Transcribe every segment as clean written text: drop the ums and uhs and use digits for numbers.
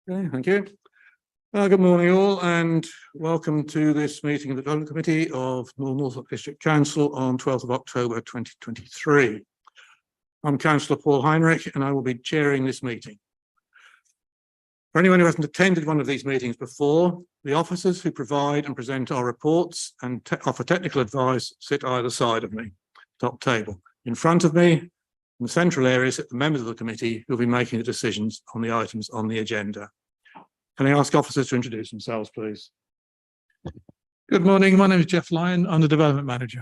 Okay, thank you. Good morning all, and welcome to this meeting of the Development Committee of Norfolk District Council on 12th of October 2023. I'm Councillor Paul Heinrich and I will be chairing this meeting. For anyone who hasn't attended one of these meetings before, the officers who provide and present our reports and offer technical advice sit either side of me, top table. In front of me, in the central area, sit the members of the committee who will be making the decisions on the items on the agenda. Can I ask officers to introduce themselves, please? Good morning. My name is Jeff Lyon. I'm the Development Manager.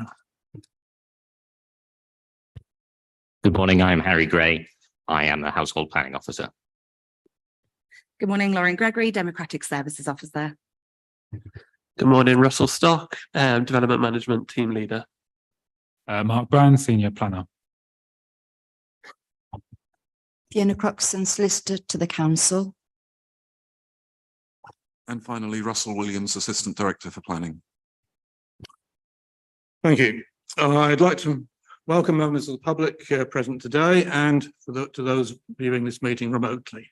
Good morning. I'm Harry Gray. I am the Household Planning Officer. Good morning, Lauren Gregory, Democratic Services Officer. Good morning, Russell Stock, Development Management Team Leader. Mark Brown, Senior Planner. Fiona Croxton, Solicitor to the Council. And finally, Russell Williams, Assistant Director for Planning. Thank you. I'd like to welcome members of the public present today and to those viewing this meeting remotely.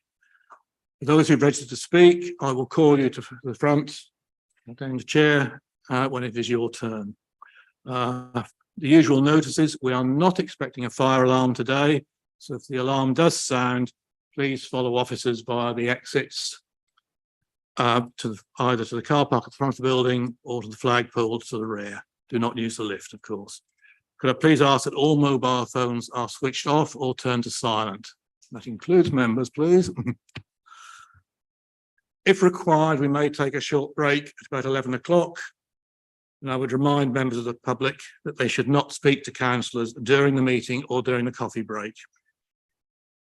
For those who've registered to speak, I will call you to the front, down the chair, when it is your turn. The usual notices: we are not expecting a fire alarm today, so if the alarm does sound, please follow officers via the exits either to the car park at the front of the building or to the flagpole to the rear. Do not use the lift, of course. Could I please ask that all mobile phones are switched off or turned to silent? That includes members, please. If required, we may take a short break at about 11 o'clock. And I would remind members of the public that they should not speak to councillors during the meeting or during the coffee break.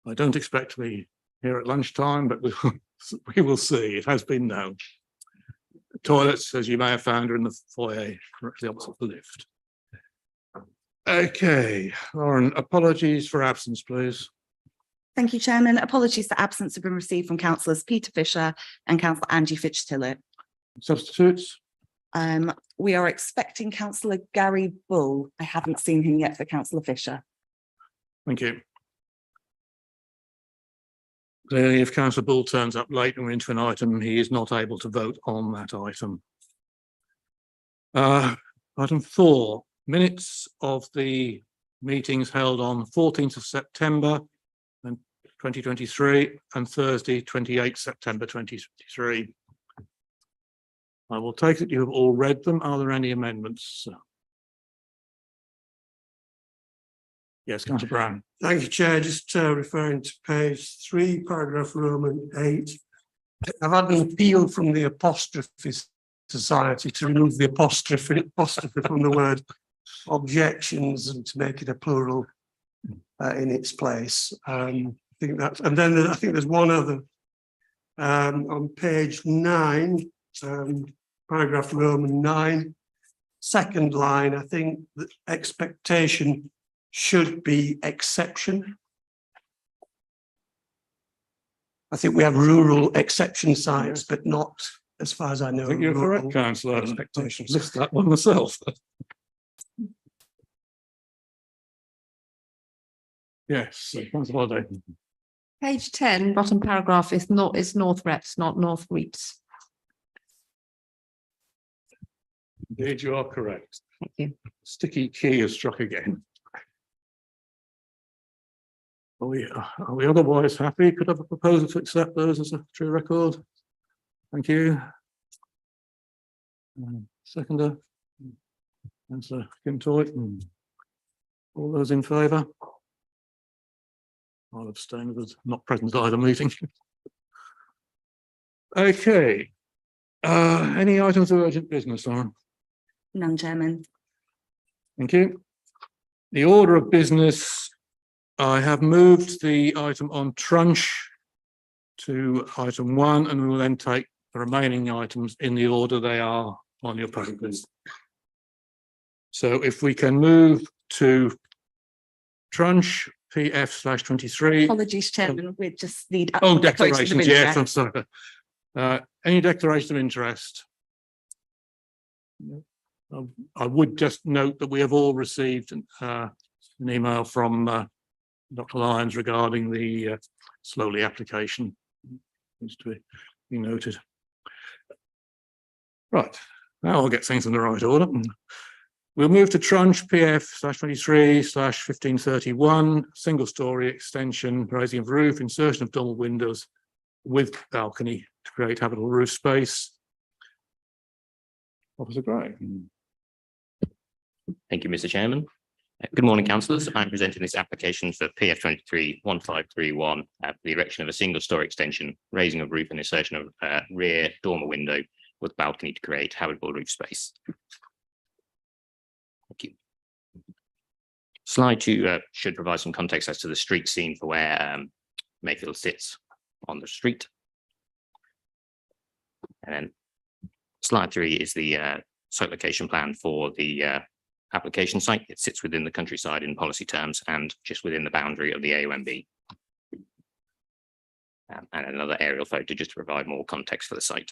I don't expect to be here at lunchtime, but we will see. It has been known. The toilets, as you may have found, are in the foyer, directly opposite the lift. Okay, Lauren, apologies for absence, please. Thank you, Chairman. Apologies for absence have been received from Councillors Peter Fisher and Councillor Angie Fitch-Tillett. Substitutes? We are expecting Councillor Gary Bull. I haven't seen him yet for Councillor Fisher. Thank you. Clearly, if Councillor Bull turns up late and we're into an item, he is not able to vote on that item. Item 4, minutes of the meetings held on 14th of September 2023 and Thursday, 28th September 2023. I will take it you have all read them. Are there any amendments? Yes, Councillor Brown. Thank you, Chair. Just referring to page 3, paragraph Roman 8. I've had an appeal from the Apostrophe Society to remove the apostrophe from the word objections and to make it a plural in its place. I think that's, and then I think there's one other on page 9, paragraph Roman 9, second line. I think the expectation should be exception. I think we have rural exception sites, but not, as far as I know, I think you're correct, Councillor. Expectations. List that one myself. Yes, Councillor Holiday. Page 10, bottom paragraph is North Reps, not North Reaps. Indeed, you are correct. Thank you. Sticky key is struck again. Are we otherwise happy? Could I have a proposal to accept those as a true record? Thank you. Seconder. Councillor Kim Toy. All those in favour? I'll abstain as not present at either meeting. Okay. Any items of urgent business, Lauren? None, Chairman. Thank you. The order of business, I have moved the item on Trunch to item 1, and we will then take the remaining items in the order they are on your papers. So if we can move to Trunch PF/23. Apologies, Chairman. We just need. Declarations. Yes, I'm sorry. Any declaration of interest? I would just note that we have all received an email from Dr. Lyons regarding the Slowly application. needs to be noted. Right, now I'll get things in the right order. We'll move to Trunch PF/23/1531, single story extension, raising of roof, insertion of double windows with balcony to create habitable roof space. Officer Gray. Thank you, Mr. Chairman. Good morning, councillors. I'm presenting this application for PF 23/1531 for the erection of a single story extension, raising of roof and insertion of rear dormer window with balcony to create habitable roof space. Thank you. Slide 2 should provide some context as to the street scene for where Mayfield sits on the street. And then slide 3 is the site location plan for the application site. It sits within the countryside in policy terms and just within the boundary of the AONB. And another aerial photo just to provide more context for the site.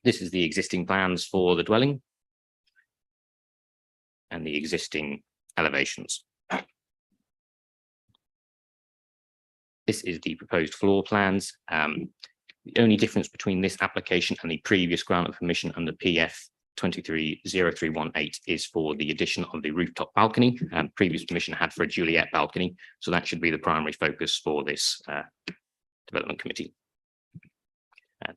This is the existing plans for the dwelling and the existing elevations. This is the proposed floor plans. The only difference between this application and the previous grant of permission under PF 230318 is for the addition of the rooftop balcony. Previous permission had for a Juliet balcony, so that should be the primary focus for this development committee.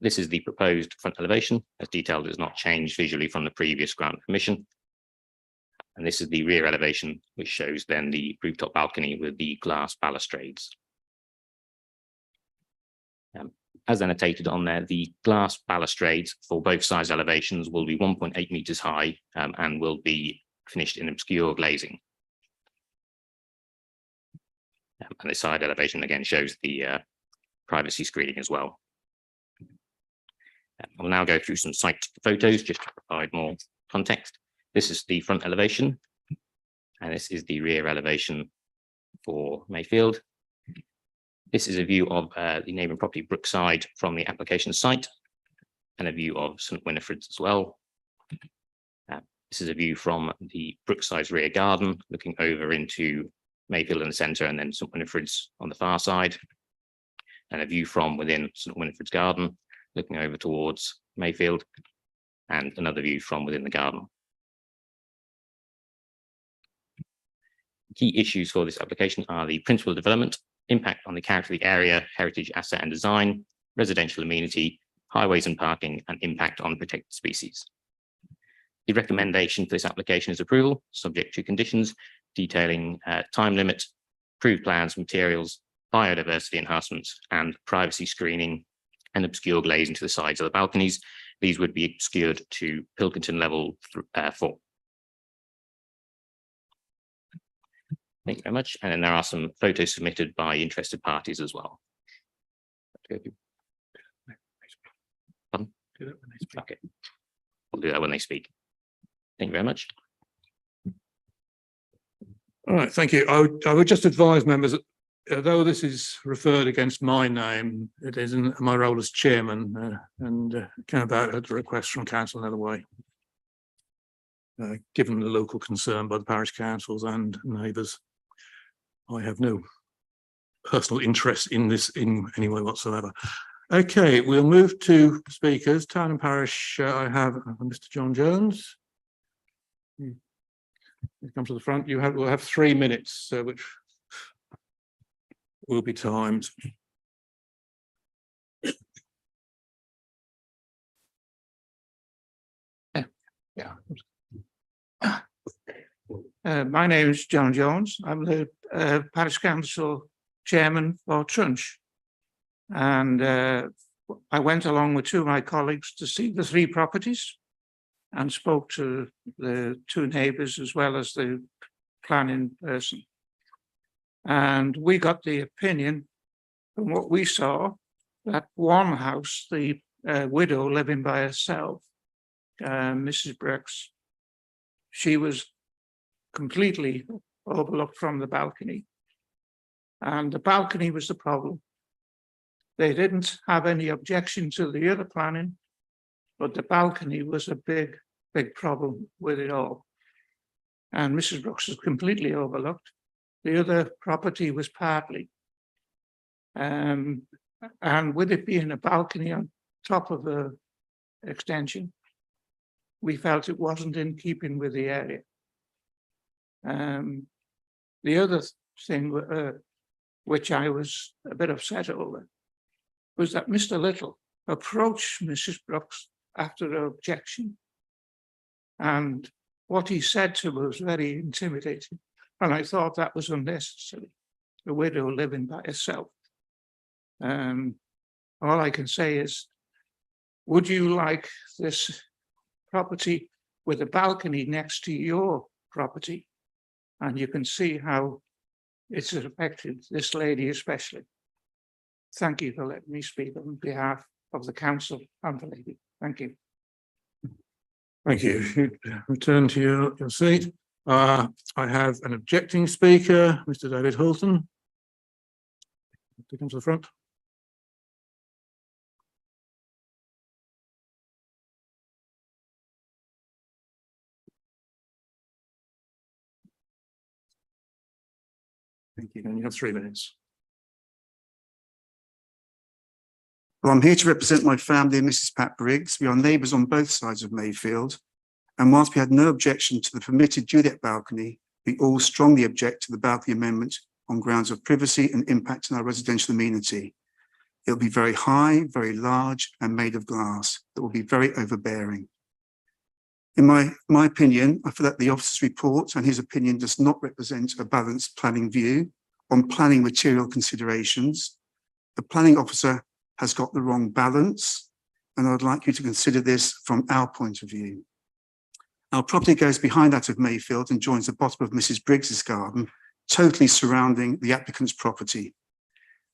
This is the proposed front elevation, as detailed does not change visually from the previous grant of permission. And this is the rear elevation, which shows then the rooftop balcony with the glass balustrades. As annotated on there, the glass balustrades for both sides elevations will be 1.8 meters high and will be finished in obscure glazing. And the side elevation again shows the privacy screening as well. I'll now go through some site photos just to provide more context. This is the front elevation, and this is the rear elevation for Mayfield. This is a view of the neighbouring property Brookside from the application site, and a view of St Winifred's as well. This is a view from the Brookside's rear garden, looking over into Mayfield in the centre, and then St Winifred's on the far side, and a view from within St Winifred's garden, looking over towards Mayfield, and another view from within the garden. Key issues for this application are the principal development, impact on the character of the area, heritage, asset and design, residential amenity, highways and parking, and impact on protected species. The recommendation for this application is approval, subject to conditions detailing time limit, approved plans, materials, biodiversity enhancements, and privacy screening and obscure glazing to the sides of the balconies. These would be obscured to Pilkington level 4. Thank you very much. And then there are some photos submitted by interested parties as well. Pardon? Okay, we'll do that when they speak. Thank you very much. All right, thank you. I would just advise members that although this is referred against my name, it is in my role as chairman and came about at the request from council another way. Given the local concern by the parish councils and neighbours, I have no personal interest in this in any way whatsoever. Okay, we'll move to speakers. Town and parish, I have Mr. John Jones. You come to the front. We'll have 3 minutes, which will be timed. My name is John Jones. I'm the Parish Council Chairman for Trunch. And I went along with 2 of my colleagues to see the 3 properties and spoke to the 2 neighbours as well as the planning person. And we got the opinion from what we saw that one house, the widow living by herself, Mrs. Brooks, she was completely overlooked from the balcony. And the balcony was the problem. They didn't have any objection to the other planning, but the balcony was a big problem with it all. And Mrs. Brooks was completely overlooked. The other property was partly. And with it being a balcony on top of the extension, we felt it wasn't in keeping with the area. The other thing which I was a bit upset over was that Mr. Little approached Mrs. Brooks after her objection. And what he said to her was very intimidating. And I thought that was unnecessary. A widow living by herself. All I can say is, would you like this property with a balcony next to your property? And you can see how it's affected this lady especially. Thank you for letting me speak on behalf of the council and the lady. Thank you. Thank you. You return to your seat. I have an objecting speaker, Mr. David Hulton. To come to the front. Thank you. And you have 3 minutes. Well, I'm here to represent my family and Mrs. Pat Briggs. We are neighbours on both sides of Mayfield. And whilst we had no objection to the permitted Juliet balcony, we all strongly object to the balcony amendment on grounds of privacy and impact on our residential amenity. It will be very high, very large, and made of glass. It will be very overbearing. In my opinion, I feel that the officer's report and his opinion does not represent a balanced planning view on planning material considerations. The planning officer has got the wrong balance, and I'd like you to consider this from our point of view. Our property goes behind that of Mayfield and joins the bottom of Mrs. Briggs's garden, totally surrounding the applicant's property.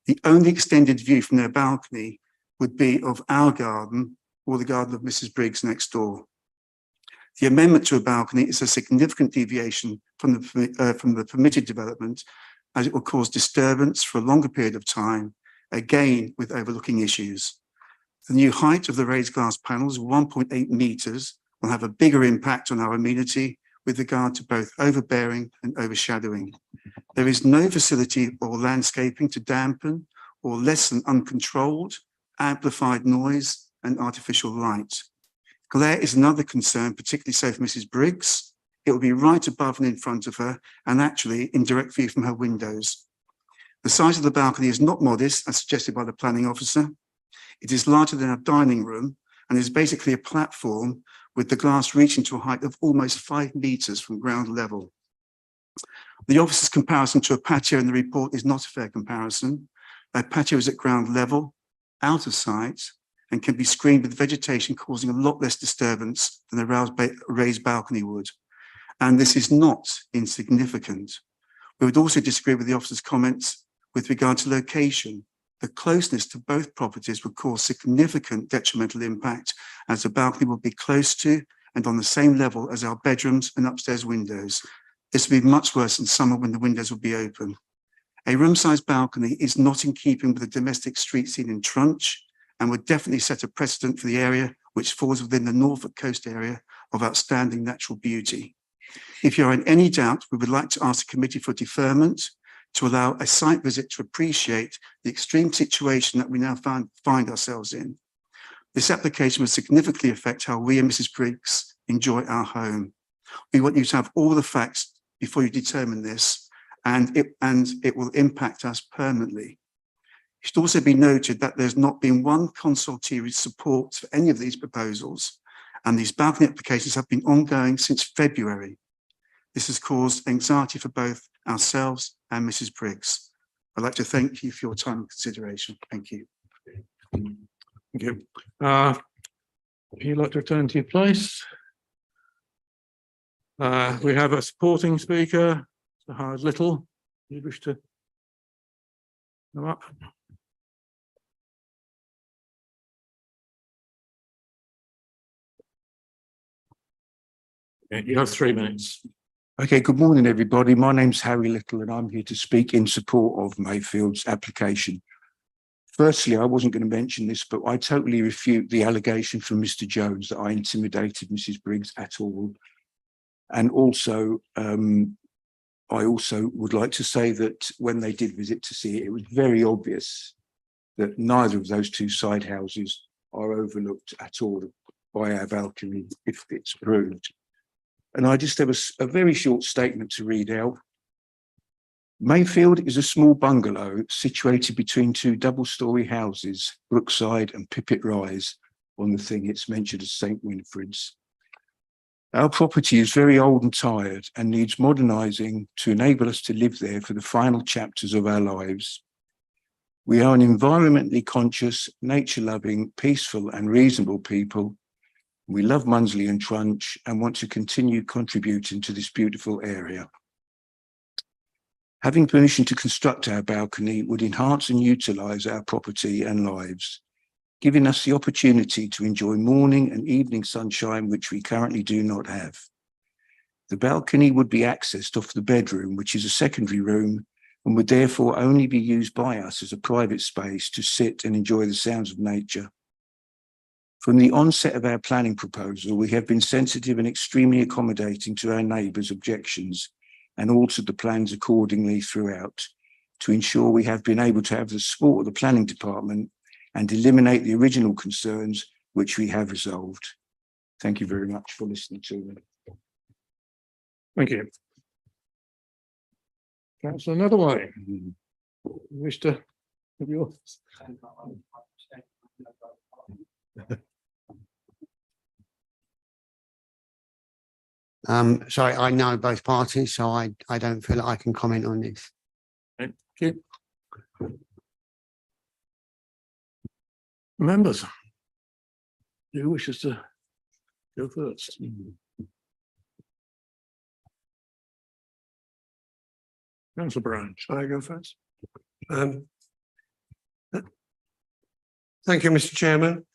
The only extended view from their balcony would be of our garden or the garden of Mrs. Briggs next door. The amendment to a balcony is a significant deviation from the permitted development, as it will cause disturbance for a longer period of time, again with overlooking issues. The new height of the raised glass panels, 1.8 metres, will have a bigger impact on our amenity with regard to both overbearing and overshadowing. There is no facility or landscaping to dampen or lessen uncontrolled, amplified noise and artificial light. Glare is another concern, particularly so for Mrs. Briggs. It will be right above and in front of her, and actually in direct view from her windows. The size of the balcony is not modest, as suggested by the planning officer. It is larger than our dining room and is basically a platform with the glass reaching to a height of almost 5 metres from ground level. The officer's comparison to a patio in the report is not a fair comparison. A patio is at ground level, out of sight, and can be screened with vegetation, causing a lot less disturbance than a raised balcony would. And this is not insignificant. We would also disagree with the officer's comments with regard to location. The closeness to both properties would cause significant detrimental impact, as the balcony will be close to and on the same level as our bedrooms and upstairs windows. This would be much worse in summer when the windows will be open. A room-sized balcony is not in keeping with the domestic street scene in Trunch and would definitely set a precedent for the area, which falls within the Norfolk coast area of outstanding natural beauty. If you're in any doubt, we would like to ask the committee for deferment to allow a site visit to appreciate the extreme situation that we now find ourselves in. This application will significantly affect how we and Mrs. Briggs enjoy our home. We want you to have all the facts before you determine this, and it will impact us permanently. It should also be noted that there's not been one consultee support for any of these proposals, and these balcony applications have been ongoing since February. This has caused anxiety for both ourselves and Mrs. Briggs. I'd like to thank you for your time and consideration. Thank you. Thank you. If you'd like to return to your place. We have a supporting speaker, Mr. Howard Little. Do you wish to come up? You have 3 minutes. Okay, good morning, everybody. My name's Harry Little and I'm here to speak in support of Mayfield's application. Firstly, I wasn't going to mention this, but I totally refute the allegation from Mr. Jones that I intimidated Mrs. Briggs at all. And also, I also would like to say that when they did visit to see it, it was very obvious that neither of those two side houses are overlooked at all by our balcony if it's approved. And I just have a very short statement to read out. Mayfield is a small bungalow situated between two double-storey houses, Brookside and Pippet Rise. On the thing, it's mentioned as St Winfrid's. Our property is very old and tired and needs modernising to enable us to live there for the final chapters of our lives. We are an environmentally conscious, nature-loving, peaceful and reasonable people. We love Munsley and Trunch and want to continue contributing to this beautiful area. Having permission to construct our balcony would enhance and utilise our property and lives, giving us the opportunity to enjoy morning and evening sunshine, which we currently do not have. The balcony would be accessed off the bedroom, which is a secondary room, and would therefore only be used by us as a private space to sit and enjoy the sounds of nature. From the onset of our planning proposal, we have been sensitive and extremely accommodating to our neighbours' objections and altered the plans accordingly throughout to ensure we have been able to have the support of the planning department and eliminate the original concerns which we have resolved. Thank you very much for listening to me. Thank you. Councillor Netherway, you wish to have yours? Sorry, I know both parties, so I don't feel that I can comment on this. Thank you. Members, who wishes to go first? Councillor Brown. Shall I go first? Thank you, Mr. Chairman.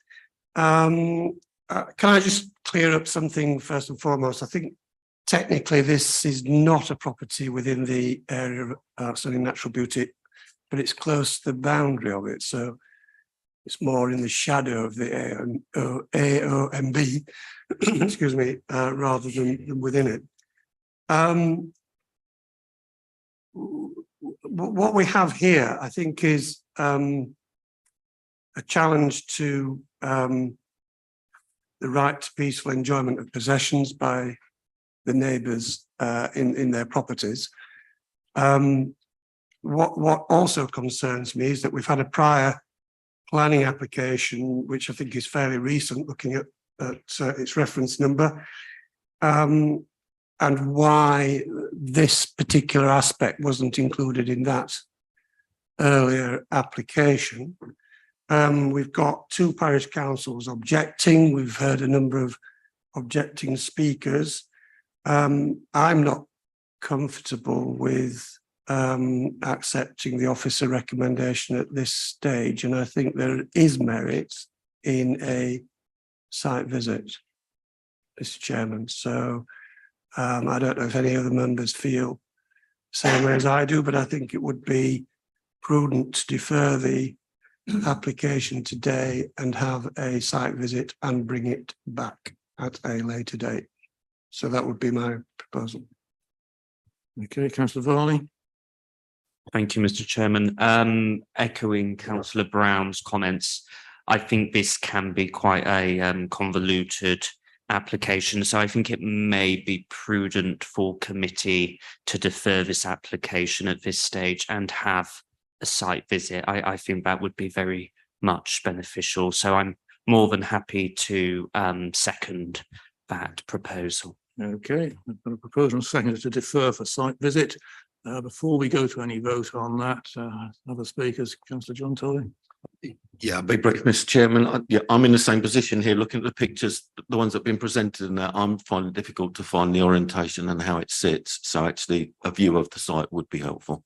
Can I just clear up something first and foremost? I think technically this is not a property within the area of outstanding natural beauty, but it's close to the boundary of it. So it's more in the shadow of the AONB, excuse me, rather than within it. What we have here, I think, is a challenge to the right to peaceful enjoyment of possessions by the neighbours in their properties. What also concerns me is that we've had a prior planning application, which I think is fairly recent, looking at its reference number, and why this particular aspect wasn't included in that earlier application. We've got two parish councils objecting. We've heard a number of objecting speakers. I'm not comfortable with accepting the officer recommendation at this stage, and I think there is merit in a site visit, Mr. Chairman. So I don't know if any other members feel the same way as I do, but I think it would be prudent to defer the application today and have a site visit and bring it back at a later date. So that would be my proposal. Okay, Councillor Varley. Thank you, Mr. Chairman. Echoing Councillor Brown's comments, I think this can be quite a convoluted application. So I think it may be prudent for committee to defer this application at this stage and have a site visit. I think that would be very much beneficial. So I'm more than happy to second that proposal. Okay, I've got a proposal seconded to defer for site visit. Before we go to any vote on that, other speakers, Councillor John Tolley. Yeah, I'll be brief, Mr. Chairman. I'm in the same position here, looking at the pictures, the ones that have been presented, and that I'm finding it difficult to find the orientation and how it sits. So actually, a view of the site would be helpful.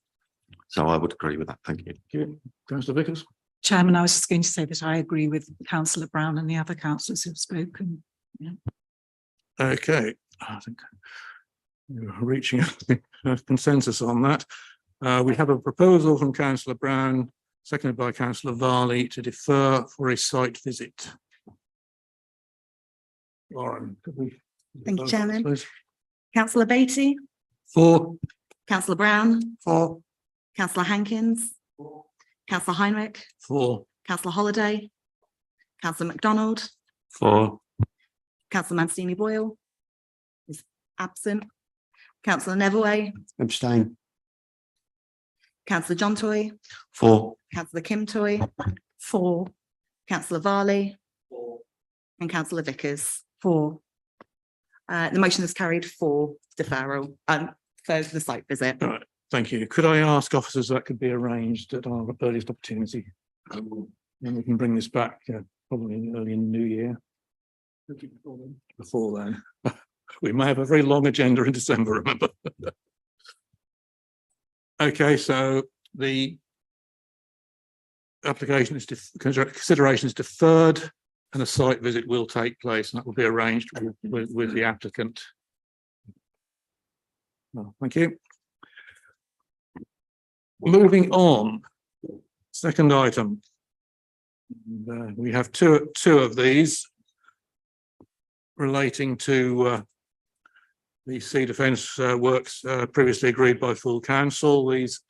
So I would agree with that. Thank you. Thank you. Councillor Vickers. Chairman, I was just going to say that I agree with Councillor Brown and the other councillors who've spoken. Yeah. Okay, I think we're reaching a consensus on that. We have a proposal from Councillor Brown, seconded by Councillor Varley, to defer for a site visit. Lauren, could we? Thank you, Chairman. Councillor Beattie. For. Councillor Brown. For. Councillor Hankins. Councillor Heinrich, 4. Councillor Holiday, Councillor MacDonald, 4. Councillor Mancini Boyle is absent. Councillor Neville, Abstain. Councillor John Toy, 4. Councillor Kim Toy, 4. Councillor Varley, and Councillor Vickers. 4. The motion is carried for deferral for the site visit. All right, thank you. Could I ask officers that could be arranged at our earliest opportunity? And we can bring this back probably early in the new year. Before then. We may have a very long agenda in December, remember? Okay, so the application is consideration is deferred and a site visit will take place and that will be arranged with the applicant. Well, thank you. Moving on, second item. And, we have two of these relating to the sea defence works previously agreed by full council. These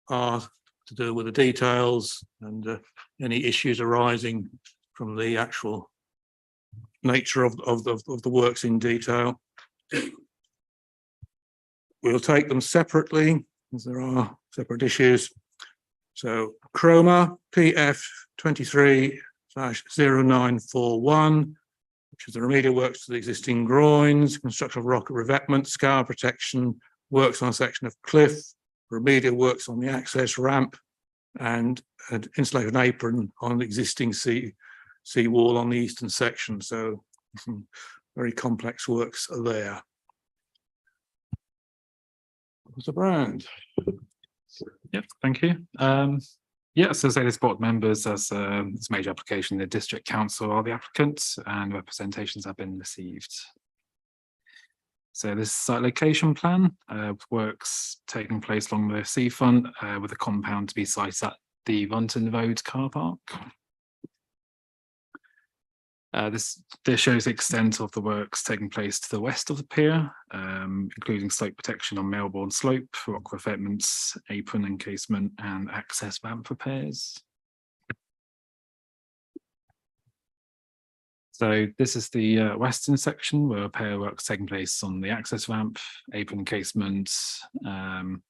are to do with the details and any issues arising from the actual nature of the works in detail. We'll take them separately as there are separate issues. So Chroma PF 23/0941, which is the remedial works to the existing groins, construction of rock revetment, scour protection, works on a section of cliff, remedial works on the access ramp, and installation of an apron on the existing sea wall on the eastern section. So some very complex works are there. Mr. Brand. Yep, thank you. So say this board members as this major application, the district council are the applicants and representations have been received. So this site location plan works taking place along the seafront with a compound to be sited at the Runton Road car park. This shows the extent of the works taking place to the west of the pier, including slope protection on Melbourne Slope, rock revetments, apron encasement, and access ramp repairs. So this is the western section where repair works taking place on the access ramp, apron encasement, and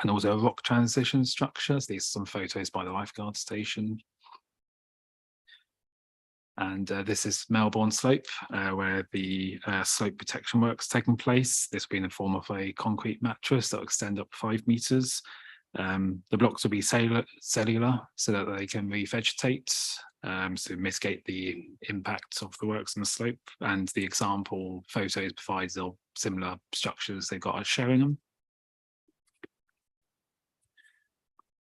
also a rock transition structures. These are some photos by the lifeguard station. And this is Melbourne Slope, where the slope protection works taking place. This will be in the form of a concrete mattress that will extend up 5 meters. The blocks will be cellular so that they can revegetate, to mitigate the impact of the works on the slope. And the example photos provides of similar structures they've got at Sheringham.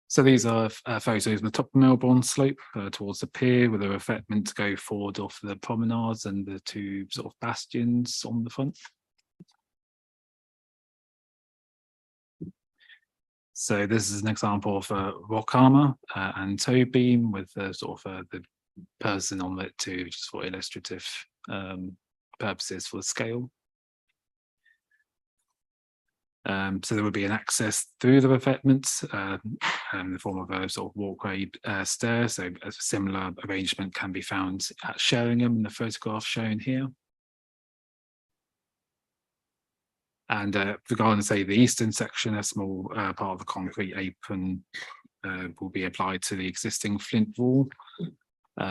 So these are photos on the top of Melbourne Slope towards the pier with a revetment to go forward off the promenades and the 2 sort of bastions on the front. So this is an example of a rock armour and toe beam with the person on it too, just for illustrative purposes for the scale. So there would be an access through the revetment in the form of a sort of walkway stair. So a similar arrangement can be found at Sheringham in the photograph shown here. And regarding, say, the eastern section, a small part of the concrete apron will be applied to the existing flint wall.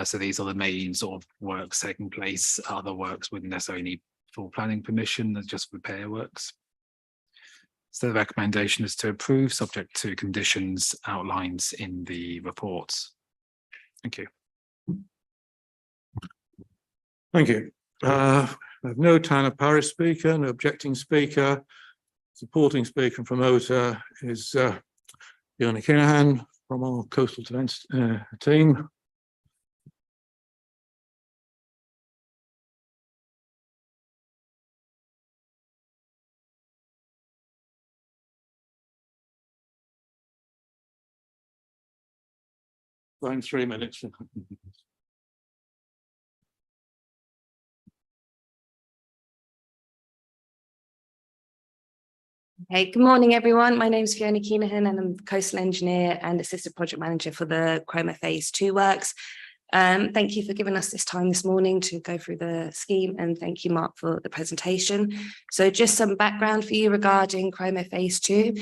So these are the main sort of works taking place. Other works wouldn't necessarily need full planning permission, they're just repair works. So the recommendation is to approve, subject to conditions outlined in the report. Thank you. Thank you. We have no Tanner Paris speaker, no objecting speaker. Supporting speaker and promoter is Fiona Kinahan from our coastal defence team. In 3 minutes. Hey, good morning, everyone. My name is Fiona Keenahan and I'm the coastal engineer and assistant project manager for the Cromer Phase 2 works. Thank you for giving us this time this morning to go through the scheme, and thank you, Mark, for the presentation. So just some background for you regarding Cromer Phase 2.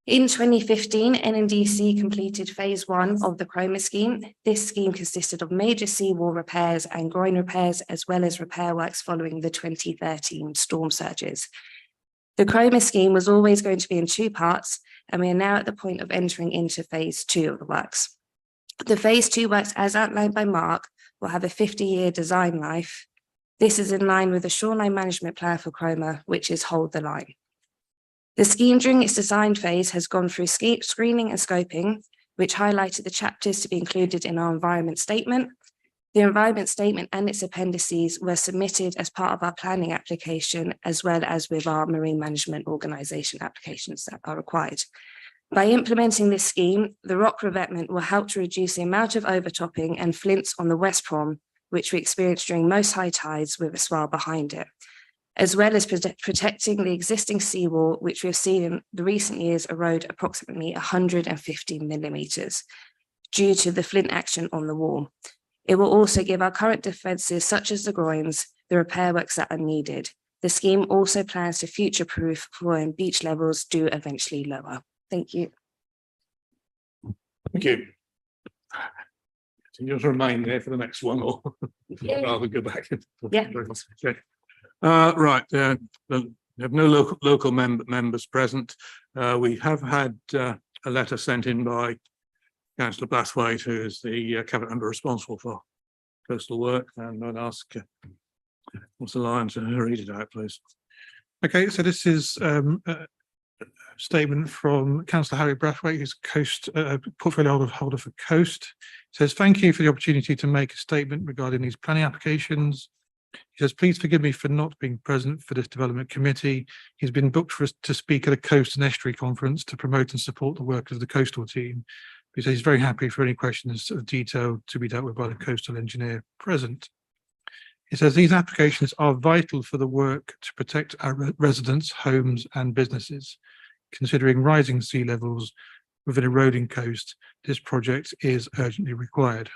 In 2015, NNDC completed Phase 1 of the Cromer scheme. This scheme consisted of major seawall repairs and groin repairs, as well as repair works following the 2013 storm surges. The Cromer scheme was always going to be in 2 parts, and we are now at the point of entering into Phase 2 of the works. The Phase 2 works, as outlined by Mark, will have a 50-year design life. This is in line with the shoreline management plan for Cromer, which is Hold the Line. The scheme during its design phase has gone through screening and scoping, which highlighted the chapters to be included in our environment statement. The environment statement and its appendices were submitted as part of our planning application, as well as with our marine management organisation applications that are required. By implementing this scheme, the rock revetment will help to reduce the amount of overtopping and flints on the West Prom, which we experience during most high tides with a swell behind it, as well as protecting the existing seawall, which we have seen in the recent years erode approximately 150 millimetres due to the flint action on the wall. It will also give our current defences, such as the groins, the repair works that are needed. The scheme also plans to future-proof for when beach levels do eventually lower. Thank you. Thank you. Can you just remain there for the next one, or Yeah. rather go back? Yeah. Okay. Right. We have no local members present. We have had a letter sent in by Councillor Blathwaite, who is the cabinet member responsible for coastal work, and I'd ask what's the line to read it out, please. Okay, so this is a statement from Councillor Harry Brathwaite, who's coast portfolio holder for Coast. It says, "Thank you for the opportunity to make a statement regarding these planning applications." He says, "Please forgive me for not being present for this development committee. He's been booked for us to speak at a coast and estuary conference to promote and support the work of the coastal team. He says he's very happy for any questions of detail to be dealt with by the coastal engineer present." He says these applications are vital for the work to protect our residents, homes and businesses. Considering rising sea levels with an eroding coast, this project is urgently required.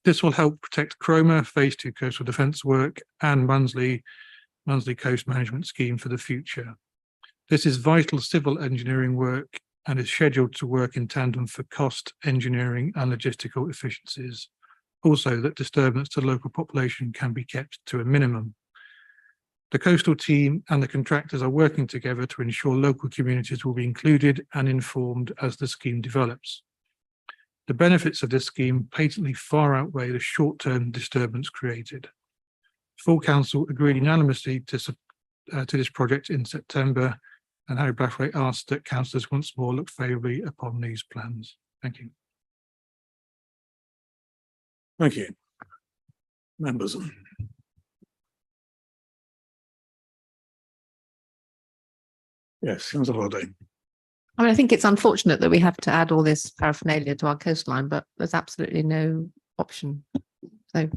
This will help protect Cromer, Phase 2 coastal defence work and Munsley Coast Management Scheme for the future. This is vital civil engineering work and is scheduled to work in tandem for cost, engineering and logistical efficiencies. Also, that disturbance to local population can be kept to a minimum. The coastal team and the contractors are working together to ensure local communities will be included and informed as the scheme develops. The benefits of this scheme patently far outweigh the short-term disturbance created. Full council agreed unanimously to this project in September, and Harry Brathwaite asked that councillors once more look favourably upon these plans. Thank you. Thank you. Members. Yes, Councillor Holiday. I mean, I think it's unfortunate that we have to add all this paraphernalia to our coastline, but there's absolutely no option. So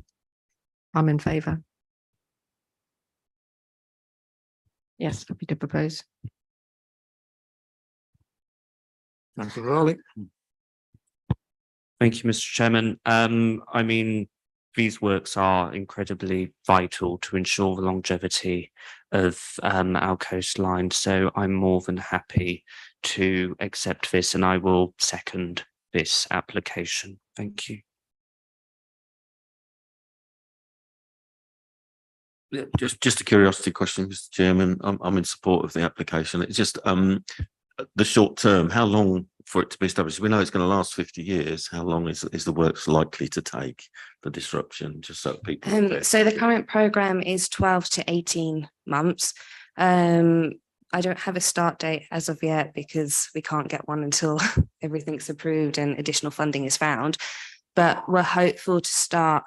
I'm in favour. Yes, happy to propose. Councillor Raleigh. Thank you, Mr. Chairman. I mean, these works are incredibly vital to ensure the longevity of our coastline. So I'm more than happy to accept this, and I will second this application. Thank you. Yeah, just a curiosity question, Mr. Chairman. I'm in support of the application. It's just the short term, how long for it to be established? We know it's going to last 50 years. How long is the works likely to take, the disruption, just so people So the current programme is 12 to 18 months. I don't have a start date as of yet because we can't get one until everything's approved and additional funding is found. But we're hopeful to start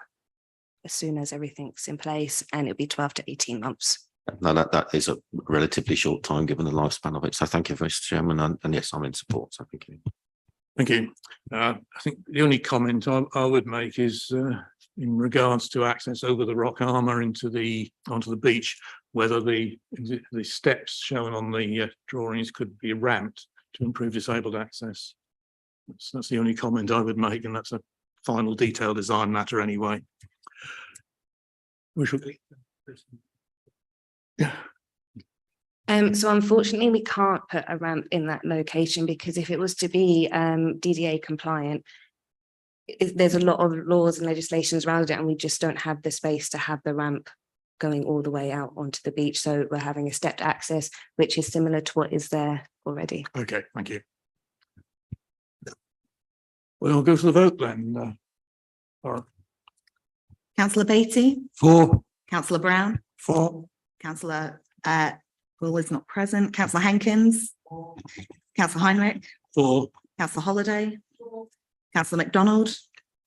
as soon as everything's in place, and it'll be 12 to 18 months. No, that is a relatively short time given the lifespan of it. So thank you, Mr. Chairman, and yes, I'm in support. So thank you. Thank you. I think the only comment I would make is in regards to access over the rock armour onto the beach. whether the steps shown on the drawings could be ramped to improve disabled access. That's the only comment I would make, and that's a final detail design matter anyway. We should be. Yeah. So unfortunately, we can't put a ramp in that location because if it was to be DDA compliant, there's a lot of laws and legislations around it, and we just don't have the space to have the ramp going all the way out onto the beach. So we're having a stepped access, which is similar to what is there already. Okay, thank you. We'll go to the vote then. Laura. Councillor Beatty, For. Councillor Brown, For. Councillor Will is not present, Councillor Hankins, Councillor Heinrich, For. Councillor Holiday, Councillor MacDonald,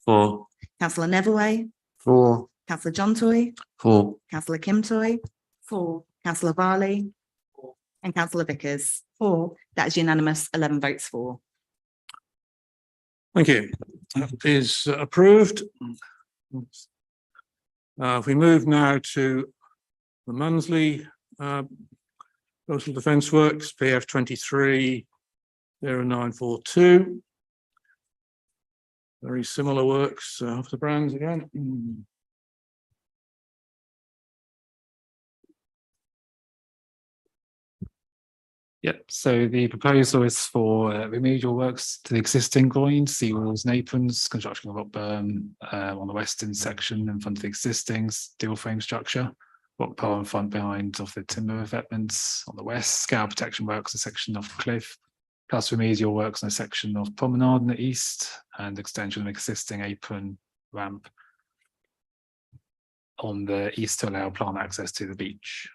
For. Councillor Neverway, For. Councillor John Toy, For. Councillor Kim Toy, For. Councillor Varley, and Councillor Vickers. For. That is unanimous, 11 votes for. Thank you. That is approved. If we move now to the Munsley Coastal Defence Works, PF 230942. Very similar works of the brands again. Yep, so the proposal is for remedial works to the existing groins, seawalls and aprons, construction of rock berm on the western section in front of the existing steel frame structure, rock pile in front behind of the timber revetments on the west, scale protection works a section of the cliff, plus remedial works on a section of promenade in the east, and extension of existing apron ramp on the east to allow plant access to the beach.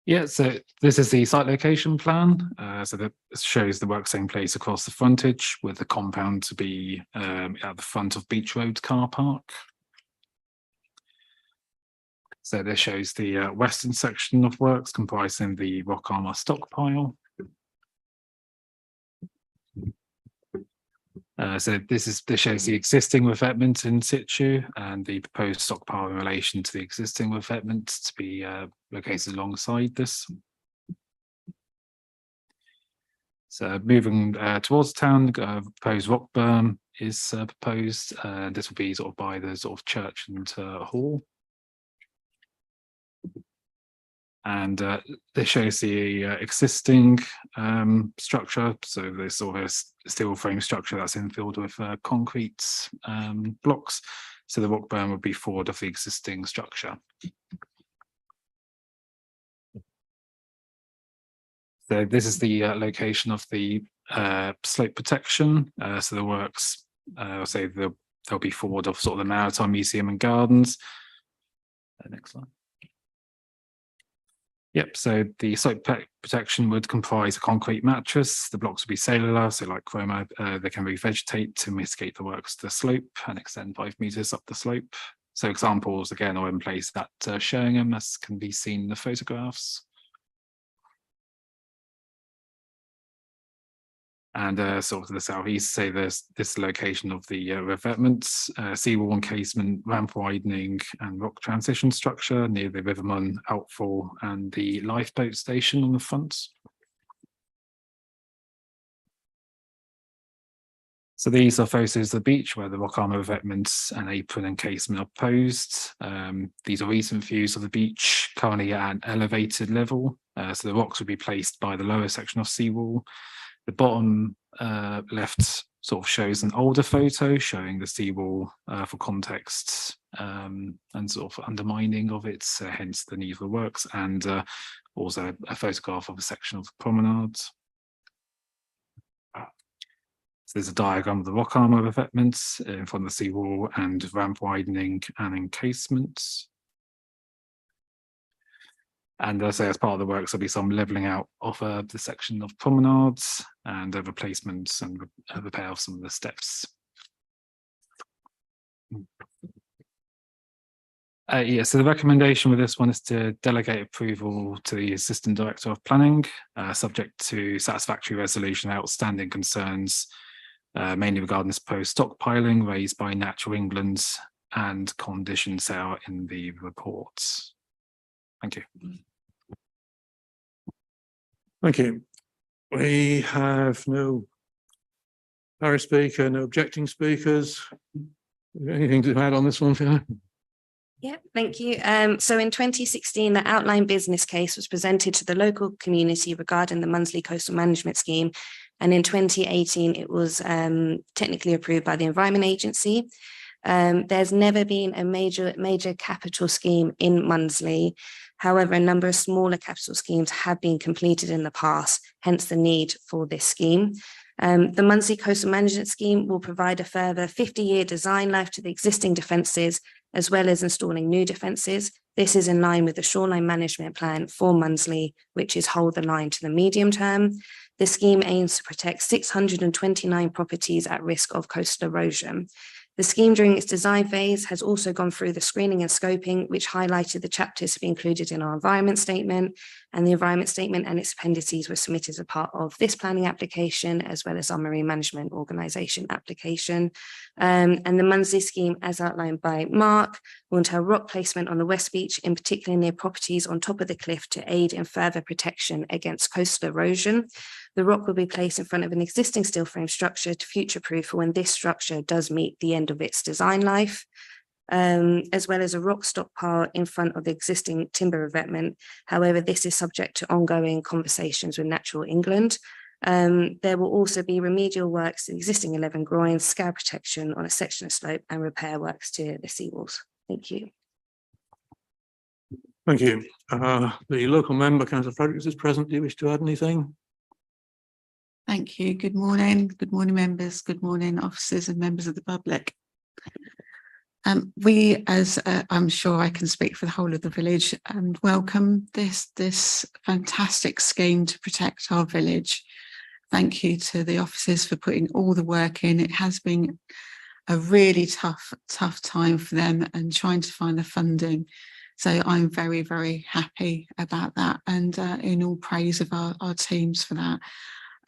Yeah, so this is the site location plan. So that shows the works taking place across the frontage with the compound to be at the front of Beach Road car park. So this shows the western section of works comprising the rock armor stockpile. So this shows the existing revetment in situ and the proposed stockpile in relation to the existing revetment to be located alongside this. So moving towards town, proposed rock berm is proposed. This will be sort of by the sort of church and hall. And this shows the existing structure. So there's sort of a steel frame structure that's infilled with concrete blocks. So the rock berm would be forward of the existing structure. So this is the location of the slope protection. So the works, I'll say they'll be forward of sort of the Maritime Museum and Gardens. Next slide. Yep, so the slope protection would comprise a concrete mattress. The blocks would be cellular, so like chroma, they can revegetate to mitigate the works to the slope and extend 5 meters up the slope. So examples again are in place at Sheringham, as can be seen in the photographs. And sort of to the southeast, say there's this location of the revetments, seawall encasement, ramp widening, and rock transition structure near the Rivermon outfall and the lifeboat station on the front. So these are photos of the beach where the rock armor revetments and apron encasement are posed. These are recent views of the beach, currently at an elevated level. So the rocks would be placed by the lower section of seawall. The bottom left sort of shows an older photo showing the seawall for context and sort of undermining of it, hence the need for the works, and also a photograph of a section of the promenade. So there's a diagram of the rock armor revetments in front of the seawall and ramp widening and encasement. And as I say, as part of the works, there'll be some levelling out of the section of promenades and replacements and repair of some of the steps. Yeah, so the recommendation with this one is to delegate approval to the Assistant Director of Planning, subject to satisfactory resolution of outstanding concerns, mainly regarding this proposed stockpiling raised by Natural England and conditions set out in the reports. Thank you. Thank you. We have no Paris speaker, no objecting speakers. Anything to add on this one, Fiona? Yeah, thank you. So in 2016, the outline business case was presented to the local community regarding the Munsley Coastal Management Scheme. And in 2018, it was technically approved by the Environment Agency. There's never been a major capital scheme in Munsley. However, a number of smaller capital schemes have been completed in the past, hence the need for this scheme. The Munsley Coastal Management Scheme will provide a further 50-year design life to the existing defences, as well as installing new defences. This is in line with the shoreline management plan for Munsley, which is hold the line to the medium term. The scheme aims to protect 629 properties at risk of coastal erosion. The scheme during its design phase has also gone through the screening and scoping, which highlighted the chapters to be included in our environment statement, and the environment statement and its appendices were submitted as a part of this planning application, as well as our marine management organisation application. And the Munsley scheme, as outlined by Mark, will entail rock placement on the West Beach, in particular near properties on top of the cliff, to aid in further protection against coastal erosion. The rock will be placed in front of an existing steel frame structure to future-proof for when this structure does meet the end of its design life, as well as a rock stockpile in front of the existing timber revetment. However, this is subject to ongoing conversations with Natural England. There will also be remedial works to the existing 11 groins, scour protection on a section of slope, and repair works to the seawalls. Thank you. Thank you. The local member, Councillor Fredericks, is present. Do you wish to add anything? Thank you. Good morning. Good morning, members. Good morning, officers and members of the public. We, as I'm sure I can speak for the whole of the village, and welcome this fantastic scheme to protect our village. Thank you to the officers for putting all the work in. It has been a really tough time for them and trying to find the funding. So I'm very, very happy about that, and in all praise of our teams for that.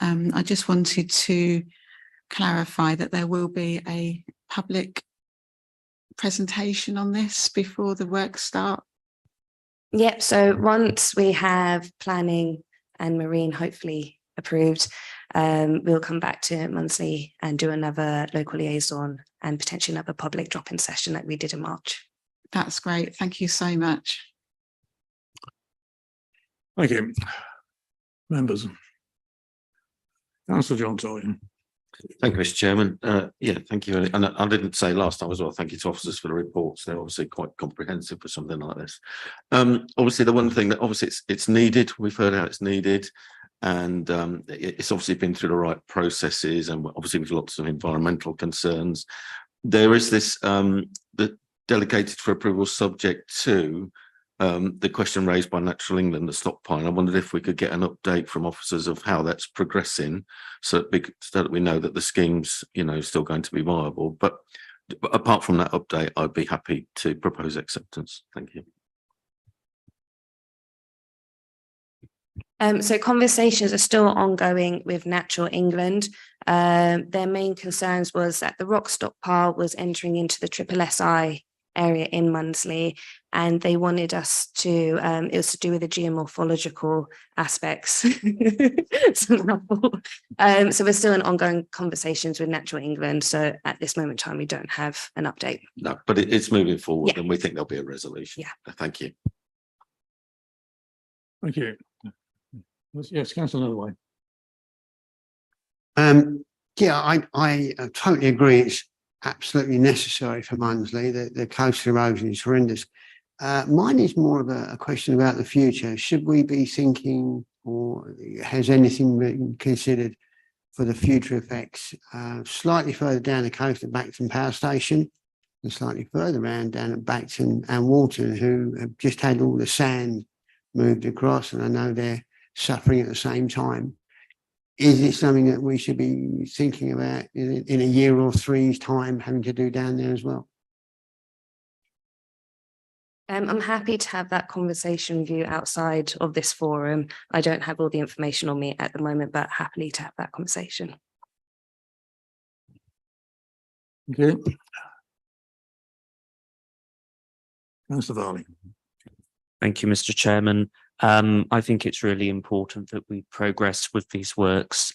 I just wanted to clarify that there will be a public presentation on this before the work start. Yep, so once we have planning and marine hopefully approved, we'll come back to Munsley and do another local liaison and potentially another public drop-in session like we did in March. That's great. Thank you so much. Thank you. Members. Councillor John Toyne. Thank you, Mr. Chairman. Yeah, thank you. And I didn't say last time as well, thank you to officers for the reports. They're obviously quite comprehensive for something like this. Obviously, the one thing that obviously it's needed, we've heard how it's needed, and it's obviously been through the right processes, and obviously with lots of environmental concerns. There is this the delegated for approval subject to the question raised by Natural England, the stockpile. I wondered if we could get an update from officers of how that's progressing, so that we know that the scheme's, still going to be viable. But apart from that update, I'd be happy to propose acceptance. Thank you. So conversations are still ongoing with Natural England. Their main concerns was that the rock stockpile was entering into the SSSI area in Munsley, and they wanted us to, it was to do with the geomorphological aspects. So we're still in ongoing conversations with Natural England. So at this moment in time, we don't have an update. No, but it's moving forward, Yeah. and we think there'll be a resolution. Yeah. Thank you. Thank you. Yes, Councillor Nolloway. Yeah, I totally agree. It's absolutely necessary for Munsley. The coastal erosion is horrendous. Mine is more of a question about the future. Should we be thinking, or has anything been considered for the future effects slightly further down the coast at Bacton Power Station, and slightly further around down at Bacton and Walton, who have just had all the sand moved across, and I know they're suffering at the same time. Is it something that we should be thinking about in a year or three's time, having to do down there as well? I'm happy to have that conversation with you outside of this forum. I don't have all the information on me at the moment, but happily to have that conversation. Okay. Councillor Varley. Thank you, Mr. Chairman. I think it's really important that we progress with these works.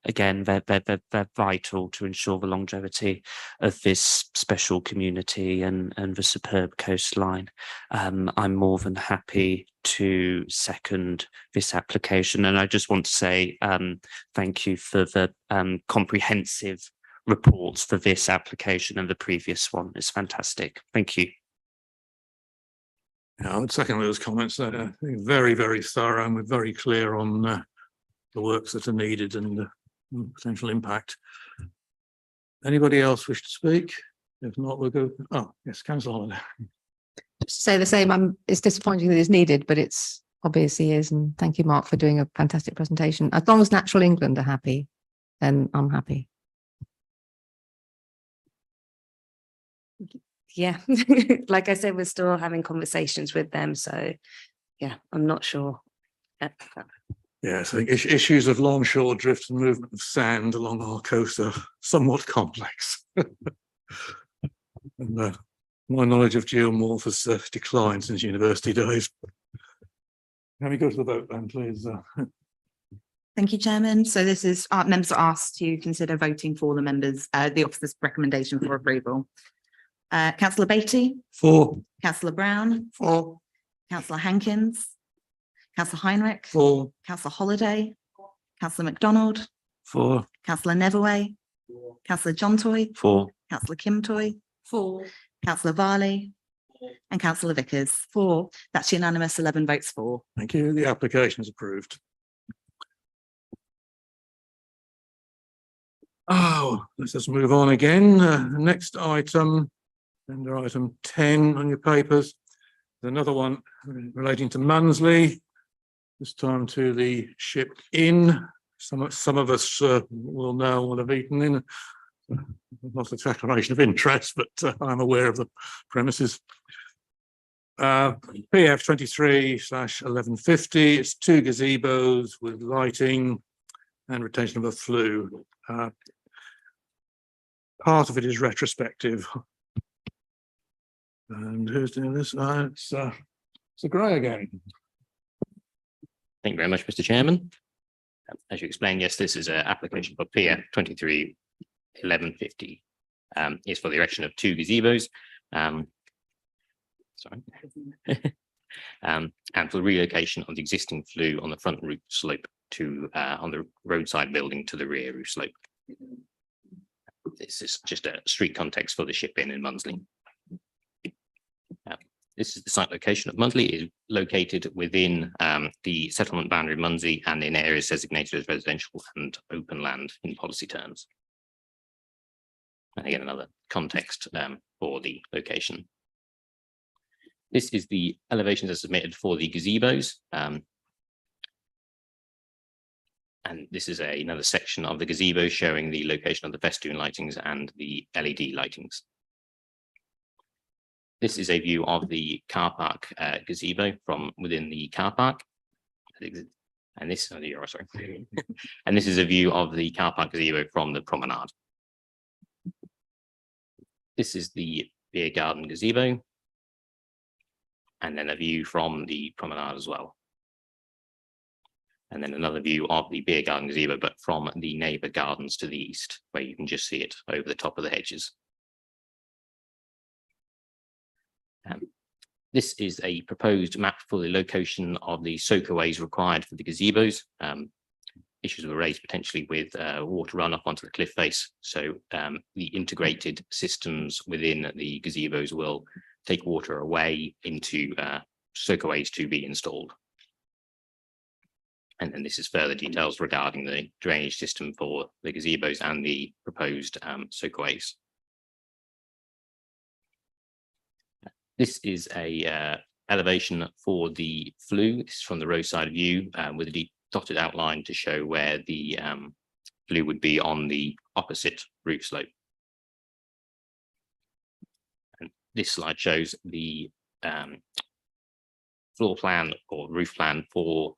Again, they're vital to ensure the longevity of this special community and the superb coastline. I'm more than happy to second this application, and I just want to say thank you for the comprehensive reports for this application and the previous one. It's fantastic. Thank you. Yeah, I would second those comments. They're very, very thorough, and we're very clear on the works that are needed and the potential impact. Anybody else wish to speak? If not, we'll go. Oh, yes, Councillor Holiday. Just say the same. It's disappointing that it's needed, but it's obviously is. And thank you, Mark, for doing a fantastic presentation. As long as Natural England are happy, then I'm happy. Yeah, like I said, we're still having conversations with them. So yeah, I'm not sure. Yes, I think issues of longshore drift and movement of sand along our coast are somewhat complex. And, my knowledge of geomorph has declined since university days. Can we go to the vote then, please? Thank you, Chairman. So this is, members are asked to consider voting for the officer's recommendation for approval. Councillor Beatty. For. Councillor Brown. For. Councillor Hankins. Councillor Heinrich. For. Councillor Holiday. Councillor MacDonald. For. Councillor Neverway. Councillor John Toy. For. Councillor Kim Toy. For. Councillor Varley. And Councillor Vickers. For. That's unanimous, 11 votes for. Thank you. The application is approved. Oh, let's just move on again. Next item, under item 10 on your papers. There's another one relating to Munsley, this time to the Ship Inn. Some of us will know what I've eaten in. Not a declaration of interest, but I'm aware of the premises. PF 23/1150. It's 2 gazebos with lighting and retention of a flue. Part of it is retrospective. And who's doing this? It's Sir Gray again. Thank you very much, Mr. Chairman. As you explained, yes, this is an application for PF 23/1150. It's for the erection of 2 gazebos. And for the relocation of the existing flue on the front roof slope to on the roadside building to the rear roof slope. This is just a street context for the Ship Inn in Munsley. This is the site location of Munsley. It is located within the settlement boundary of Munsley and in areas designated as residential and open land in policy terms. And again, another context for the location. This is the elevations as submitted for the gazebos. And this is another section of the gazebo showing the location of the festoon lightings and the LED lightings. This is a view of the car park gazebo from within the car park. And this, and this is a view of the car park gazebo from the promenade. This is the beer garden gazebo. And then a view from the promenade as well. And then another view of the beer garden gazebo, but from the neighbour gardens to the east, where you can just see it over the top of the hedges. This is a proposed map for the location of the soakaways required for the gazebos. Issues were raised potentially with water runoff onto the cliff face. So the integrated systems within the gazebos will take water away into soakaways to be installed. And then this is further details regarding the drainage system for the gazebos and the proposed soakaways. This is a elevation for the flue. This is from the roadside view with a dotted outline to show where the flue would be on the opposite roof slope. And this slide shows the floor plan or roof plan for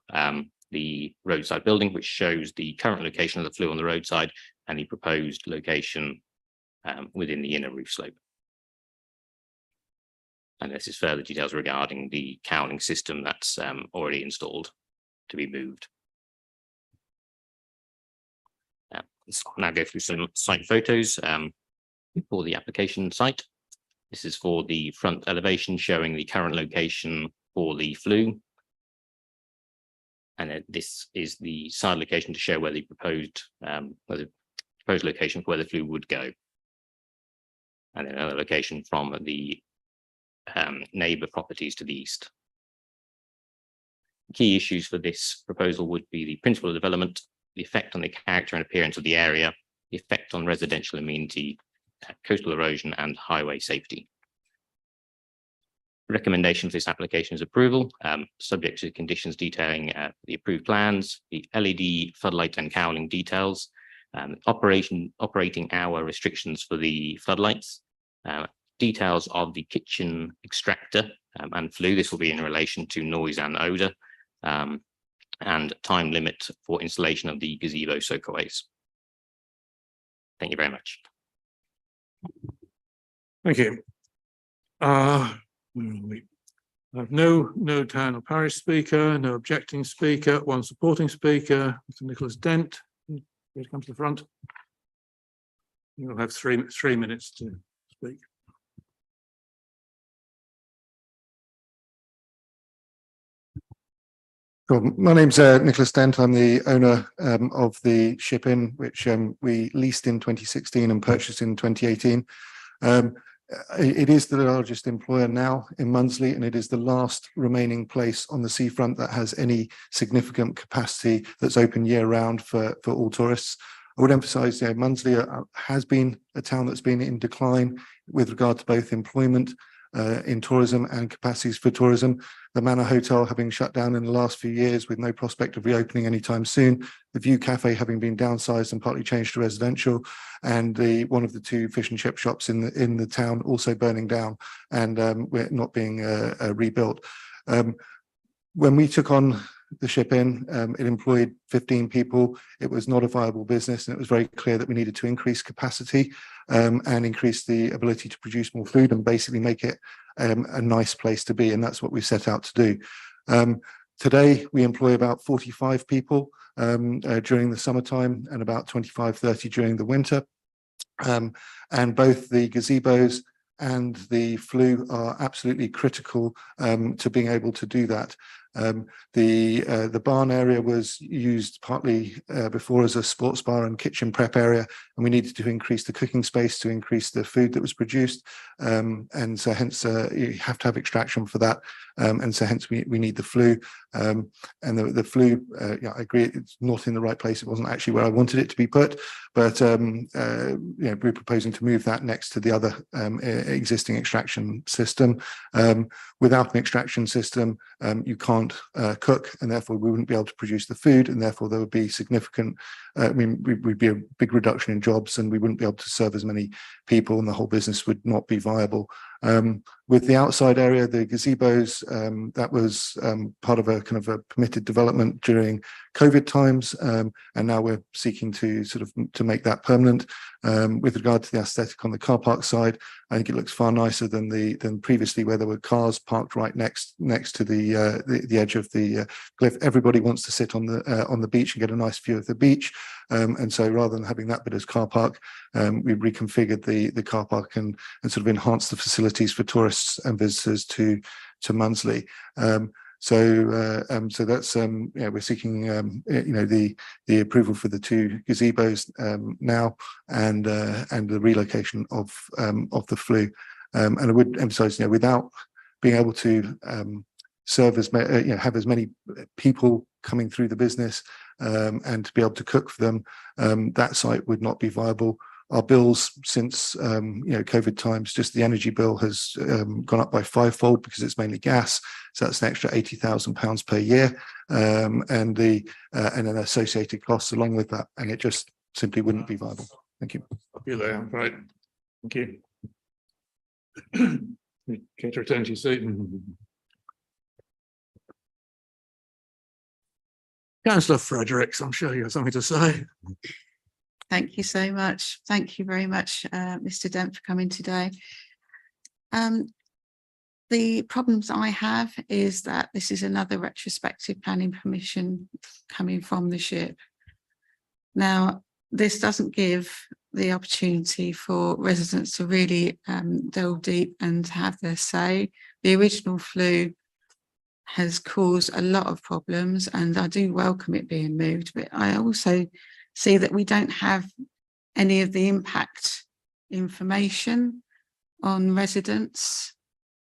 the roadside building, which shows the current location of the flue on the roadside and the proposed location within the inner roof slope. And this is further details regarding the cowling system that's already installed to be moved. Let's now go through some site photos for the application site. This is for the front elevation showing the current location for the flue. And then this is the side location to show where the proposed location for where the flue would go. And then another location from the neighbour properties to the east. Key issues for this proposal would be the principle of development, the effect on the character and appearance of the area, the effect on residential amenity, coastal erosion and highway safety. Recommendation for this application is approval, subject to conditions detailing the approved plans, the LED floodlight and cowling details, operating hour restrictions for the floodlights, details of the kitchen extractor and flue. This will be in relation to noise and odour, and time limit for installation of the gazebo soakaways. Thank you very much. Thank you. We have no town or parish speaker, no objecting speaker, one supporting speaker, Mr. Nicholas Dent. Please come to the front. You'll have three minutes to speak. My name's Nicholas Dent. I'm the owner of the Ship Inn, which we leased in 2016 and purchased in 2018. It is the largest employer now in Munsley, and it is the last remaining place on the seafront that has any significant capacity that's open year round for all tourists. I would emphasise, Munsley has been a town that's been in decline with regard to both employment in tourism and capacities for tourism. The Manor Hotel having shut down in the last few years with no prospect of reopening anytime soon. The View Cafe having been downsized and partly changed to residential, and one of the two fish and chip shops in the town also burning down and we're not being rebuilt. When we took on the Ship Inn, it employed 15 people. It was not a viable business, and it was very clear that we needed to increase capacity and increase the ability to produce more food and basically make it a nice place to be, and that's what we set out to do. Today, we employ about 45 people during the summertime and about 25-30 during the winter. And both the gazebos and the flue are absolutely critical to being able to do that. The barn area was used partly before as a sports bar and kitchen prep area, and we needed to increase the cooking space to increase the food that was produced, and so hence you have to have extraction for that, and so hence we need the flue, and the flue, yeah, I agree, it's not in the right place. It wasn't actually where I wanted it to be put, but we're proposing to move that next to the other existing extraction system. Without an extraction system, you can't cook, and therefore we wouldn't be able to produce the food, and therefore there would be significant, we'd be a big reduction in jobs, and we wouldn't be able to serve as many people, and the whole business would not be viable. With the outside area, the gazebos, that was part of a kind of a permitted development during COVID times, and now we're seeking to to make that permanent. With regard to the aesthetic on the car park side, I think it looks far nicer than previously, where there were cars parked right next to the edge of the cliff. Everybody wants to sit on the beach and get a nice view of the beach, and so rather than having that bit as car park, we reconfigured the car park and sort of enhanced the facilities for tourists and visitors to Munsley. So that's we're seeking the approval for the two gazebos now, and the relocation of the flue. And I would emphasise, without being able to serve as have as many people coming through the business and to be able to cook for them, that site would not be viable. Our bills since COVID times, just the energy bill has gone up by 5-fold because it's mainly gas. So that's an extra £80,000 per year, and then associated costs along with that, and it just simply wouldn't be viable. Thank you. You're there, right? Thank you. Okay, to return to your seat. Councillor Fredericks, I'm sure you have something to say. Thank you so much. Thank you very much, Mr. Dent, for coming today. The the problems I have is that this is another retrospective planning permission coming from the ship. Now, this doesn't give the opportunity for residents to really delve deep and have their say. The original flue has caused a lot of problems, and I do welcome it being moved, but I also see that we don't have any of the impact information on residents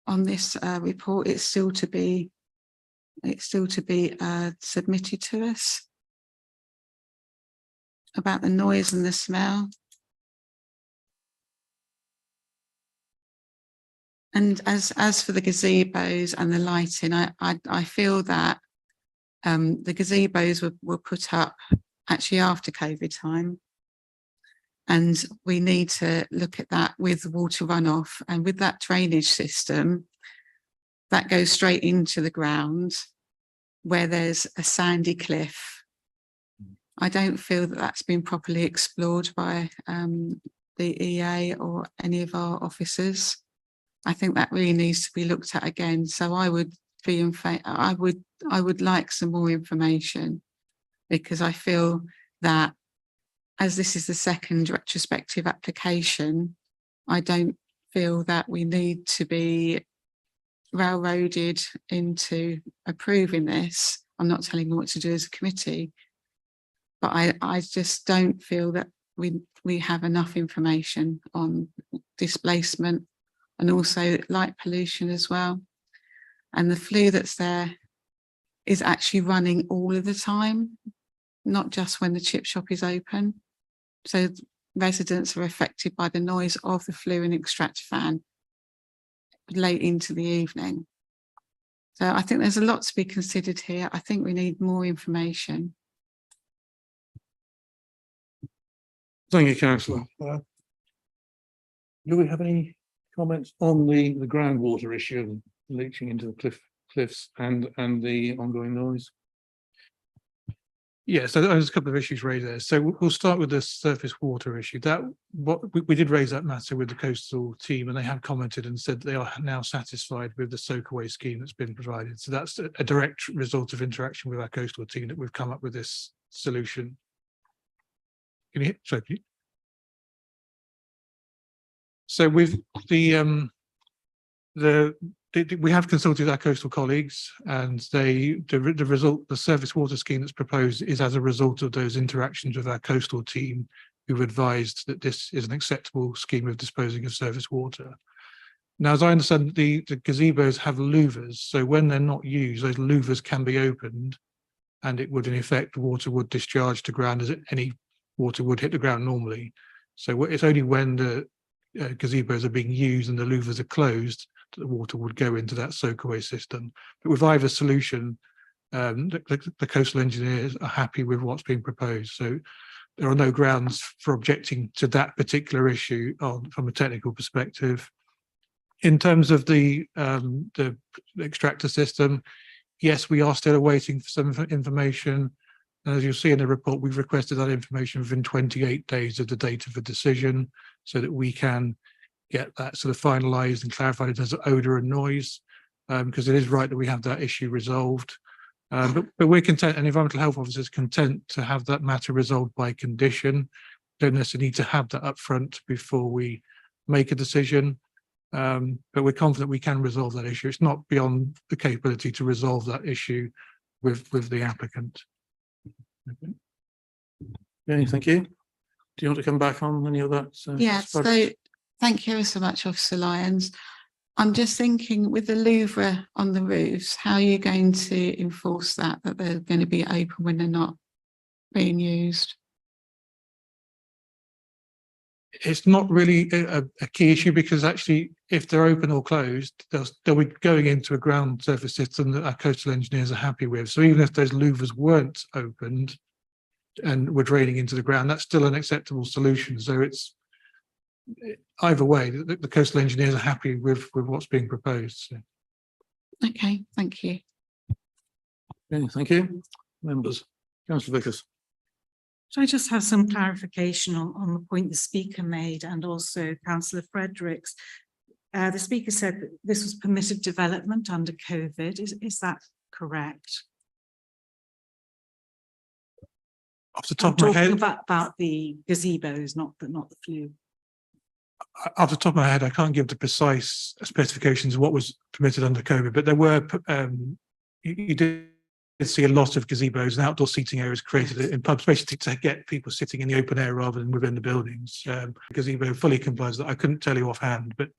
on this report. It's still to be submitted to us about the noise and the smell. And as for the gazebos and the lighting, I feel that the gazebos were put up actually after COVID time. And we need to look at that with water runoff, and with that drainage system that goes straight into the ground where there's a sandy cliff. I don't feel that that's been properly explored by the EA or any of our officers. I think that really needs to be looked at again. So I would be in favor. I would like some more information, because I feel that as this is the second retrospective application, I don't feel that we need to be railroaded into approving this. I'm not telling you what to do as a committee, but I just don't feel that we have enough information on displacement and also light pollution as well. And the flue that's there is actually running all of the time, not just when the chip shop is open. So residents are affected by the noise of the flue and extractor fan late into the evening. So I think there's a lot to be considered here. I think we need more information. Thank you, councillor. Do we have any comments on the groundwater issue and leaching into the cliffs and the ongoing noise? Yes, so there's a couple of issues raised there. So we'll start with the surface water issue. That we did raise that matter with the coastal team, and they have commented and said they are now satisfied with the soakaway scheme that's been provided. So that's a direct result of interaction with our coastal team that we've come up with this solution. Can you hear? Sorry. So with we have consulted our coastal colleagues, and the result, the surface water scheme that's proposed is as a result of those interactions with our coastal team, who've advised that this is an acceptable scheme of disposing of surface water. Now, as I understand, the gazebos have louvers, so when they're not used, those louvers can be opened, and it would, in effect, water would discharge to ground as any water would hit the ground normally. So it's only when the gazebos are being used and the louvers are closed that the water would go into that soakaway system. But with either solution, the coastal engineers are happy with what's being proposed. So there are no grounds for objecting to that particular issue from a technical perspective. In terms of the extractor system, yes, we are still awaiting for some information. And as you'll see in the report, we've requested that information within 28 days of the date of the decision, so that we can get that sort of finalised and clarified in terms of odour and noise, because it is right that we have that issue resolved. But we're content, and environmental health officers content to have that matter resolved by condition. Don't necessarily need to have that upfront before we make a decision. But we're confident we can resolve that issue. It's not beyond the capability to resolve that issue with the applicant. Okay, thank you. Do you want to come back on any of that? Yes, so thank you ever so much, Officer Lyons. I'm just thinking, with the louvre on the roofs, how are you going to enforce that they're going to be open when they're not being used? It's not really a key issue, because actually, if they're open or closed, they'll be going into a ground surface system that our coastal engineers are happy with. So even if those louvers weren't opened and were draining into the ground, that's still an acceptable solution. So it's either way, the coastal engineers are happy with what's being proposed. So. Okay, thank you. Okay, thank you. Members, Councillor Vickers. So I just have some clarification on the point the speaker made, and also Councillor Fredericks. The speaker said that this was permitted development under COVID. Is that correct? Off the I'm top of my talking head, about the gazebos, not the flu. off the top of my head, I can't give the precise specifications of what was permitted under COVID, but there were, you did see a lot of gazebos and outdoor seating areas created in pubs, basically to get people sitting in the open air rather than within the buildings. Gazebo fully complies that. I couldn't tell you offhand, but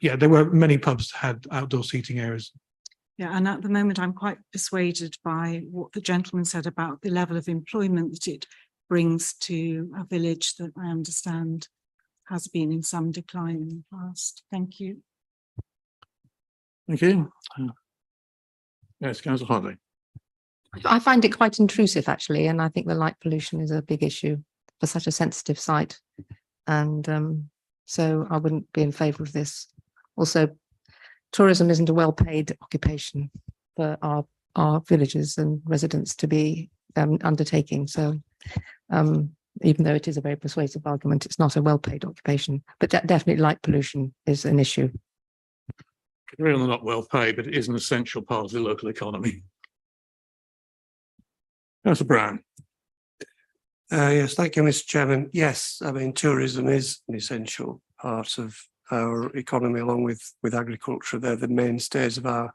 yeah, there were many pubs had outdoor seating areas. Yeah, and at the moment, I'm quite persuaded by what the gentleman said about the level of employment that it brings to a village that I understand has been in some decline in the past. Thank you. Thank you. Yes, Councillor Hartley. I find it quite intrusive, actually, and I think the light pollution is a big issue for such a sensitive site. And so I wouldn't be in favour of this. Also, tourism isn't a well-paid occupation for our villagers and residents to be undertaking. So even though it is a very persuasive argument, it's not a well-paid occupation. But definitely light pollution is an issue. Really not well paid, but it is an essential part of the local economy. Councillor Brown. Yes, thank you, Mr. Chairman. Yes, I mean, tourism is an essential part of our economy, along with agriculture. They're the mainstays of our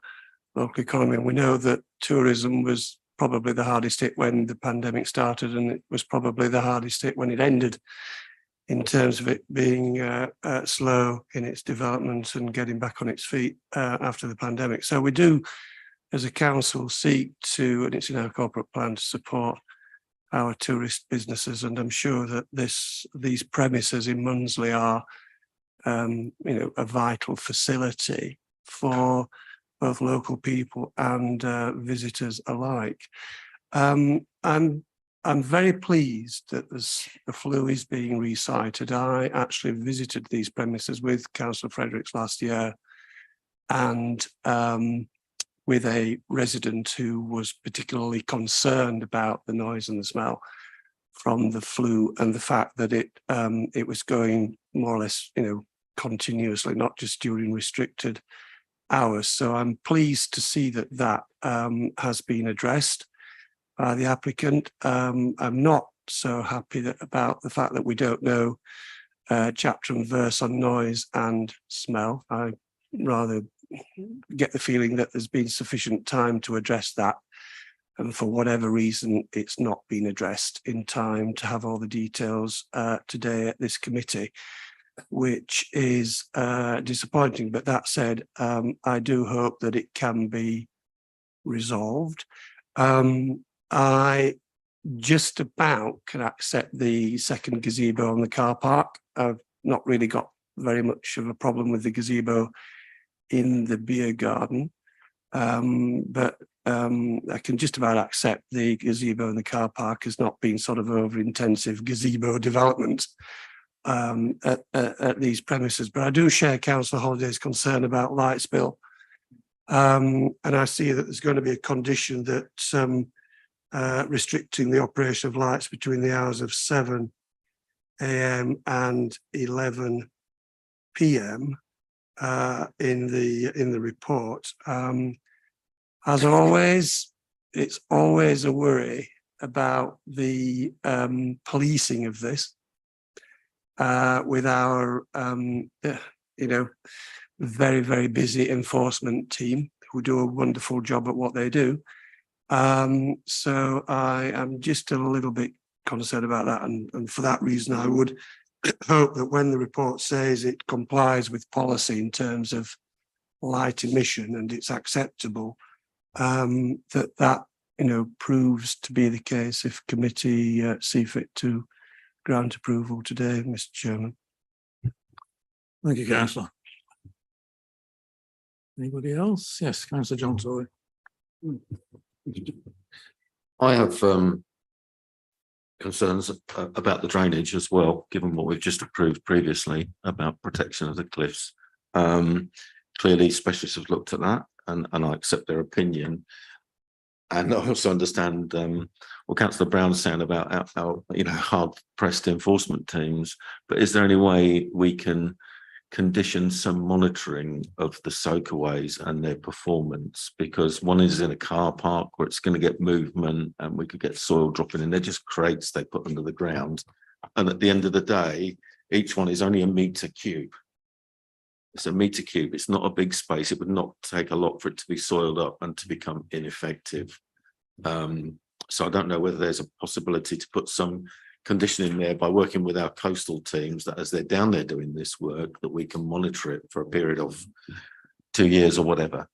local economy. And we know that tourism was probably the hardest hit when the pandemic started, and it was probably the hardest hit when it ended, in terms of it being slow in its development and getting back on its feet after the pandemic. So we do, as a council, seek to, and it's in our corporate plan, to support our tourist businesses. And I'm sure that these premises in Munsley are, a vital facility for both local people and visitors alike. I'm very pleased that the flue is being recited. I actually visited these premises with Councillor Fredericks last year, and with a resident who was particularly concerned about the noise and the smell from the flue, and the fact that it was going more or less, continuously, not just during restricted hours. So I'm pleased to see that has been addressed by the applicant. I'm not so happy about the fact that we don't know chapter and verse on noise and smell. I rather get the feeling that there's been sufficient time to address that, and for whatever reason it's not been addressed in time to have all the details today at this committee, which is disappointing. But that said, I do hope that it can be resolved. I just about can accept the second gazebo on the car park. I've not really got very much of a problem with the gazebo in the beer garden, but I can just about accept the gazebo in the car park as not being sort of over-intensive gazebo development at these premises. But I do share Councillor Holliday's concern about light spill, and I see that there's going to be a condition that restricting the operation of lights between the hours of 7 AM and 11 PM in the report. As always, it's always a worry about the policing of this with our very, very busy enforcement team who do a wonderful job at what they do. So I am just a little bit concerned about that, and for that reason I would hope that when the report says it complies with policy in terms of light emission and it's acceptable, that proves to be the case if committee see fit to grant approval today, Mr. Chairman. Thank you, Councillor. Anybody else? Yes, Councillor John Tory. I have concerns about the drainage as well, given what we've just approved previously about protection of the cliffs. Clearly, specialists have looked at that, and I accept their opinion. And I also understand what Councillor Brown's saying about our hard-pressed enforcement teams. But is there any way we can condition some monitoring of the soakaways and their performance, because one is in a car park where it's going to get movement and we could get soil dropping in. They're just crates they put under the ground. And at the end of the day, each one is only a metre cube. It's a metre cube. It's not a big space. It would not take a lot for it to be soiled up and to become ineffective. So I don't know whether there's a possibility to put some condition in there by working with our coastal teams, that as they're down there doing this work, that we can monitor it for a period of 2 years or whatever,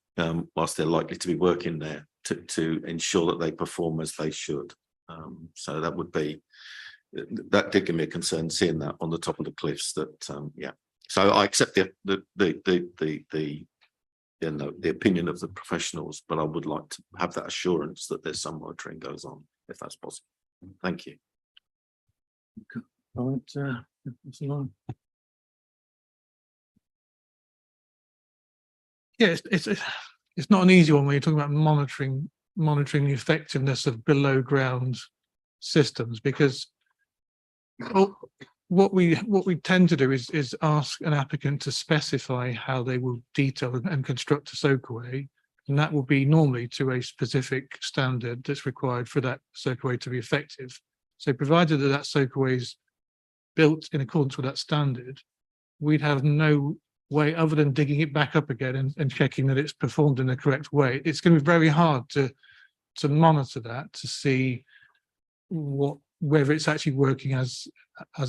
whilst they're likely to be working there, to ensure that they perform as they should. So that would be, that did give me a concern seeing that on the top of the cliffs. That yeah. So I accept the opinion of the professionals, but I would like to have that assurance that there's some monitoring goes on, if that's possible. Thank you. Yeah, it's not an easy one when you're talking about monitoring the effectiveness of below ground systems, because what we tend to do is ask an applicant to specify how they will detail and construct a soakaway, and that will be normally to a specific standard that's required for that soakaway to be effective. So provided that that soakaway is built in accordance with that standard, we'd have no way other than digging it back up again and checking that it's performed in the correct way. It's going to be very hard to monitor that, to see whether it's actually working as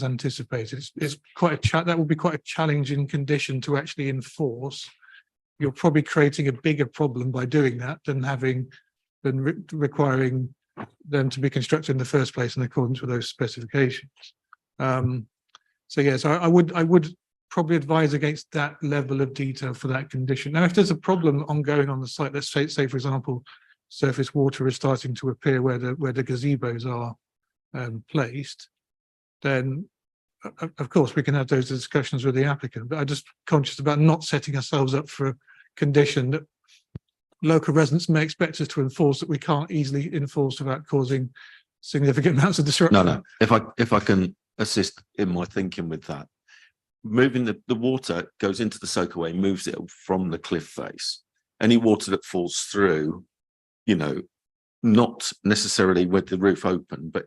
anticipated. It's quite that would be quite a challenging condition to actually enforce. You're probably creating a bigger problem by doing that than requiring them to be constructed in the first place in accordance with those specifications. So yes, I would probably advise against that level of detail for that condition. Now, if there's a problem ongoing on the site, let's say for example, surface water is starting to appear where the gazebos are placed, then of course we can have those discussions with the applicant. But I'm just conscious about not setting ourselves up for a condition that local residents may expect us to enforce that we can't easily enforce without causing significant amounts of disruption. No. If I can assist in my thinking with that, moving the water goes into the soakaway, moves it from the cliff face. Any water that falls through, not necessarily with the roof open, but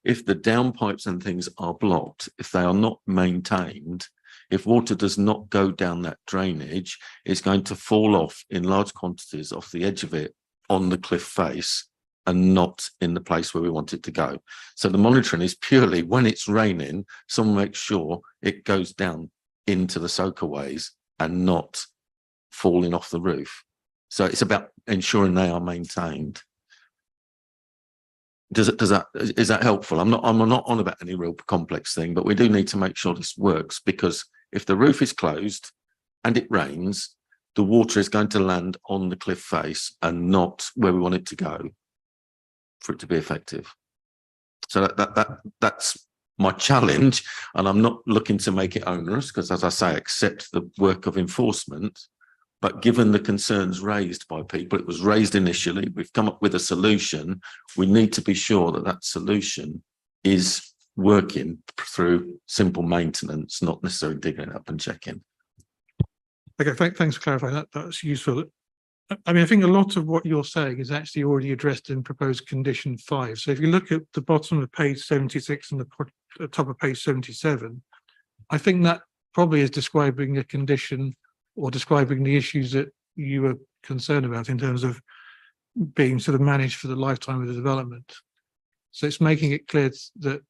if the downpipes and things are blocked, if they are not maintained, if water does not go down that drainage, it's going to fall off in large quantities off the edge of it on the cliff face and not in the place where we want it to go. So the monitoring is purely when it's raining, someone makes sure it goes down into the soakaways and not falling off the roof. So it's about ensuring they are maintained. Is that helpful? I'm not on about any real complex thing, but we do need to make sure this works, because if the roof is closed and it rains, the water is going to land on the cliff face and not where we want it to go for it to be effective. So that's my challenge, and I'm not looking to make it onerous, because as I say, I accept the work of enforcement. But given the concerns raised by people, it was raised initially, we've come up with a solution. We need to be sure that that solution is working through simple maintenance, not necessarily digging it up and checking. Okay, thanks for clarifying that. That's useful. I mean, I think a lot of what you're saying is actually already addressed in proposed condition 5. So if you look at the bottom of page 76 and the top of page 77, I think that probably is describing a condition or describing the issues that you were concerned about in terms of being sort of managed for the lifetime of the development. So it's making it clear that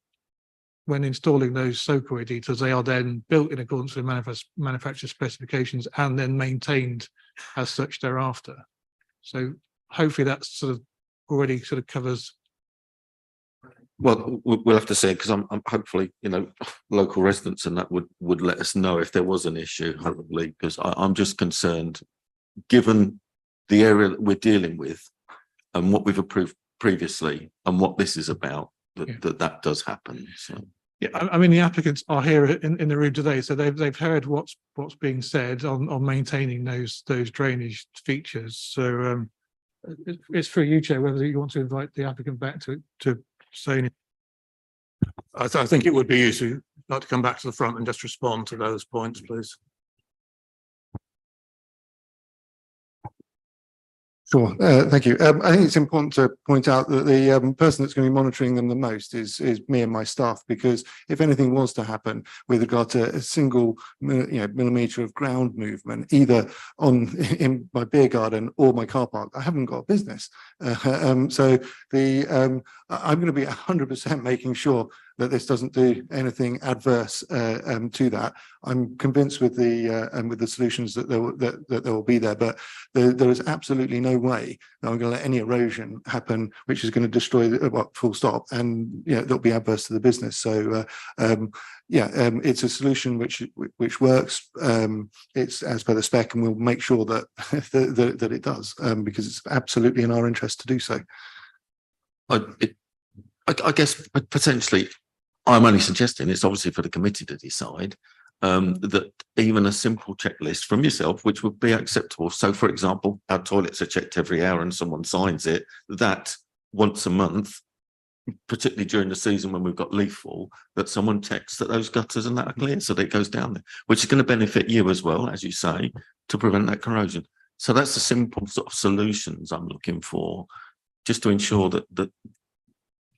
when installing those soakaway details, they are then built in accordance with manufacturer specifications and then maintained as such thereafter. So hopefully that sort of already sort of covers. Well, we'll have to see, because I'm hopefully, local residents and that would let us know if there was an issue, hopefully, because I'm just concerned, given the area that we're dealing with and what we've approved previously and what this is about, that does happen. So. Yeah, I mean, the applicants are here in the room today, so they've heard what's being said on maintaining those drainage features. So it's for you, Chair, whether you want to invite the applicant back to say anything. I think it would be useful not to come back to the front and just respond to those points, please. Sure, thank you. I think it's important to point out that the person that's going to be monitoring them the most is me and my staff, because if anything was to happen with regard to a single millimetre of ground movement, either in my beer garden or my car park, I haven't got a business. So I'm going to be 100% making sure that this doesn't do anything adverse to that. I'm convinced with the solutions that there will be there, but there is absolutely no way that I'm going to let any erosion happen, which is going to destroy full stop, and that'll be adverse to the business. So it's a solution which works. It's as per the spec, and we'll make sure that that it does, because it's absolutely in our interest to do so. I guess potentially, I'm only suggesting it's obviously for the committee to decide, that even a simple checklist from yourself, which would be acceptable. So, for example, our toilets are checked every hour and someone signs it, that once a month, particularly during the season when we've got leaf fall, that someone checks that those gutters and that are clear so that it goes down there, which is going to benefit you as well, as you say, to prevent that corrosion. So that's the simple sort of solutions I'm looking for, just to ensure that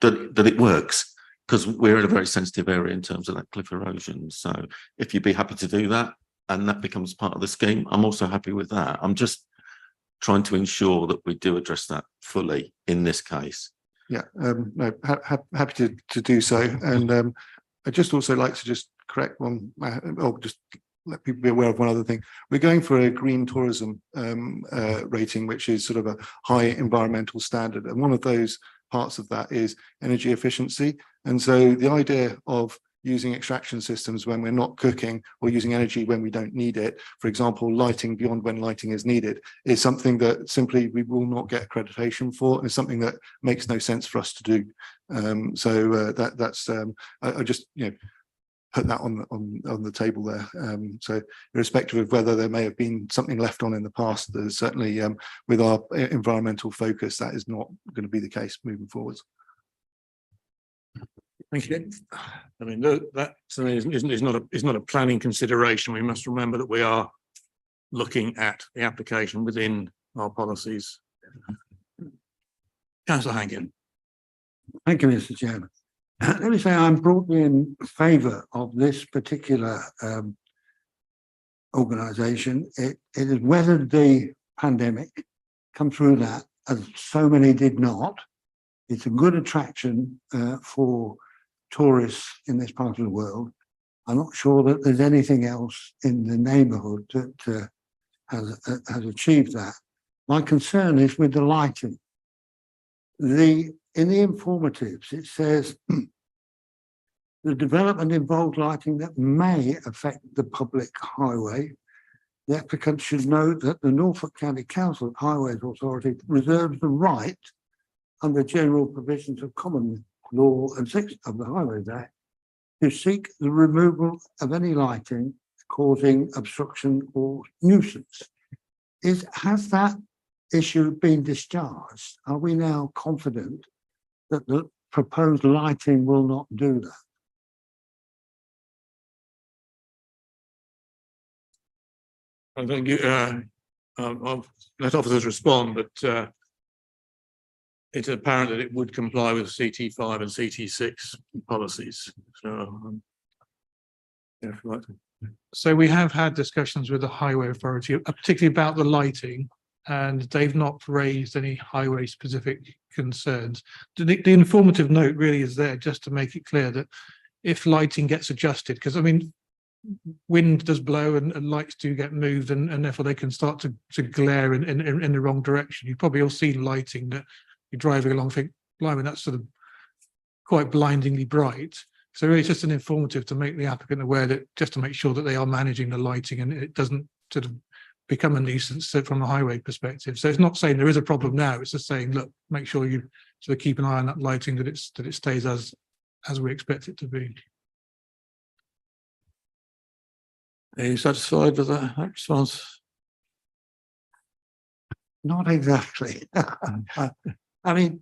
it works, because we're in a very sensitive area in terms of that cliff erosion. So if you'd be happy to do that and that becomes part of the scheme, I'm also happy with that. I'm just trying to ensure that we do address that fully in this case. Yeah, no, happy to do so. And I'd just also like to just correct one, or just let people be aware of one other thing. We're going for a green tourism rating, which is sort of a high environmental standard. And one of those parts of that is energy efficiency. And so the idea of using extraction systems when we're not cooking, or using energy when we don't need it, for example, lighting beyond when lighting is needed, is something that simply we will not get accreditation for, and is something that makes no sense for us to do. I just put that on the table there. So irrespective of whether there may have been something left on in the past, there's certainly with our environmental focus, that is not going to be the case moving forwards. Thank you. I mean, that is not a planning consideration. We must remember that we are looking at the application within our policies. Councillor Hankin. Thank you, Mr. Chairman. Let me say I'm broadly in favour of this particular organisation. It has weathered the pandemic, come through that, as so many did not. It's a good attraction for tourists in this part of the world. I'm not sure that there's anything else in the neighbourhood that has achieved that. My concern is with the lighting. In the informatives, it says the development involved lighting that may affect the public highway. The applicant should note that the Norfolk County Council Highways Authority reserves the right, under general provisions of common law and 6 of the Highways Act, to seek the removal of any lighting causing obstruction or nuisance. Has that issue been discharged? Are we now confident that the proposed lighting will not do that? I think I'll let officers respond, but it's apparent that it would comply with CT5 and CT6 policies. So, yeah, right. So we have had discussions with the Highway Authority, particularly about the lighting, and they've not raised any highway specific concerns. The informative note really is there just to make it clear that if lighting gets adjusted, because I mean, wind does blow and lights do get moved, and therefore they can start to glare in the wrong direction. You've probably all seen lighting that you're driving along, think, blimey, that's sort of quite blindingly bright. So really it's just an informative to make the applicant aware that, just to make sure that they are managing the lighting and it doesn't sort of become a nuisance from a highway perspective. So it's not saying there is a problem now, it's just saying, look, make sure you sort of keep an eye on that lighting, that it stays as we expect it to be. Are you satisfied with that response? Not exactly. I mean,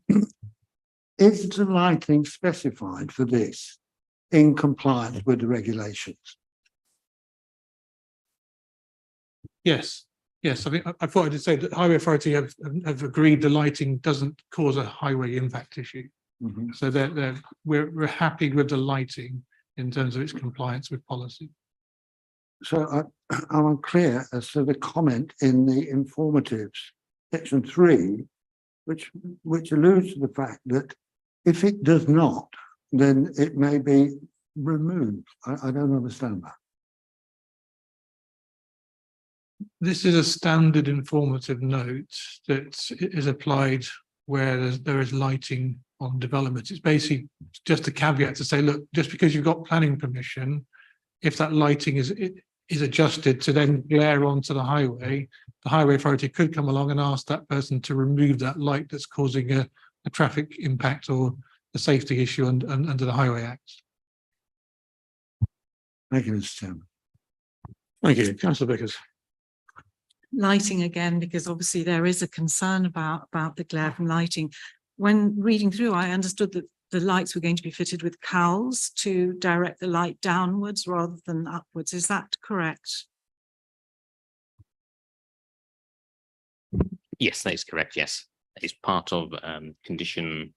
is the lighting specified for this in compliance with the regulations? Yes. Yes, I think I thought I did say that Highway Authority have agreed the lighting doesn't cause a highway impact issue. So we're happy with the lighting in terms of its compliance with policy. So I'm unclear as to the comment in the informatives, section 3, which alludes to the fact that if it does not, then it may be removed. I don't understand that. This is a standard informative note that is applied where there is lighting on development. It's basically just a caveat to say, look, just because you've got planning permission, if that lighting is adjusted to then glare onto the Highway Authority could come along and ask that person to remove that light that's causing a traffic impact or a safety issue under the Highway Act. Thank you, Mr. Chairman. Thank you, Councillor Vickers. Lighting again, because obviously there is a concern about the glare from lighting. When reading through, I understood that the lights were going to be fitted with cowls to direct the light downwards rather than upwards. Is that correct? Yes, that is correct. Yes, it's part of condition.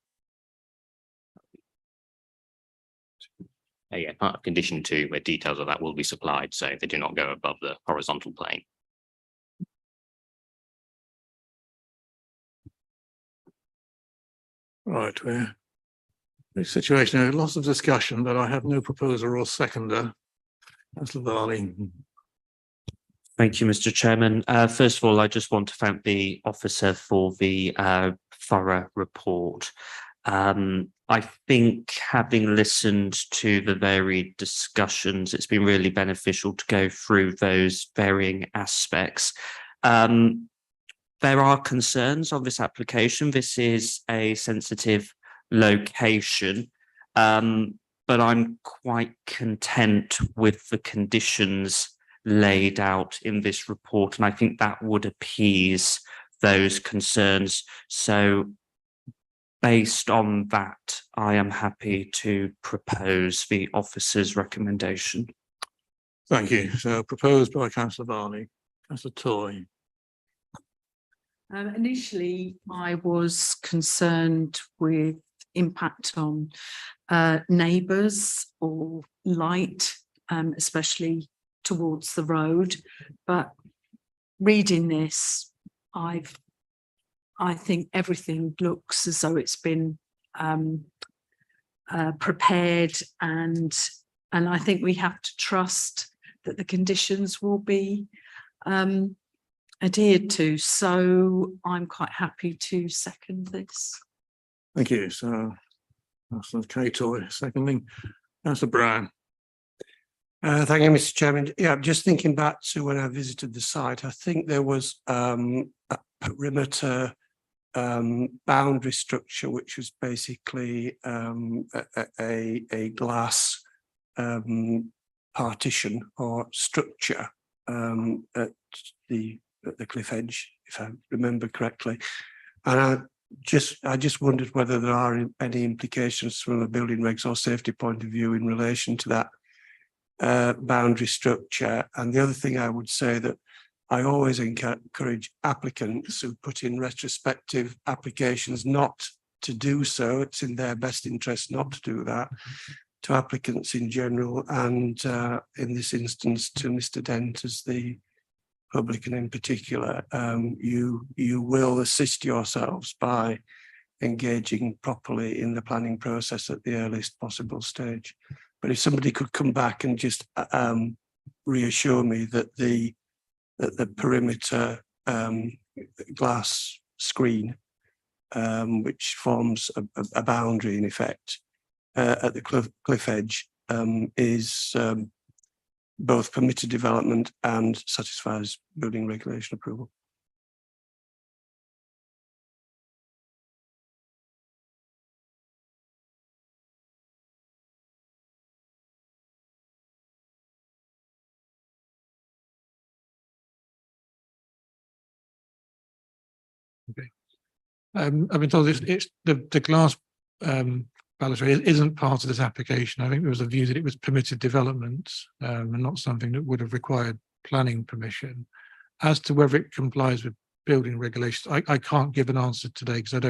Yeah, part of condition 2, where details of that will be supplied, so they do not go above the horizontal plane. Right, we're in a situation, lots of discussion, but I have no proposer or seconder. Councillor Varley. Thank you, Mr. Chairman. First of all, I just want to thank the officer for the thorough report. I think having listened to the varied discussions, it's been really beneficial to go through those varying aspects. There are concerns on this application. This is a sensitive location, but I'm quite content with the conditions laid out in this report, and I think that would appease those concerns. So based on that, I am happy to propose the officer's recommendation. Thank you. So proposed by Councillor Varley. Councillor Toy. Initially, I was concerned with impact on neighbours or light, especially towards the road. But reading this, I think everything looks as though it's been prepared, and I think we have to trust that the conditions will be adhered to. So I'm quite happy to second this. Thank you. So Councillor Toy seconding. Councillor Brown. Thank you, Mr. Chairman. Yeah, just thinking back to when I visited the site, I think there was a perimeter boundary structure, which was basically a glass partition or structure at the cliff edge, if I remember correctly. And I just wondered whether there are any implications from a building regs or safety point of view in relation to that boundary structure. And the other thing I would say that I always encourage applicants who put in retrospective applications not to do so. It's in their best interest not to do that, to applicants in general, and in this instance to Mr. Dent as the publican in particular. You will assist yourselves by engaging properly in the planning process at the earliest possible stage. But if somebody could come back and just reassure me that the perimeter glass screen, which forms a boundary in effect at the cliff edge, is both permitted development and satisfies building regulation approval. Okay. I've been told it's the glass balustrade isn't part of this application. I think there was a view that it was permitted development and not something that would have required planning permission. As to whether it complies with building regulations, I can't give an answer today because I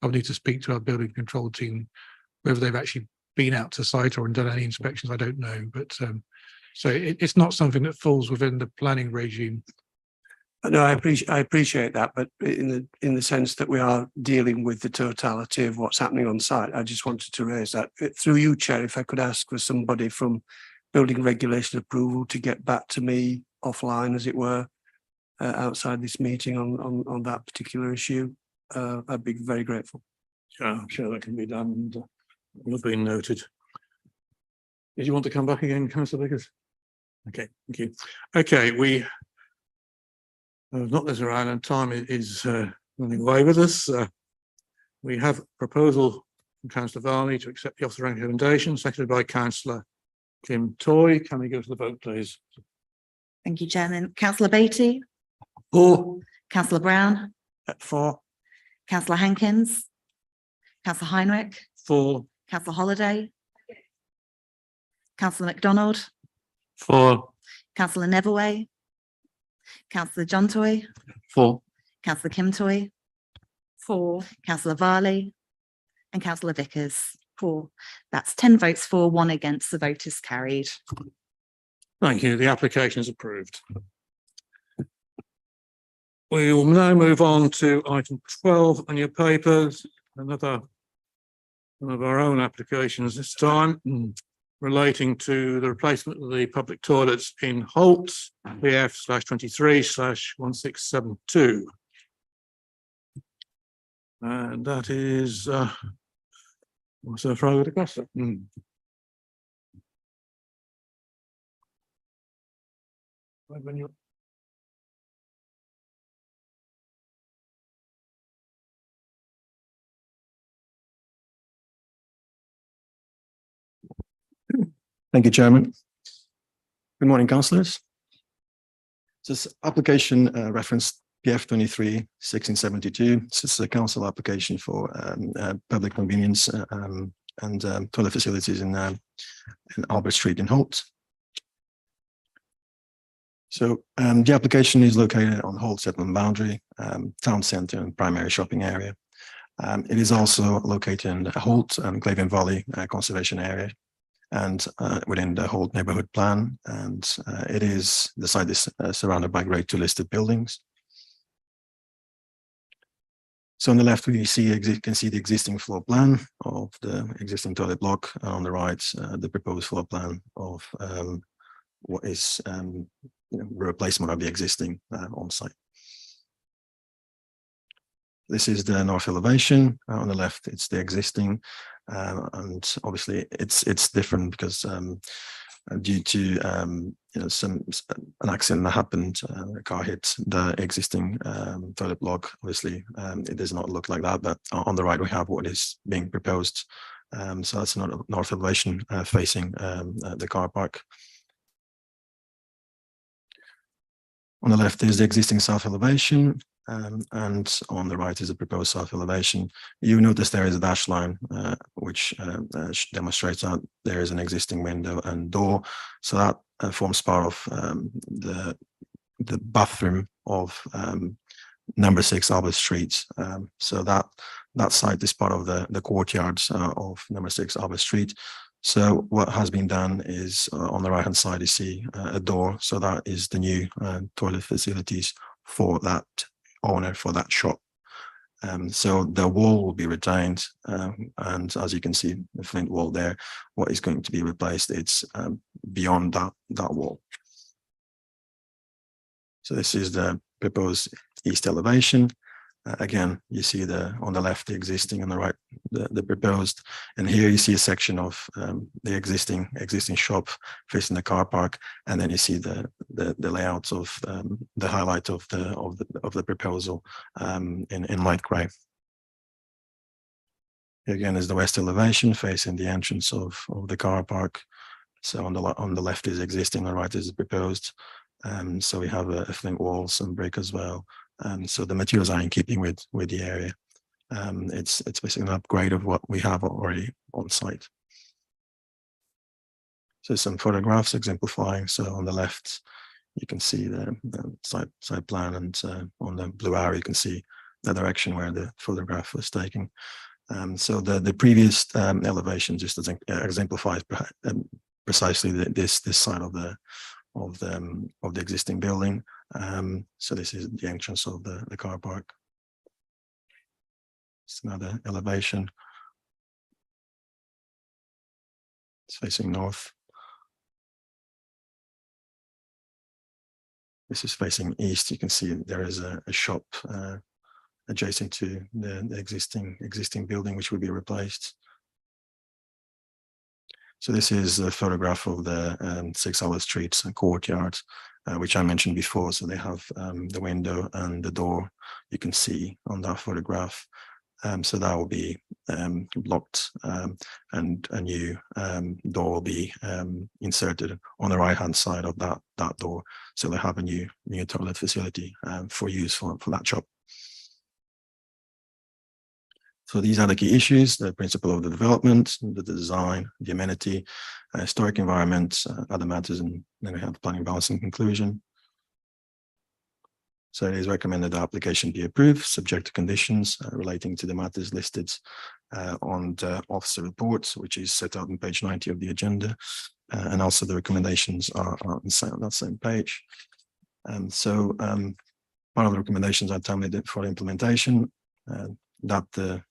would need to speak to our building control team, whether they've actually been out to site or done any inspections, I don't know, but so it's not something that falls within the planning regime. No, I appreciate that, but in the sense that we are dealing with the totality of what's happening on site, I just wanted to raise that. Through you, Chair, if I could ask for somebody from building regulation approval to get back to me offline, as it were, outside this meeting on that particular issue, I'd be very grateful. Yeah, I'm sure that can be done, and will have been noted. Did you want to come back again, Councillor Vickers? Okay, thank you. Okay, we not this around, and time is running away with us. We have a proposal from Councillor Varney to accept the officer recommendation, seconded by Councillor Kim Toy. Can we go to the vote, please? Thank you, Chairman. Councillor Beattie, For. Councillor Brown, For. Councillor Hankins, Councillor Heinrich, For. Councillor Holiday, Councillor MacDonald, For. Councillor Neverway, Councillor John Toy, For. Councillor Kim Toy, for Councillor Varley, and Councillor Vickers. For. That's 10 votes for, 1 against. The vote is carried. Thank you. The application is approved. We will now move on to item 12 on your papers, another one of our own applications this time, relating to the replacement of the public toilets in Holt, PF/23/1672. And that is what's the throw with the question? When you Thank you, Chairman. Good morning, councillors. This application referenced PF 23/1672. This is a council application for public convenience and toilet facilities in Albert Street in Holt. So the application is located on Holt settlement boundary, town centre and primary shopping area. It is also located in the Holt and Claven Valley conservation area, and within the Holt neighbourhood plan, and the site is surrounded by Grade 2 listed buildings. So on the left, we can see the existing floor plan of the existing toilet block, and on the right, the proposed floor plan of what is replacement of the existing on site. This is the north elevation. On the left, it's the existing, and obviously it's different because due to an accident that happened, a car hit the existing toilet block. Obviously, it does not look like that, but on the right we have what is being proposed. So that's not north elevation facing the car park. On the left is the existing south elevation, and on the right is the proposed south elevation. You notice there is a dash line, which demonstrates that there is an existing window and door. So that forms part of the bathroom of number 6 Albert Street. So that site is part of the courtyards of number 6 Albert Street. So what has been done is on the right hand side you see a door. So that is the new toilet facilities for that owner, for that shop. So the wall will be retained, and as you can see the flint wall there, what is going to be replaced, it's beyond that wall. So this is the proposed east elevation. Again, you see on the left the existing, on the right the proposed, and here you see a section of the existing shop facing the car park, and then you see the layouts of the highlight of the proposal in light grey. Here again is the west elevation facing the entrance of the car park. So on the left is existing, on the right is proposed. So we have a flint wall, some brick as well. So the materials are in keeping with the area. It's basically an upgrade of what we have already on site. So some photographs exemplifying. So on the left, you can see the side plan, and on the blue arrow, you can see the direction where the photograph was taken. So the previous elevation just exemplifies precisely this side of the existing building. So this is the entrance of the car park. It's another elevation. It's facing north. This is facing east. You can see there is a shop adjacent to the existing building, which will be replaced. So this is a photograph of the 6 Olive Street courtyard, which I mentioned before. So they have the window and the door you can see on that photograph. So that will be blocked, and a new door will be inserted on the right-hand side of that door. So they have a new toilet facility for use for that shop. So these are the key issues: the principle of the development, the design, the amenity, historic environment, other matters, and then we have the planning balance and conclusion. So it is recommended the application be approved, subject to conditions relating to the matters listed on the officer report, which is set out on page 90 of the agenda. And also the recommendations are on that same page. So part of the recommendations are terminated for implementation, that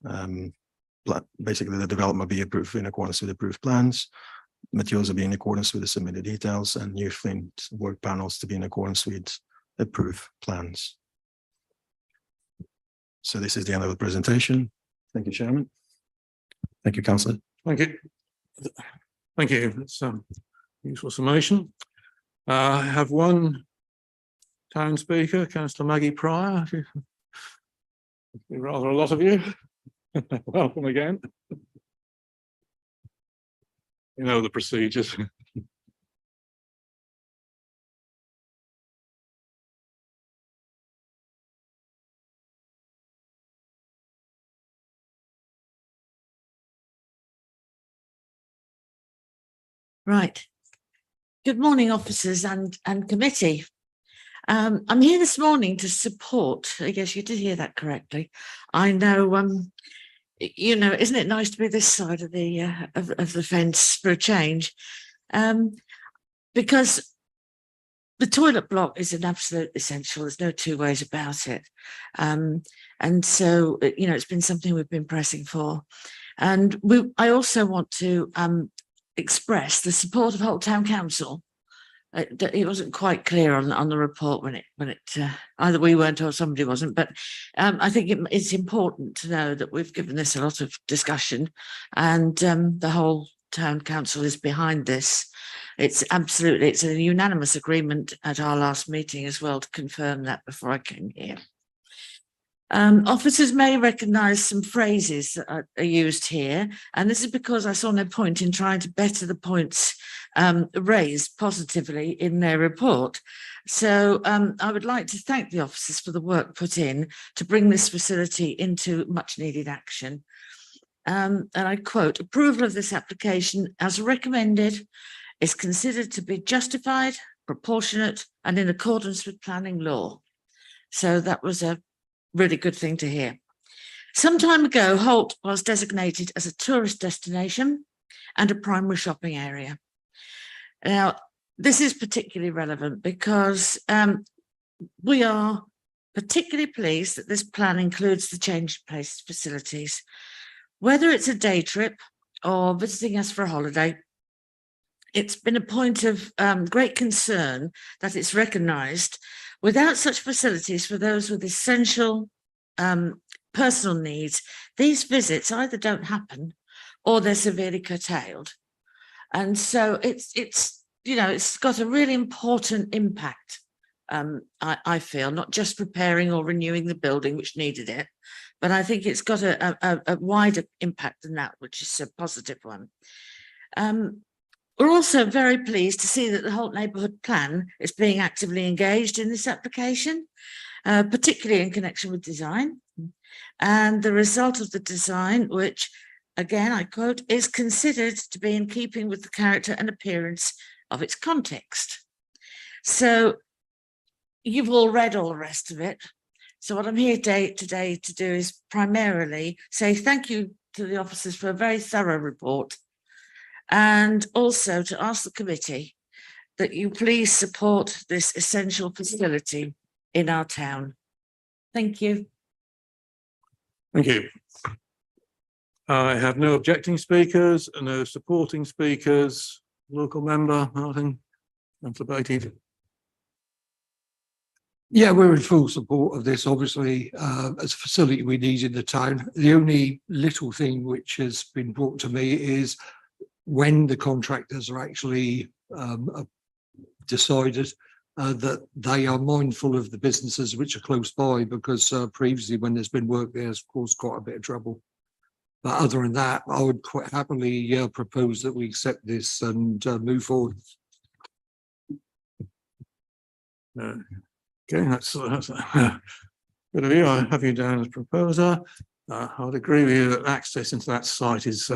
basically the development be approved in accordance with approved plans, materials will be in accordance with the submitted details, and new flint work panels to be in accordance with approved plans. So this is the end of the presentation. Thank you, Chairman. Thank you, Councillor. Thank you. Thank you. That's useful summation. I have one town speaker, Councillor Maggie Pryor. Rather a lot of you. Welcome again. You know the procedures. Right. Good morning, officers and committee. I'm here this morning to support. Yes, you did hear that correctly. I know. You know, isn't it nice to be this side of the fence for a change? Because the toilet block is an absolute essential. There's no two ways about it. And so, you know, it's been something we've been pressing for. And I also want to express the support of Holt Town Council. It wasn't quite clear on the report when it either we weren't or somebody wasn't, but I think it's important to know that we've given this a lot of discussion, and the whole town council is behind this. It's a unanimous agreement at our last meeting as well, to confirm that before I came here. Officers may recognise some phrases that are used here, and this is because I saw no point in trying to better the points raised positively in their report. So I would like to thank the officers for the work put in to bring this facility into much needed action. And I quote, "Approval of this application as recommended is considered to be justified, proportionate, and in accordance with planning law." So that was a really good thing to hear. Some time ago, Holt was designated as a tourist destination and a primary shopping area. Now, this is particularly relevant because we are particularly pleased that this plan includes the change of place facilities. Whether it's a day trip or visiting us for a holiday, it's been a point of great concern that it's recognised without such facilities for those with essential personal needs, these visits either don't happen or they're severely curtailed. And so it's you know, it's got a really important impact, I feel, not just repairing or renewing the building, which needed it, but I think it's got a wider impact than that, which is a positive one. We're also very pleased to see that the Holt Neighbourhood Plan is being actively engaged in this application, particularly in connection with design. And the result of the design, which, again, I quote, is considered to be in keeping with the character and appearance of its context. So you've all read all the rest of it. So what I'm here today to do is primarily say thank you to the officers for a very thorough report, and also to ask the committee that you please support this essential facility in our town. Thank you. Thank you. I have no objecting speakers, no supporting speakers. Local member, Martin, Councillor Beattie. Yeah, we're in full support of this, obviously, as a facility we need in the town. The only little thing which has been brought to me is when the contractors are actually decided that they are mindful of the businesses which are close by, because previously when there's been work there, it's caused quite a bit of trouble. But other than that, I would quite happily propose that we accept this and move forward. Okay, that's good of you. I have you down as proposer. I would agree with you that access into that site is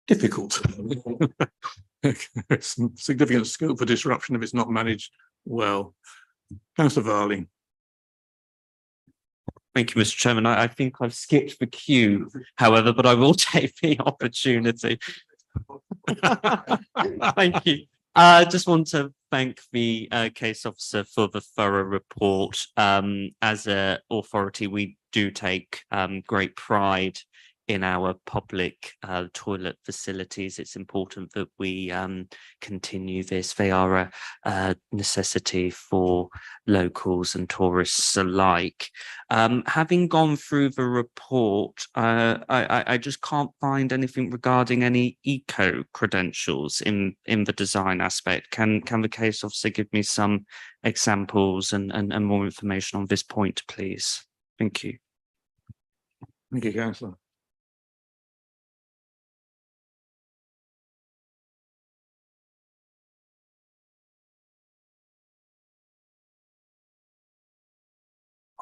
difficult. There's some significant scope for disruption if it's not managed well. Councillor Varley. Thank you, Mr. Chairman. I think I've skipped the queue, however, but I will take the opportunity. Thank you. I just want to thank the case officer for the thorough report. As an authority, we do take great pride in our public toilet facilities. It's important that we continue this. They are a necessity for locals and tourists alike. Having gone through the report, I just can't find anything regarding any eco credentials in the design aspect. Can the case officer give me some examples and more information on this point, please? Thank you. Thank you, Councillor.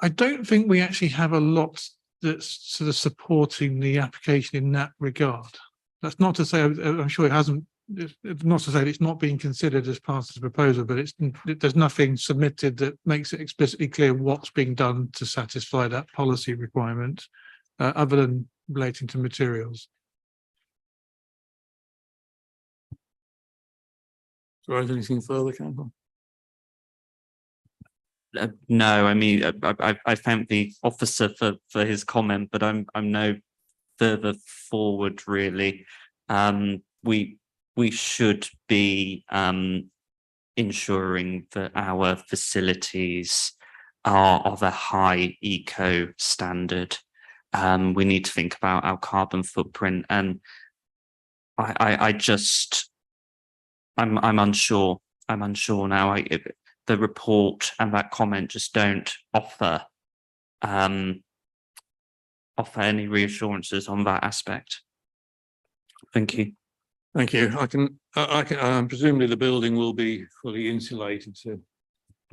I don't think we actually have a lot that's sort of supporting the application in that regard. That's not to say, I'm sure it hasn't, it's not to say that it's not being considered as part of the proposal, but there's nothing submitted that makes it explicitly clear what's being done to satisfy that policy requirement, other than relating to materials. So is anything further, Councillor? No, I mean, I thank the officer for his comment, but I'm no further forward really. We should be ensuring that our facilities are of a high eco standard. We need to think about our carbon footprint, and I'm unsure. I'm unsure now. The report and that comment just don't offer any reassurances on that aspect. Thank you. Thank you. I can presumably the building will be fully insulated to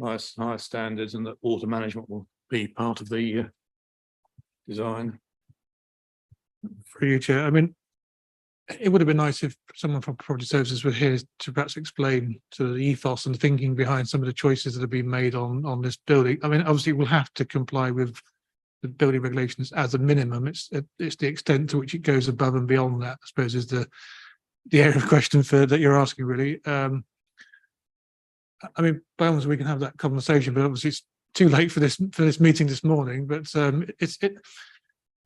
higher standards, and that water management will be part of the design. For you, Chair. I mean, it would have been nice if someone from Property Services were here to perhaps explain to the ethos and thinking behind some of the choices that have been made on this building. I mean, obviously we'll have to comply with the building regulations as a minimum. It's the extent to which it goes above and beyond that, I suppose, is the area of question that you're asking, really. I mean, by all means, we can have that conversation, but obviously it's too late for this meeting this morning. But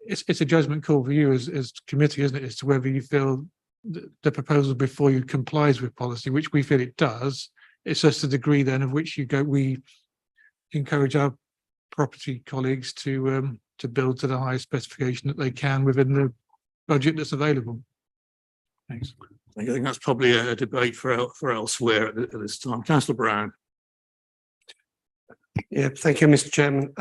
it's a judgment call for you as committee, isn't it, as to whether you feel the proposal before you complies with policy, which we feel it does. It's just the degree then of which we encourage our property colleagues to build to the highest specification that they can within the budget that's available. Thanks. I think that's probably a debate for elsewhere at this time. Councillor Brown. Yeah, thank you, Mr. Chairman.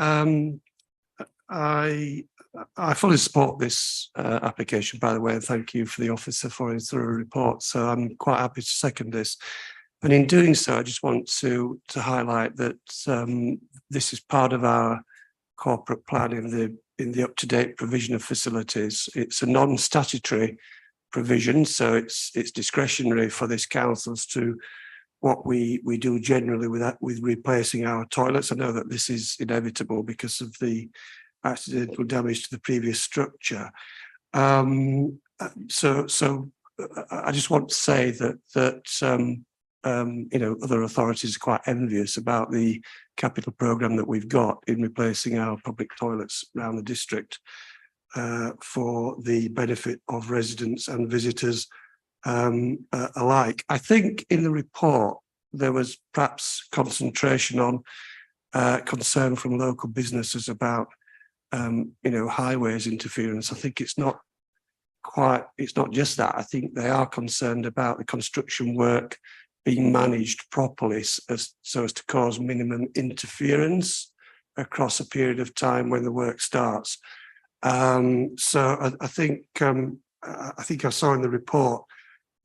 I fully support this application, by the way, and thank you for the officer for his thorough report. So I'm quite happy to second this. And in doing so, I just want to highlight that this is part of our corporate plan in the up-to-date provision of facilities. It's a non-statutory provision, so it's discretionary for this council as to what we do generally with that, with replacing our toilets. I know that this is inevitable because of the accidental damage to the previous structure. So I just want to say that you know, other authorities are quite envious about the capital programme that we've got in replacing our public toilets around the district for the benefit of residents and visitors alike. I think in the report there was perhaps concentration on concern from local businesses about you know, highways interference. I think it's not just that. I think they are concerned about the construction work being managed properly so as to cause minimum interference across a period of time when the work starts. So I think I saw in the report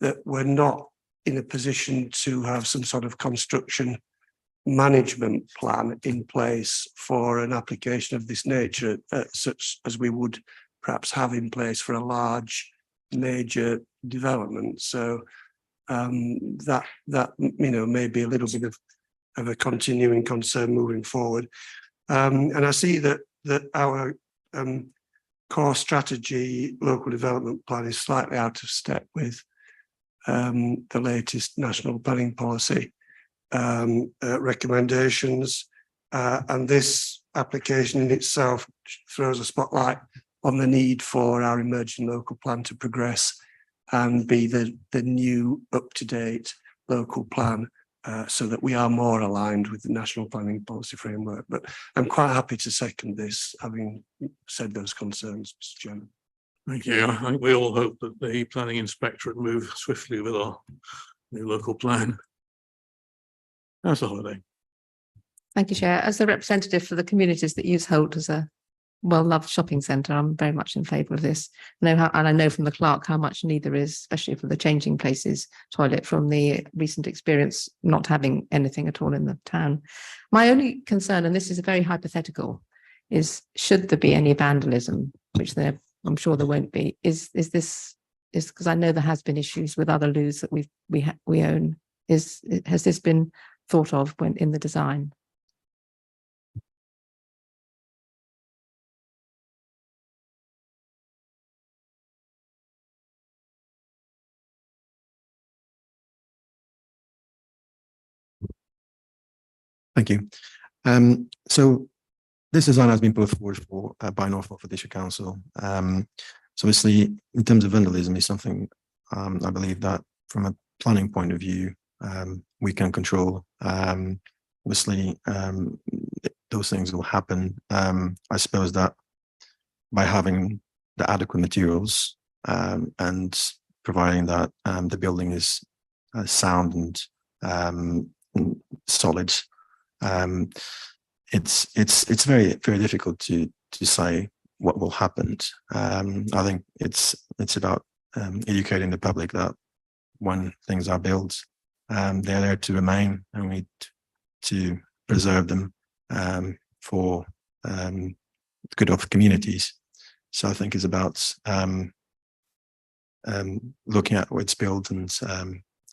that we're not in a position to have some sort of construction management plan in place for an application of this nature, such as we would perhaps have in place for a large major development. So that you know, may be a little bit of a continuing concern moving forward. And I see that our core strategy local development plan is slightly out of step with the latest national planning policy recommendations, and this application in itself throws a spotlight on the need for our emerging local plan to progress and be the new up-to-date local plan, so that we are more aligned with the national planning policy framework. But I'm quite happy to second this, having said those concerns, Mr. Chairman. Thank you. I think we all hope that the planning inspectorate move swiftly with our new local plan. That's a holiday. Thank you, Chair. As the representative for the communities that use Holt as a well-loved shopping centre, I'm very much in favour of this. And I know from the clerk how much need there is, especially for the changing places toilet, from the recent experience not having anything at all in the town. My only concern, and this is a very hypothetical, is should there be any vandalism, which I'm sure there won't be, is because I know there has been issues with other loos that we own. Has this been thought of when in the design? Thank you. So this design has been put forward by North District Council. So obviously, in terms of vandalism, is something I believe that from a planning point of view, we can control. Obviously, those things will happen. I suppose that by having the adequate materials and providing that the building is sound and solid, it's very difficult to say what will happen. I think it's about educating the public that when things are built, they're there to remain, and we need to preserve them for the good of communities. So I think it's about looking at what's built and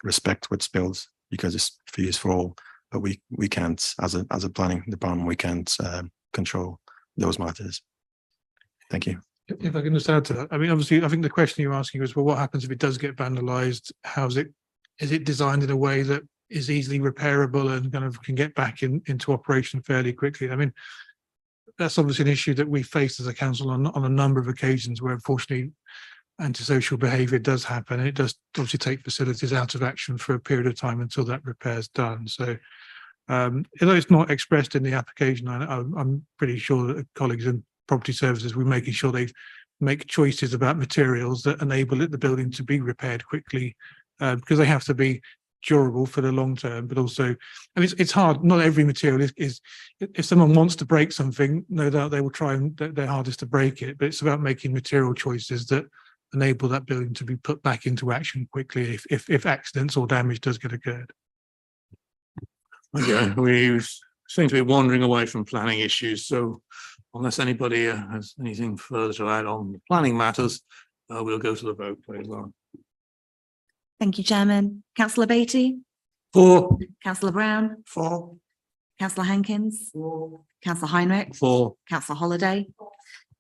respect what's built, because it's for use for all. But we can't, as a planning department, we can't control those matters. Thank you. If I can just add to that, I mean, obviously, I think the question you're asking is, well, what happens if it does get vandalised? Is it designed in a way that is easily repairable and kind of can get back into operation fairly quickly? I mean, that's obviously an issue that we face as a council on a number of occasions where, unfortunately, antisocial behaviour does happen, and it does obviously take facilities out of action for a period of time until that repair is done. So, although it's not expressed in the application, I'm pretty sure that colleagues in property services will be making sure they make choices about materials that enable the building to be repaired quickly, because they have to be durable for the long term. But also, and it's hard. Not every material is. If someone wants to break something, no doubt they will try their hardest to break it. But it's about making material choices that enable that building to be put back into action quickly if accidents or damage does get occurred. Okay, we seem to be wandering away from planning issues. So unless anybody has anything further to add on the planning matters, we'll go to the vote, please, Lauren. Thank you, Chairman. Councillor Beatty, 4, Councillor Brown, For, Councillor Hankins, Councillor Heinrich, 4, Councillor Holiday,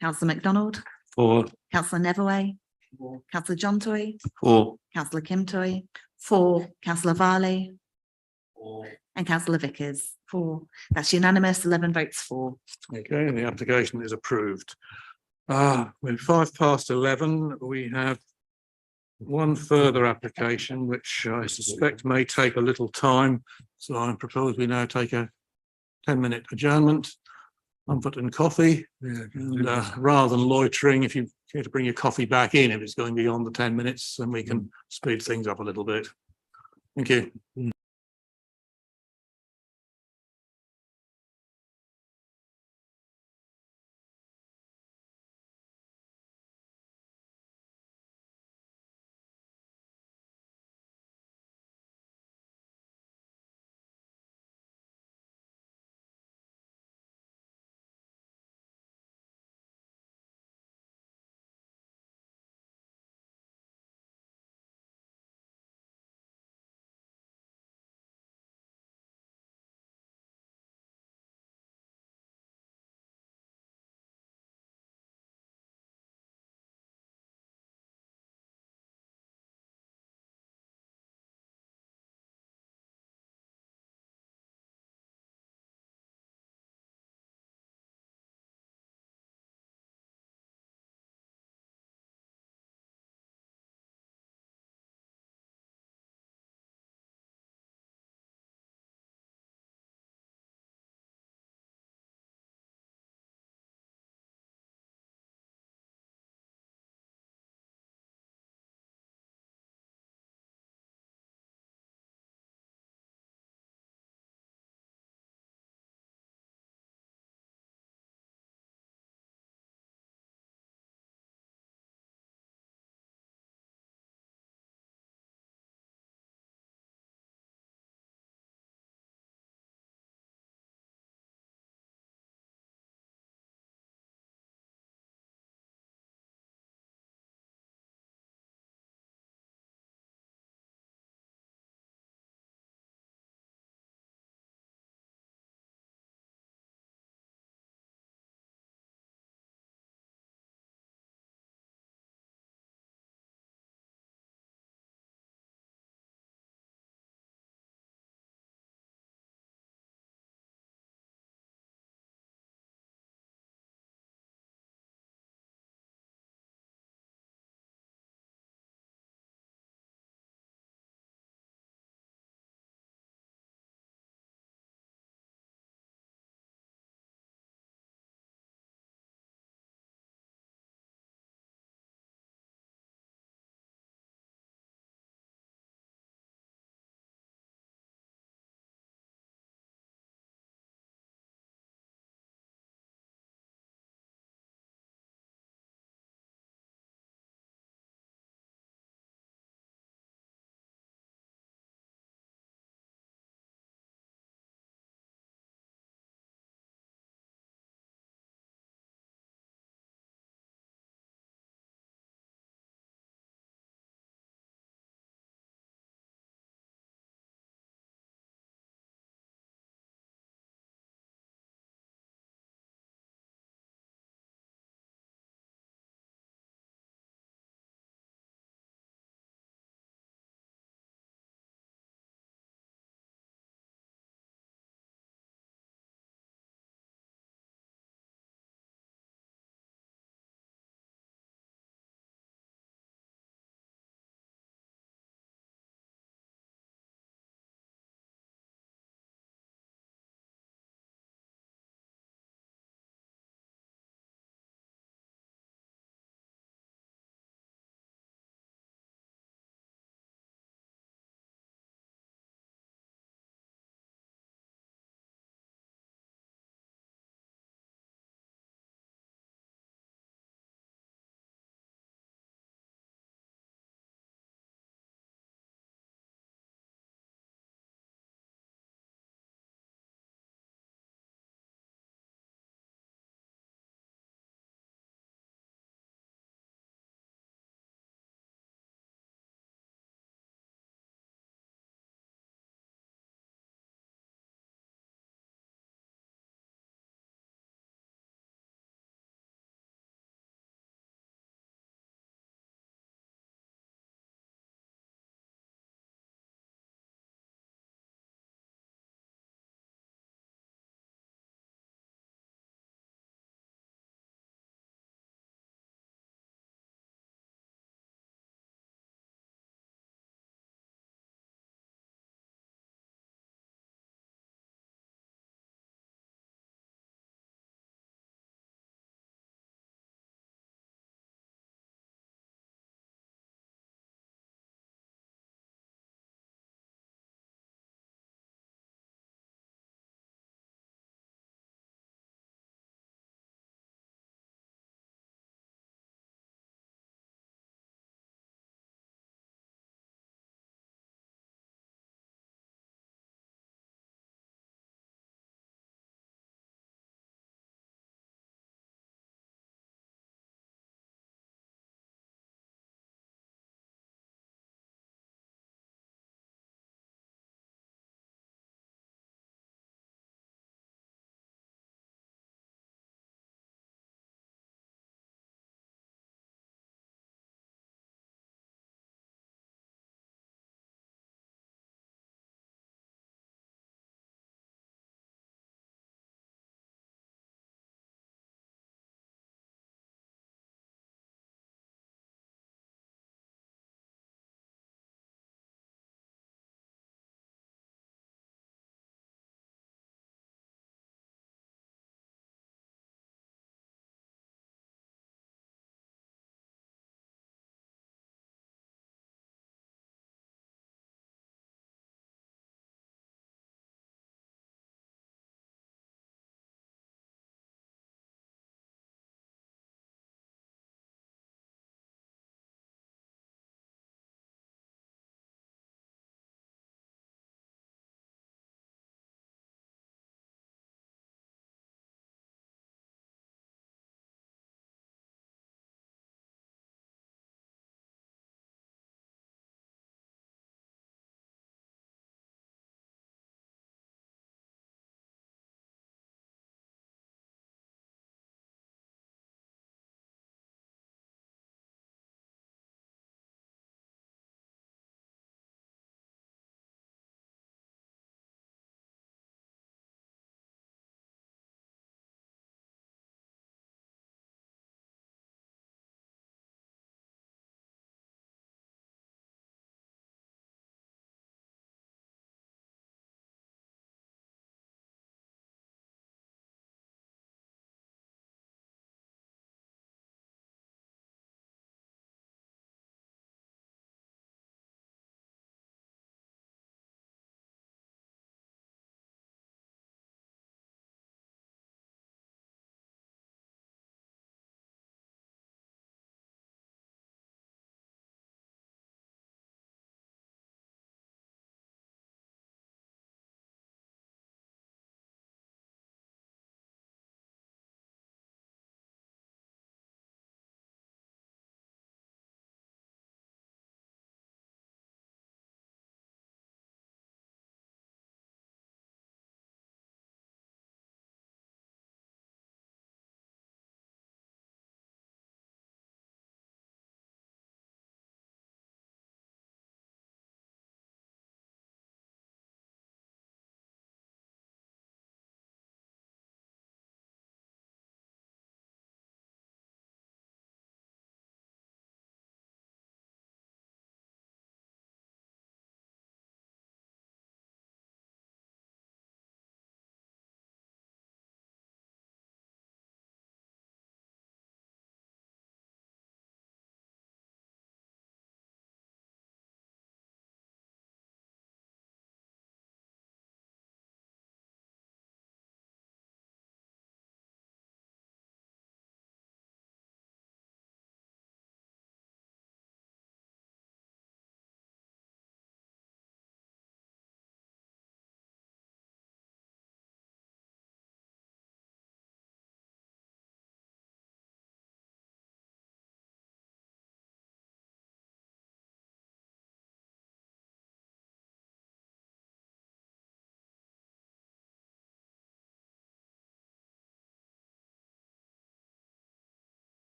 Councillor MacDonald, 4, Councillor Neverway, Councillor John Toy, 4, Councillor Kim Toy, 4, Councillor Varley, and Councillor Vickers, 4. That's unanimous, 11 votes for. okay, and the application is approved. With 11:05, we have one further application, which I suspect may take a little time. So I propose we now take a 10-minute adjournment, comfort and coffee. And rather than loitering, if you care to bring your coffee back in, if it's going beyond the 10 minutes, then we can speed things up a little bit. Thank you.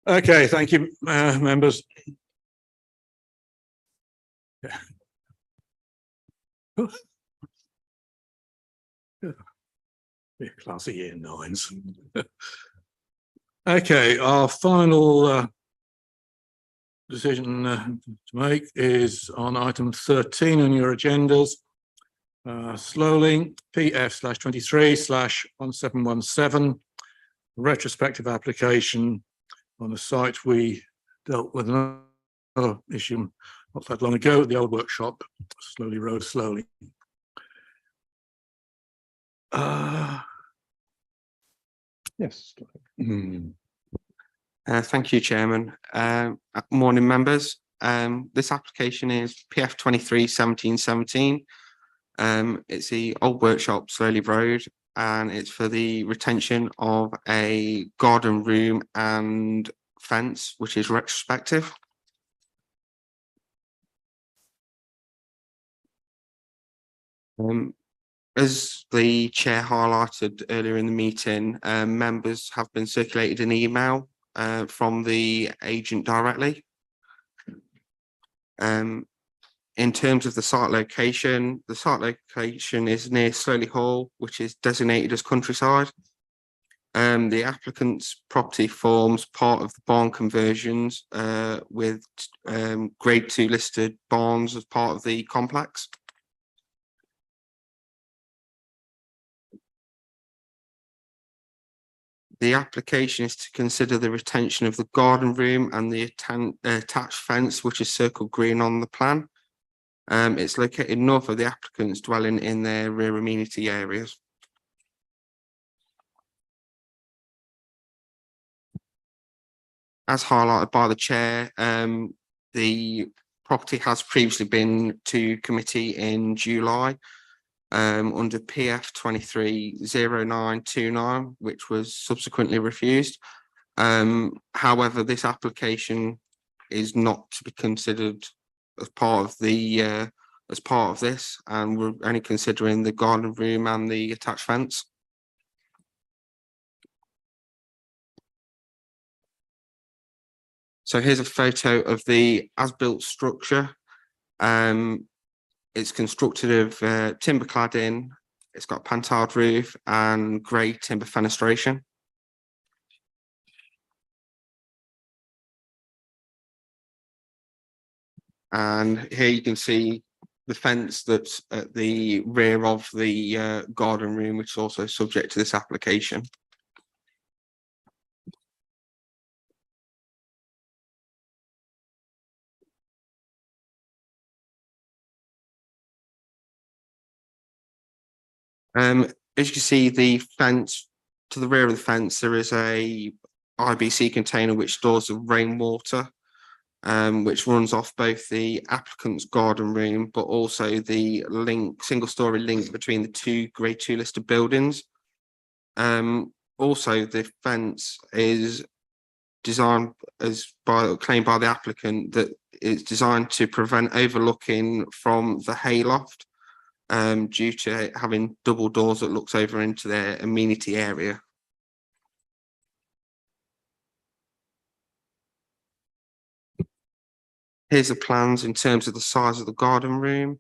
Okay, thank you, members. Yeah. Yeah, class of year nines. Okay, our final decision to make is on item 13 on your agendas. Slowly PF/23/1717 retrospective application on a site we dealt with another issue not that long ago at the old workshop, Slowly Road, Slowly. Yes. Thank you, Chairman. Morning, members. This application is PF 23/1717. It's the old workshop, Slowly Road, and it's for the retention of a garden room and fence, which is retrospective. As the chair highlighted earlier in the meeting, members have been circulated an email from the agent directly. In terms of the site location is near Slowly Hall, which is designated as countryside. The applicant's property forms part of the barn conversions with grade 2 listed barns as part of the complex. The application is to consider the retention of the garden room and the attached fence, which is circled green on the plan. It's located north of the applicant's dwelling in their rear amenity areas. As highlighted by the chair, the property has previously been to committee in July under PF 23/0929, which was subsequently refused. However, this application is not to be considered as part of the this, and we're only considering the garden room and the attached fence. So here's a photo of the as-built structure. It's constructed of timber cladding. It's got a pantiled roof and grey timber fenestration. And here you can see the fence that's at the rear of the garden room, which is also subject to this application. As you can see, the fence to the rear of the fence, there is a IBC container which stores the rainwater, which runs off both the applicant's garden room, but also the single-story link between the two grade 2 listed buildings. Also, the fence is designed claimed by the applicant that it's designed to prevent overlooking from the hayloft, due to having double doors that looks over into their amenity area. Here's the plans in terms of the size of the garden room.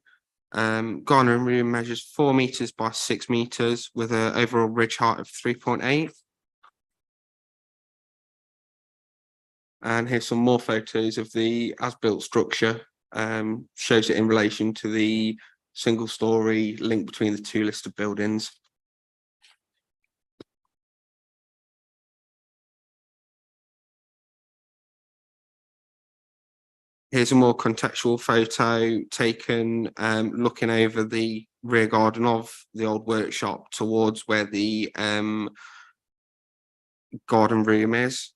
Garden room measures 4 meters by 6 meters with an overall ridge height of 3.8. And here's some more photos of the as-built structure. Shows it in relation to the single-story link between the two listed buildings. Here's a more contextual photo taken looking over the rear garden of the old workshop towards where the garden room is.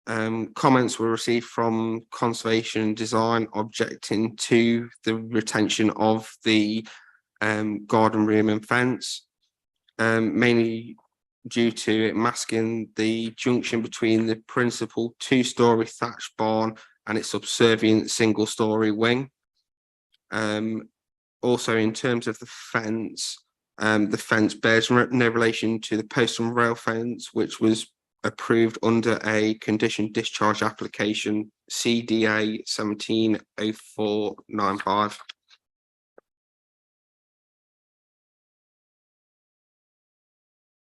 Comments were received from Conservation and Design objecting to the retention of the garden room and fence, mainly due to it masking the junction between the principal 2-story thatched barn and its subservient single-story wing. Also, in terms of the fence bears no relation to the post and rail fence, which was approved under a condition discharge application CDA 170495.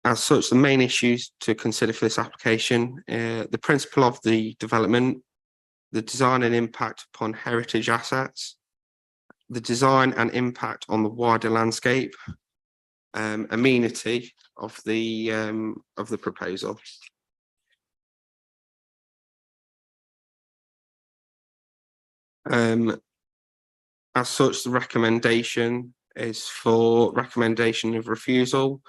As such, the main issues to consider for this application, the principle of the development, the design and impact upon heritage assets, the design and impact on the wider landscape, amenity of the proposal. As such, the recommendation is for recommendation of refusal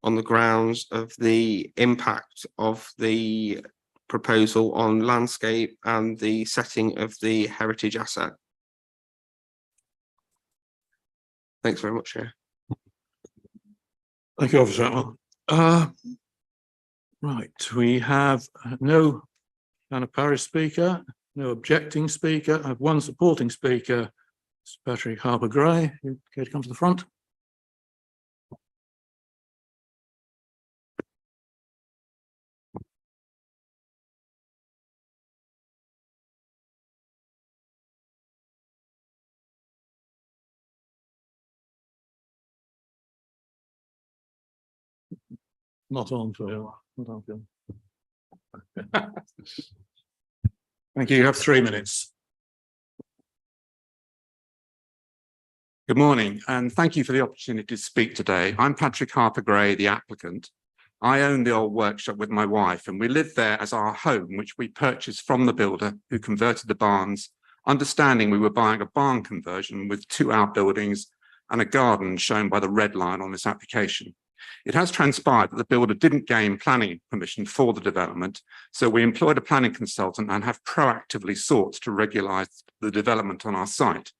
on the grounds of the impact of the proposal on landscape and the setting of the heritage asset. Thanks very much, Chair. Thank you, Officer Atwell. Right, we have no Anna Parish speaker, no objecting speaker. I have one supporting speaker, Patrick Harper-Gray. You care to come to the front? Not on for you. Not on for you. Thank you. You have 3 minutes. Good morning, and thank you for the opportunity to speak today. I'm Patrick Harper-Gray, the applicant. I own the old workshop with my wife, and we lived there as our home, which we purchased from the builder who converted the barns, understanding we were buying a barn conversion with 2 outbuildings and a garden shown by the red line on this application. It has transpired that the builder didn't gain planning permission for the development, so we employed a planning consultant and have proactively sought to regularize the development on our site.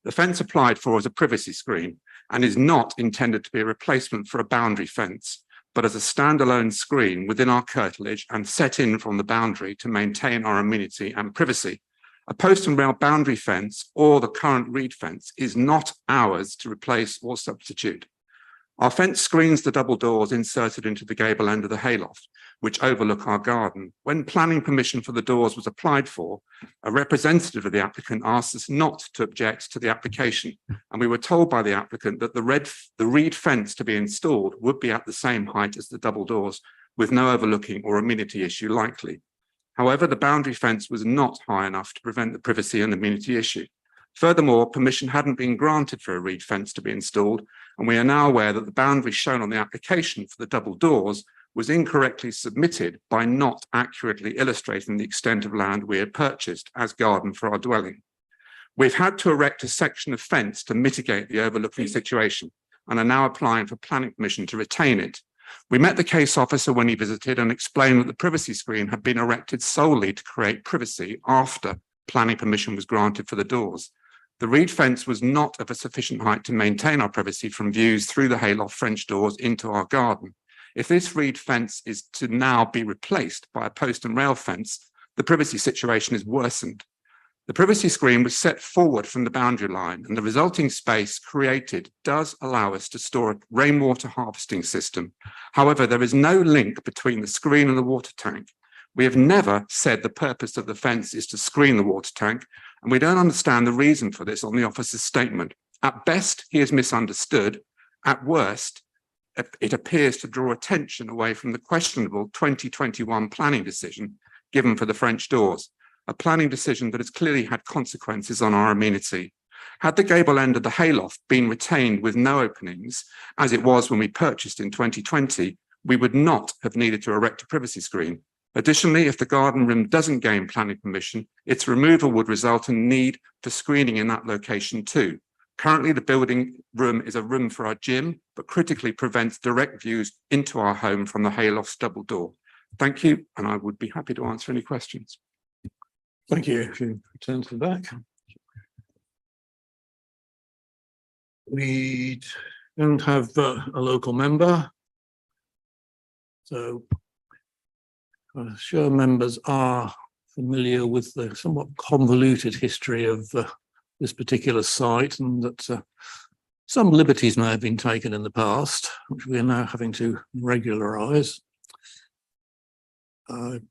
The fence applied for is a privacy screen and is not intended to be a replacement for a boundary fence, but as a standalone screen within our curtilage and set in from the boundary to maintain our amenity and privacy. A post and rail boundary fence or the current reed fence is not ours to replace or substitute. Our fence screens the double doors inserted into the gable end of the hayloft, which overlook our garden. When planning permission for the doors was applied for, a representative of the applicant asked us not to object to the application, and we were told by the applicant that the reed fence to be installed would be at the same height as the double doors, with no overlooking or amenity issue likely. However, the boundary fence was not high enough to prevent the privacy and amenity issue. Furthermore, permission hadn't been granted for a reed fence to be installed, and we are now aware that the boundary shown on the application for the double doors was incorrectly submitted by not accurately illustrating the extent of land we had purchased as garden for our dwelling. We've had to erect a section of fence to mitigate the overlooking situation and are now applying for planning permission to retain it. We met the case officer when he visited and explained that the privacy screen had been erected solely to create privacy after planning permission was granted for the doors. The reed fence was not of a sufficient height to maintain our privacy from views through the hayloft French doors into our garden. If this reed fence is to now be replaced by a post and rail fence, the privacy situation is worsened. The privacy screen was set forward from the boundary line, and the resulting space created does allow us to store a rainwater harvesting system. However, there is no link between the screen and the water tank. We have never said the purpose of the fence is to screen the water tank, and we don't understand the reason for this on the officer's statement. At best, he is misunderstood. At worst, it appears to draw attention away from the questionable 2021 planning decision given for the French doors, a planning decision that has clearly had consequences on our amenity. Had the gable end of the hayloft been retained with no openings, as it was when we purchased in 2020, we would not have needed to erect a privacy screen. Additionally, if the garden room doesn't gain planning permission, its removal would result in need for screening in that location too. Currently, the building room is a room for our gym, but critically prevents direct views into our home from the hayloft's double door. Thank you, and I would be happy to answer any questions. Thank you. If you return to the back. We don't have a local member, so I'm sure members are familiar with the somewhat convoluted history of this particular site, and that some liberties may have been taken in the past, which we are now having to regularise. I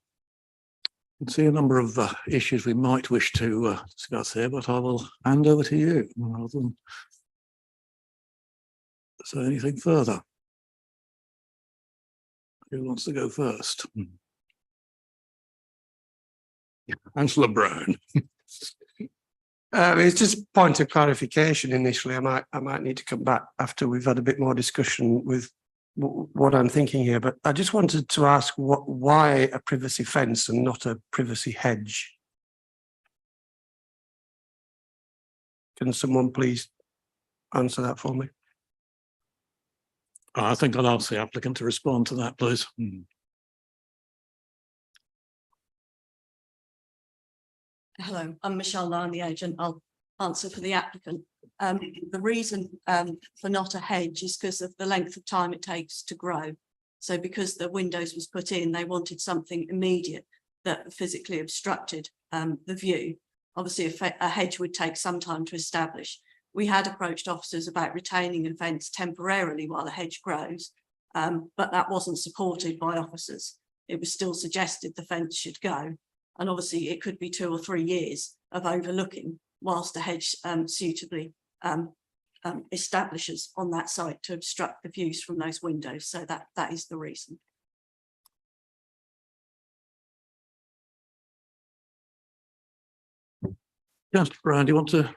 can see a number of issues we might wish to discuss here, but I will hand over to you rather than say anything further. Who wants to go first? Councillor Brown. It's just a point of clarification initially. I might need to come back after we've had a bit more discussion with what I'm thinking here, but I just wanted to ask why a privacy fence and not a privacy hedge? Can someone please answer that for me? I think I'll ask the applicant to respond to that, please. Hello, I'm Michelle Lyon, the agent. I'll answer for the applicant. The reason for not a hedge is because of the length of time it takes to grow. So because the windows was put in, they wanted something immediate that physically obstructed the view. Obviously, a hedge would take some time to establish. We had approached officers about retaining a fence temporarily while the hedge grows, but that wasn't supported by officers. It was still suggested the fence should go. And obviously it could be 2 or 3 years of overlooking whilst the hedge suitably establishes on that site to obstruct the views from those windows. So that is the reason. Councillor Brown, do you want to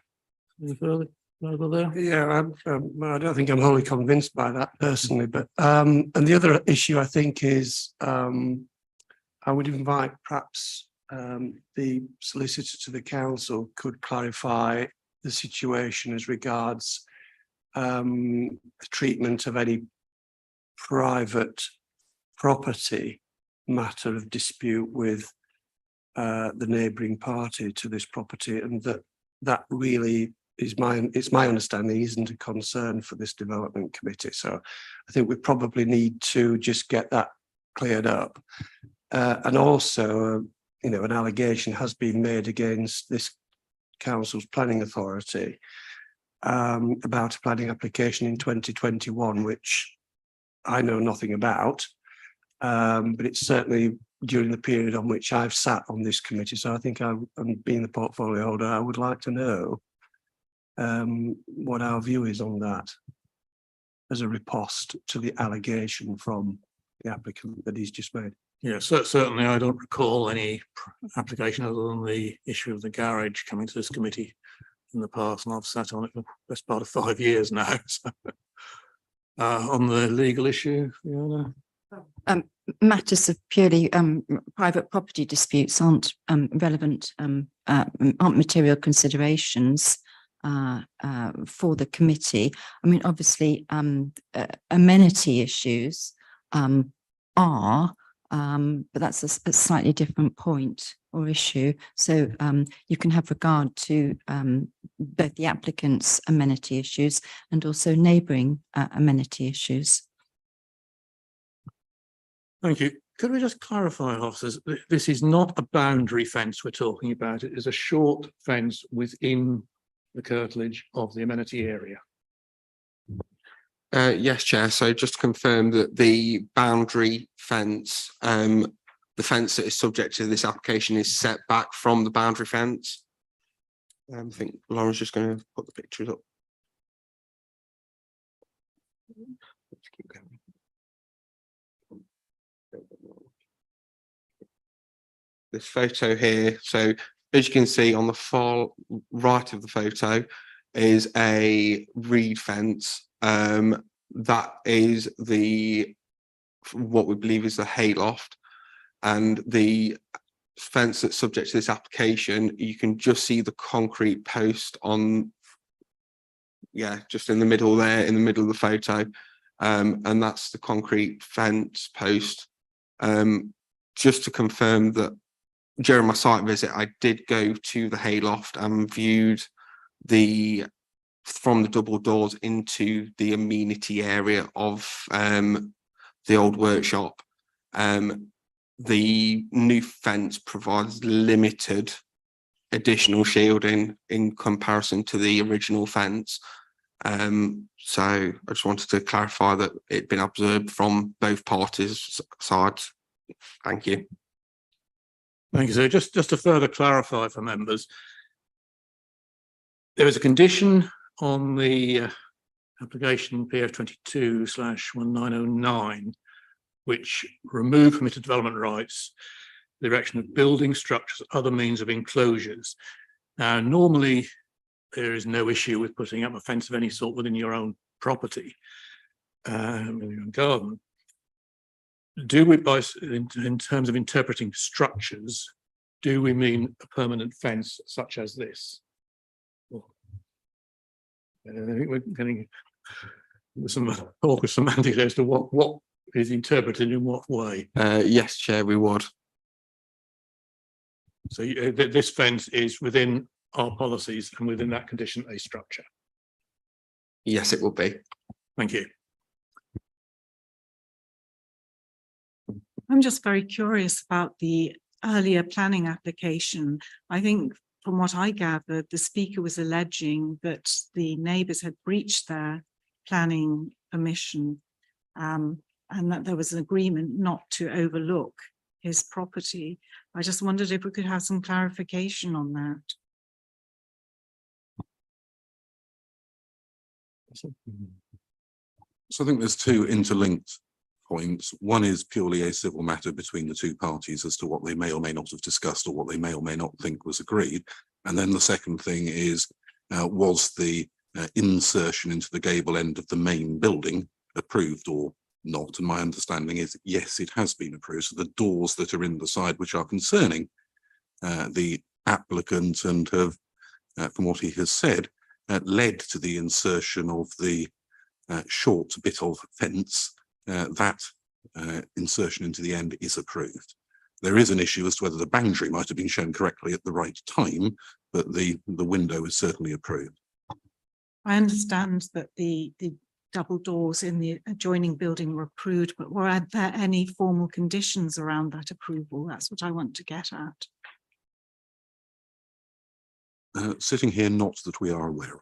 go further over there? Yeah, I don't think I'm wholly convinced by that personally, but and the other issue I think is I would invite perhaps the solicitor to the council could clarify the situation as regards the treatment of any private property matter of dispute with the neighbouring party to this property, and that really is it's my understanding isn't a concern for this development committee. So I think we probably need to just get that cleared up. And also, you know, an allegation has been made against this council's planning authority about a planning application in 2021, which I know nothing about, but it's certainly during the period on which I've sat on this committee. So I think being the portfolio holder, I would like to know what our view is on that as a riposte to the allegation from the applicant that he's just made. Yes, certainly I don't recall any application other than the issue of the garage coming to this committee in the past, and I've sat on it for the best part of 5 years now. So, on the legal issue, Fiona? Matters of purely private property disputes aren't relevant, aren't material considerations for the committee. I mean, obviously, amenity issues are, but that's a slightly different point or issue. So you can have regard to both the applicant's amenity issues and also neighbouring amenity issues. Thank you. Could we just clarify, officers, this is not a boundary fence we're talking about. It is a short fence within the curtilage of the amenity area. Yes, Chair. So just to confirm that the boundary fence, the fence that is subject to this application is set back from the boundary fence. I think Lauren's just going to put the pictures up. Let's keep going. This photo here, so as you can see on the far right of the photo is a reed fence. That is what we believe is the hayloft, and the fence that's subject to this application, you can just see the concrete post on, just in the middle there, in the middle of the photo, and that's the concrete fence post. Just to confirm that during my site visit, I did go to the hayloft and viewed from the double doors into the amenity area of the old workshop. The new fence provides limited additional shielding in comparison to the original fence. So I just wanted to clarify that it'd been observed from both parties' sides. Thank you. Thank you. So just to further clarify for members, there is a condition on the application PF 22/1909, which removed permitted development rights, the erection of building structures, other means of enclosures. Now, normally there is no issue with putting up a fence of any sort within your own property, in your own garden. Do we, in terms of interpreting structures, do we mean a permanent fence such as this? I think we're getting some awkward semantics as to what is interpreted in what way. Yes, Chair, we would. So this fence is within our policies and within that condition a structure. Yes, it would be. Thank you. I'm just very curious about the earlier planning application. I think from what I gathered, the speaker was alleging that the neighbours had breached their planning permission, and that there was an agreement not to overlook his property. I just wondered if we could have some clarification on that. So I think there's two interlinked points. One is purely a civil matter between the two parties as to what they may or may not have discussed or what they may or may not think was agreed. And then the second thing is, was the insertion into the gable end of the main building approved or not? And my understanding is, yes, it has been approved. So the doors that are in the side which are concerning the applicant and have, from what he has said, led to the insertion of the short bit of fence, that insertion into the end is approved. There is an issue as to whether the boundary might have been shown correctly at the right time, but the window is certainly approved. I understand that the double doors in the adjoining building were approved, but were there any formal conditions around that approval? That's what I want to get at. Sitting here, not that we are aware of.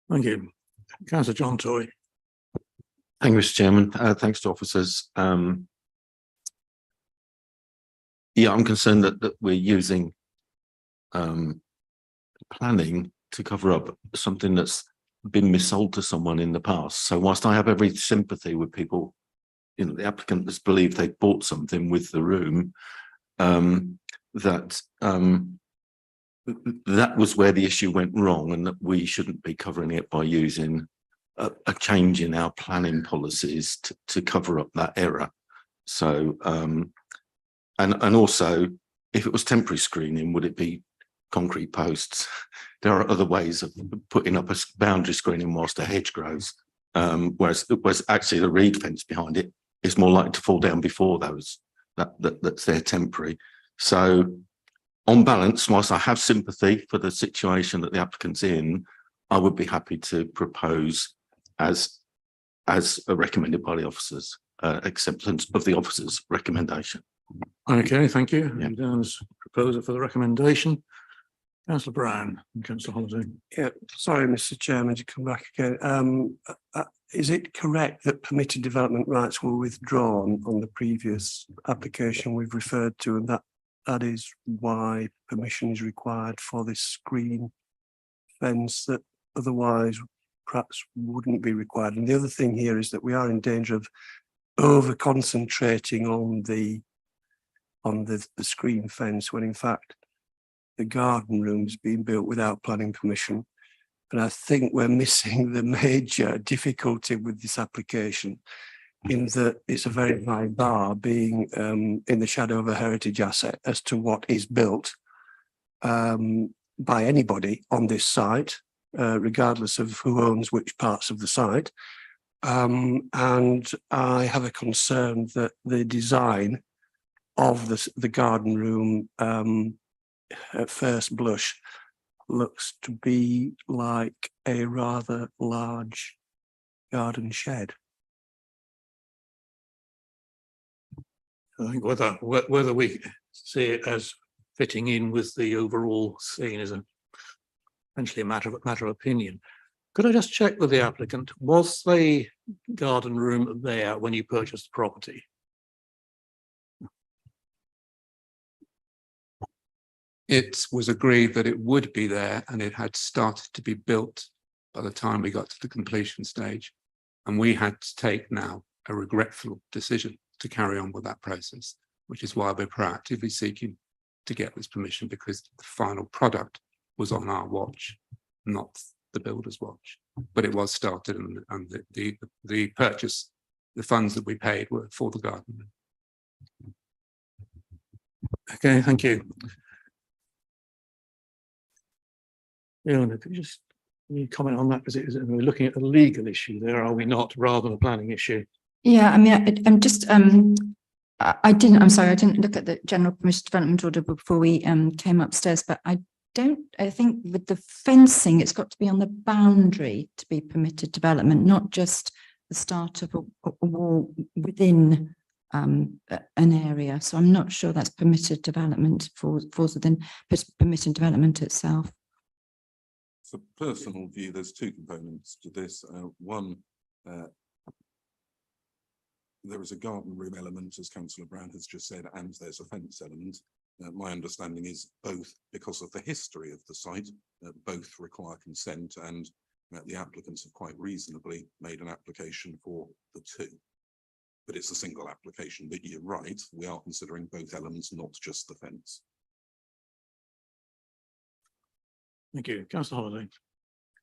Thank you. Councillor John Toy. Thank you, Mr. Chairman. Thanks to officers. Yeah, I'm concerned that we're using planning to cover up something that's been missold to someone in the past. So whilst I have every sympathy with people, you know, the applicant has believed they bought something with the room, that was where the issue went wrong, and that we shouldn't be covering it by using a change in our planning policies to cover up that error. So, and also, if it was temporary screening, would it be concrete posts? There are other ways of putting up a boundary screening whilst a hedge grows, whereas actually the reed fence behind it is more likely to fall down before those. That's there temporary. So, on balance, whilst I have sympathy for the situation that the applicant's in, I would be happy to propose as recommended by the officers, acceptance of the officers' recommendation. Okay, thank you. Yeah. Dan's proposer for the recommendation. Councillor Brown and Councillor Holiday. Yeah, sorry, Mr. Chairman, to come back again. Is it correct that permitted development rights were withdrawn on the previous application we've referred to, and that is why permission is required for this screen fence that otherwise perhaps wouldn't be required? And the other thing here is that we are in danger of over concentrating on the screen fence when in fact the garden room's being built without planning permission. And I think we're missing the major difficulty with this application, in that it's a very high bar, being in the shadow of a heritage asset, as to what is built by anybody on this site, regardless of who owns which parts of the site. And I have a concern that the design of the garden room at first blush looks to be like a rather large garden shed. I think whether we see it as fitting in with the overall scene is essentially a matter of opinion. Could I just check with the applicant, was the garden room there when you purchased the property? it was agreed that it would be there and it had started to be built by the time we got to the completion stage. And we had to take now a regretful decision to carry on with that process, which is why we're proactively seeking to get this permission, because the final product was on our watch, not the builder's watch. But it was started, and the purchase, the funds that we paid were for the garden. Okay, thank you. Fiona, could you just comment on that, because we're looking at a legal issue there, are we not, rather than a planning issue? Yeah, I mean, I'm just, I'm sorry, I didn't look at the general permission development order before we came upstairs, but I think with the fencing, it's got to be on the boundary to be permitted development, not just the start of a wall within an area. So I'm not sure that's permitted development, falls within permitted development itself. For personal view, there's two components to this. One, there is a garden room element, as Councillor Brown has just said, and there's a fence element. My understanding is both, because of the history of the site, both require consent, and the applicants have quite reasonably made an application for the two. But it's a single application, but you're right, we are considering both elements, not just the fence. Thank you. Councillor Holiday.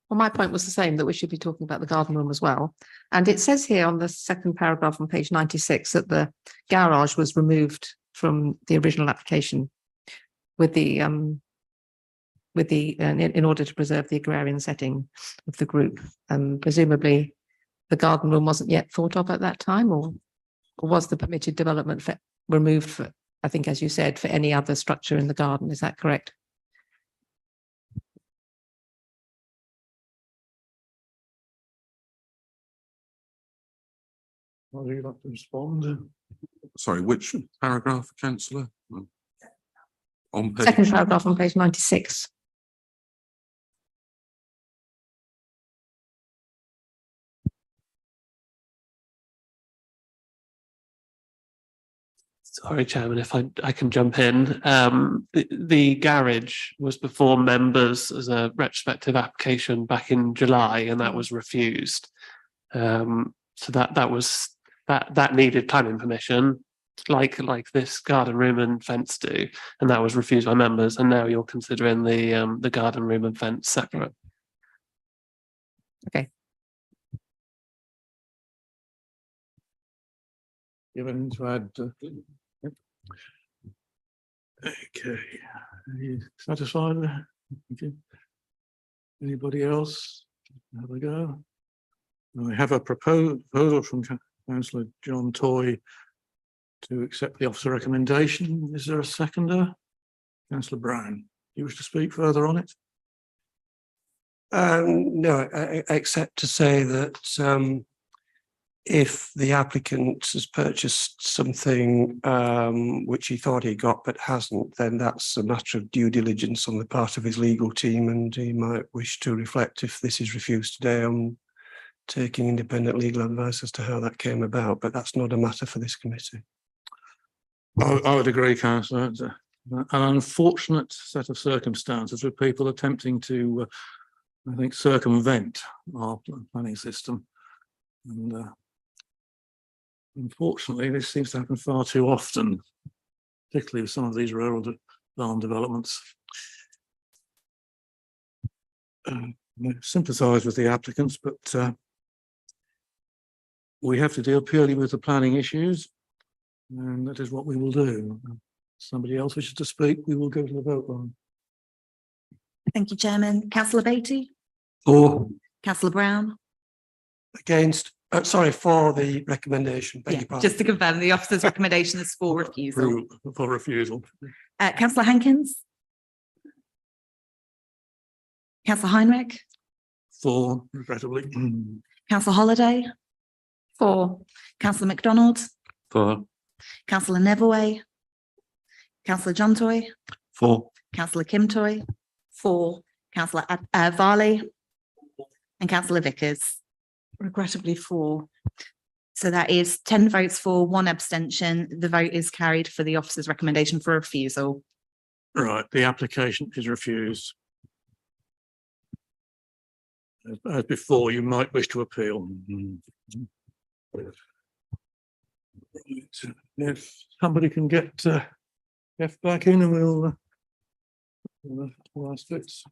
Well, my point was the same, that we should be talking about the garden room as well. And it says here on the second paragraph on page 96 that the garage was removed from the original application with the in order to preserve the agrarian setting of the group. Presumably the garden room wasn't yet thought of at that time, or was the permitted development removed for, I think, as you said, for any other structure in the garden? Is that correct? Would you like to respond? Sorry, which paragraph, Councillor? On page. Second paragraph on page 96. Sorry, Chairman, if I can jump in. The garage was before members as a retrospective application back in July, and that was refused. So that needed planning permission, like this garden room and fence do, and that was refused by members. And now you're considering the garden room and fence separate. Okay. Given to add. Okay. Are you satisfied with that? Thank you. Anybody else? Have a go. We have a proposal from Councillor John Toy to accept the officer recommendation. Is there a seconder? Councillor Brown, do you wish to speak further on it? No, except to say that if the applicant has purchased something which he thought he got but hasn't, then that's a matter of due diligence on the part of his legal team, and he might wish to reflect, if this is refused today, on taking independent legal advice as to how that came about. But that's not a matter for this committee. I would agree, Councillor. It's an unfortunate set of circumstances with people attempting to, I think, circumvent our planning system. And unfortunately, this seems to happen far too often, particularly with some of these rural farm developments. I sympathise with the applicants, but we have to deal purely with the planning issues, and that is what we will do. Somebody else wishes to speak, we will go to the vote line. Thank you, Chairman. Councillor Beattie? For. Councillor Brown? Against, sorry, for the recommendation. Beg your pardon. Just to confirm, the officer's recommendation is for refusal. For refusal. Councillor Hankins? Councillor Heinrich? For, regrettably. Councillor Holiday? For. Councillor MacDonald? For. Councillor Neverway? Councillor John Toy? For. Councillor Kim Toy? For. Councillor Varley? And Councillor Vickers? Regrettably for. So that is 10 votes for, 1 abstention. The vote is carried for the officer's recommendation for refusal. Right, the application is refused. As before, you might wish to appeal. If somebody can get Jeff back in and we'll last bits.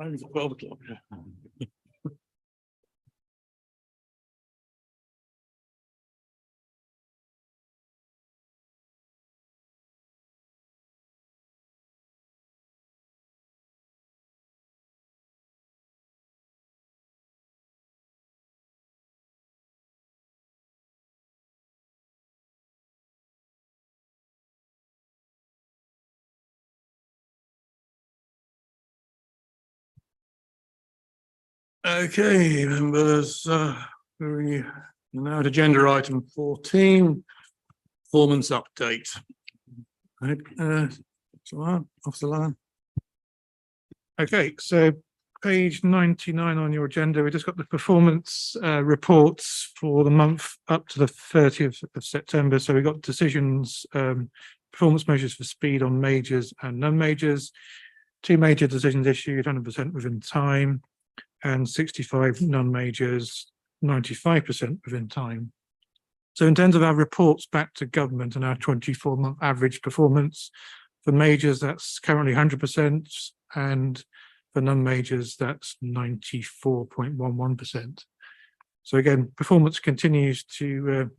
It's 12 o'clock. Okay, members, we're now at agenda item 14, performance update. Right, off the line. Okay, so page 99 on your agenda, we just got the performance reports for the month up to the 30th of September. So we got decisions, performance measures for speed on majors and non-majors, 2 major decisions issued 100% within time, and 65 non-majors, 95% within time. So in terms of our reports back to government and our 24-month average performance, for majors, that's currently 100%, and for non-majors, that's 94.11%. So again, performance continues to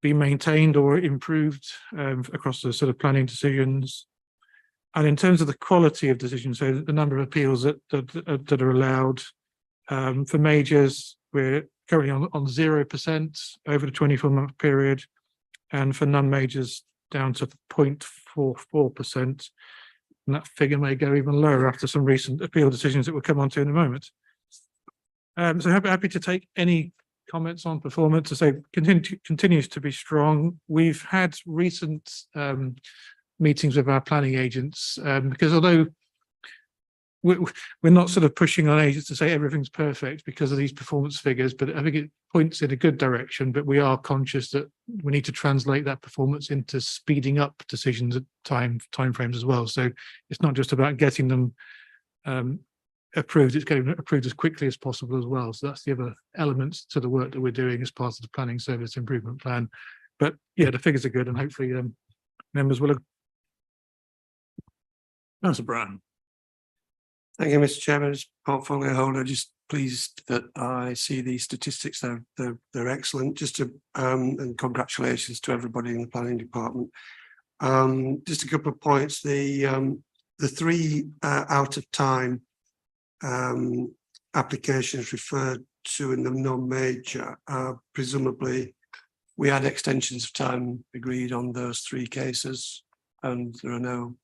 be maintained or improved across the sort of planning decisions. And in terms of the quality of decisions, so the number of appeals that are allowed, for majors, we're currently on 0% over the 24-month period, and for non-majors down to 0.44%. And that figure may go even lower after some recent appeal decisions that we'll come on to in a moment. So happy to take any comments on performance. To say continues to be strong. We've had recent meetings with our planning agents, because although we're not sort of pushing on agents to say everything's perfect because of these performance figures, but I think it points in a good direction. But we are conscious that we need to translate that performance into speeding up decisions at timeframes as well. So it's not just about getting them approved, it's getting approved as quickly as possible as well. So that's the other elements to the work that we're doing as part of the planning service improvement plan. But yeah, the figures are good, and hopefully members will. Councillor Brown. Thank you, Mr. Chairman. As portfolio holder, just pleased that I see these statistics. They're excellent. Just to and congratulations to everybody in the planning department. Just a couple of points. The 3 out of time applications referred to in the non-major, presumably we had extensions of time agreed on those 3 cases, and there are no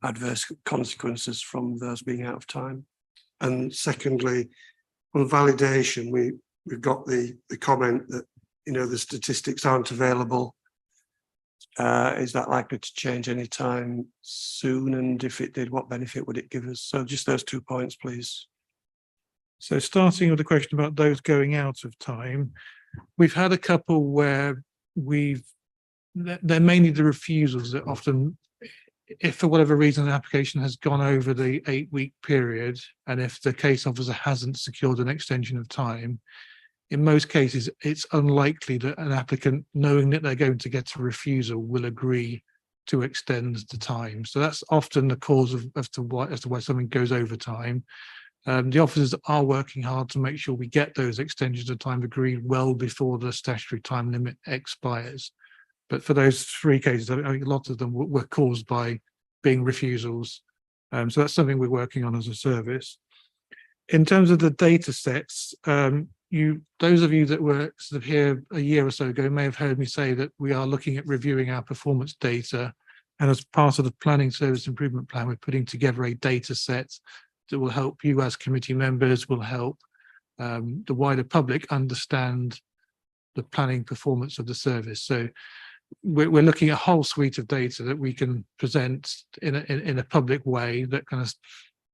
adverse consequences from those being out of time. And secondly, on validation, we've got the comment that, you know, the statistics aren't available. Is that likely to change anytime soon? And if it did, what benefit would it give us? So just those 2 points, please. So starting with the question about those going out of time, we've had a couple where they're mainly the refusals that often, if for whatever reason an application has gone over the 8-week period, and if the case officer hasn't secured an extension of time, in most cases, it's unlikely that an applicant, knowing that they're going to get a refusal, will agree to extend the time. So that's often the cause as to why something goes over time. The officers are working hard to make sure we get those extensions of time agreed well before the statutory time limit expires. But for those 3 cases, I think a lot of them were caused by being refusals. So that's something we're working on as a service. In terms of the data sets, those of you that were sort of here a year or so ago may have heard me say that we are looking at reviewing our performance data. And as part of the planning service improvement plan, we're putting together a data set that will help you as committee members, will help the wider public understand the planning performance of the service. So we're looking at a whole suite of data that we can present in a public way that kind of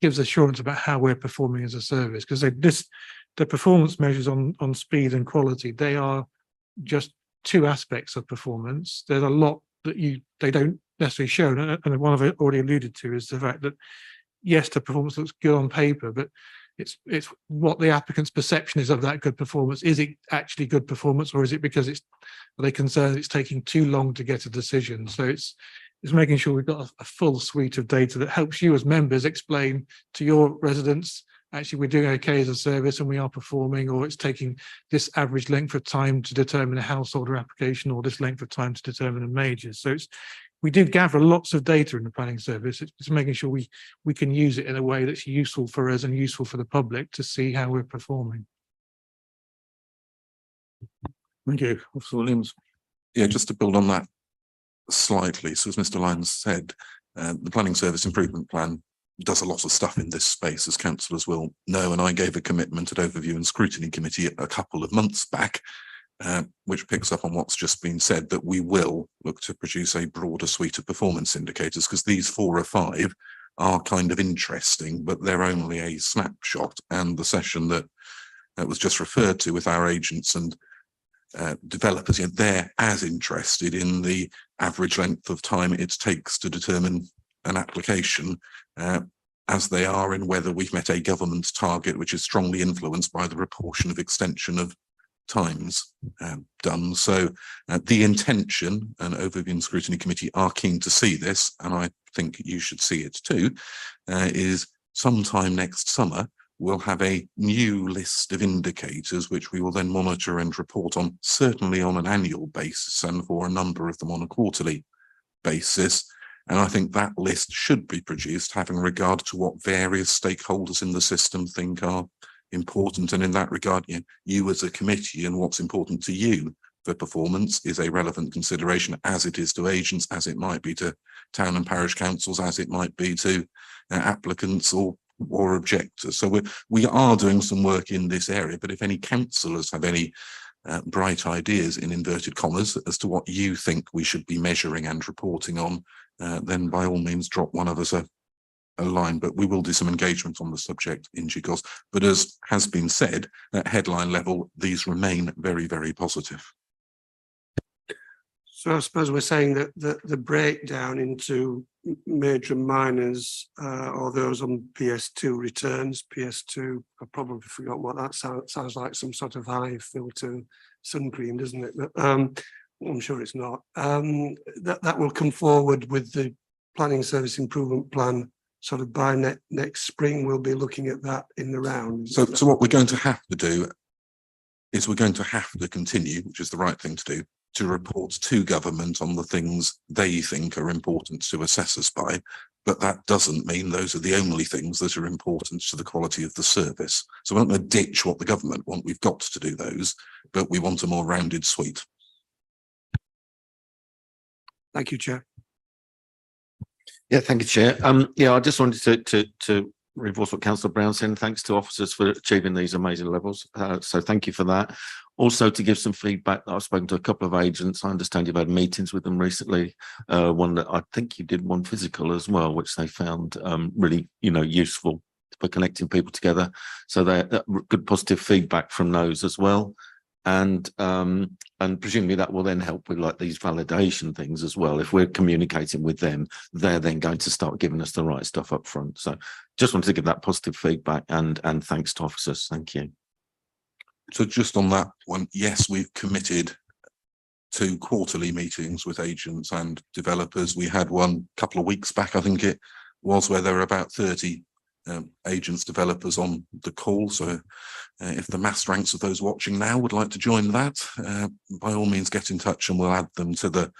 gives assurance about how we're performing as a service. Because the performance measures on speed and quality, they are just two aspects of performance. There's a lot that they don't necessarily show, and one I've already alluded to is the fact that yes, the performance looks good on paper, but it's what the applicant's perception is of that good performance. Is it actually good performance, or is it because are they concerned it's taking too long to get a decision? So it's making sure we've got a full suite of data that helps you as members explain to your residents, actually we're doing okay as a service and we are performing, or it's taking this average length of time to determine a householder application, or this length of time to determine a major. So we do gather lots of data in the planning service. It's making sure we can use it in a way that's useful for us and useful for the public to see how we're performing. Thank you, Officer Williams. Yeah, just to build on that slightly. So as Mr. Lyons said, the Planning Service Improvement Plan does a lot of stuff in this space, as councillors will know. And I gave a commitment at Overview and Scrutiny Committee a couple of months back, which picks up on what's just been said, that we will look to produce a broader suite of performance indicators, because these 4 or 5 are kind of interesting, but they're only a snapshot. And the session that was just referred to with our agents and developers, they're as interested in the average length of time it takes to determine an application as they are in whether we've met a government target, which is strongly influenced by the proportion of extension of times done. So the intention, and Overview and Scrutiny Committee are keen to see this, and I think you should see it too, is sometime next summer we'll have a new list of indicators which we will then monitor and report on, certainly on an annual basis, and for a number of them on a quarterly basis. And I think that list should be produced having regard to what various stakeholders in the system think are important. And in that regard, you as a committee and what's important to you for performance is a relevant consideration, as it is to agents, as it might be to town and parish councils, as it might be to applicants or objectors. So we are doing some work in this area, but if any councillors have any bright ideas, in inverted commas, as to what you think we should be measuring and reporting on, then by all means drop one of us a line. But we will do some engagement on the subject in due course. But as has been said, at headline level, these remain very, very positive. So I suppose we're saying that the breakdown into major and minors, or those on PS2 returns, PS2, I've probably forgotten what that sounds like, some sort of high filter sun cream, doesn't it? But, I'm sure it's not. That will come forward with the Planning Service Improvement Plan sort of by next spring. We'll be looking at that in the round. So what we're going to have to do is we're going to have to continue, which is the right thing to do, to report to government on the things they think are important to assess us by. But that doesn't mean those are the only things that are important to the quality of the service. So we're not going to ditch what the government want. We've got to do those, but we want a more rounded suite. Thank you, Chair. Yeah, thank you, Chair. Yeah, I just wanted to reinforce what Councillor Brown said. Thanks to officers for achieving these amazing levels. So thank you for that. Also, to give some feedback, I've spoken to a couple of agents. I understand you've had meetings with them recently. One that I think you did one physical as well, which they found really, useful for connecting people together. So they good positive feedback from those as well. And presumably that will then help with like these validation things as well. If we're communicating with them, they're then going to start giving us the right stuff up front. So just wanted to give that positive feedback and thanks to officers. Thank you. So just on that one, yes, we've committed to quarterly meetings with agents and developers. We had one a couple of weeks back, I think it was, where there were about 30 agents, developers on the call. So if the mass ranks of those watching now would like to join that, by all means get in touch and we'll add them to the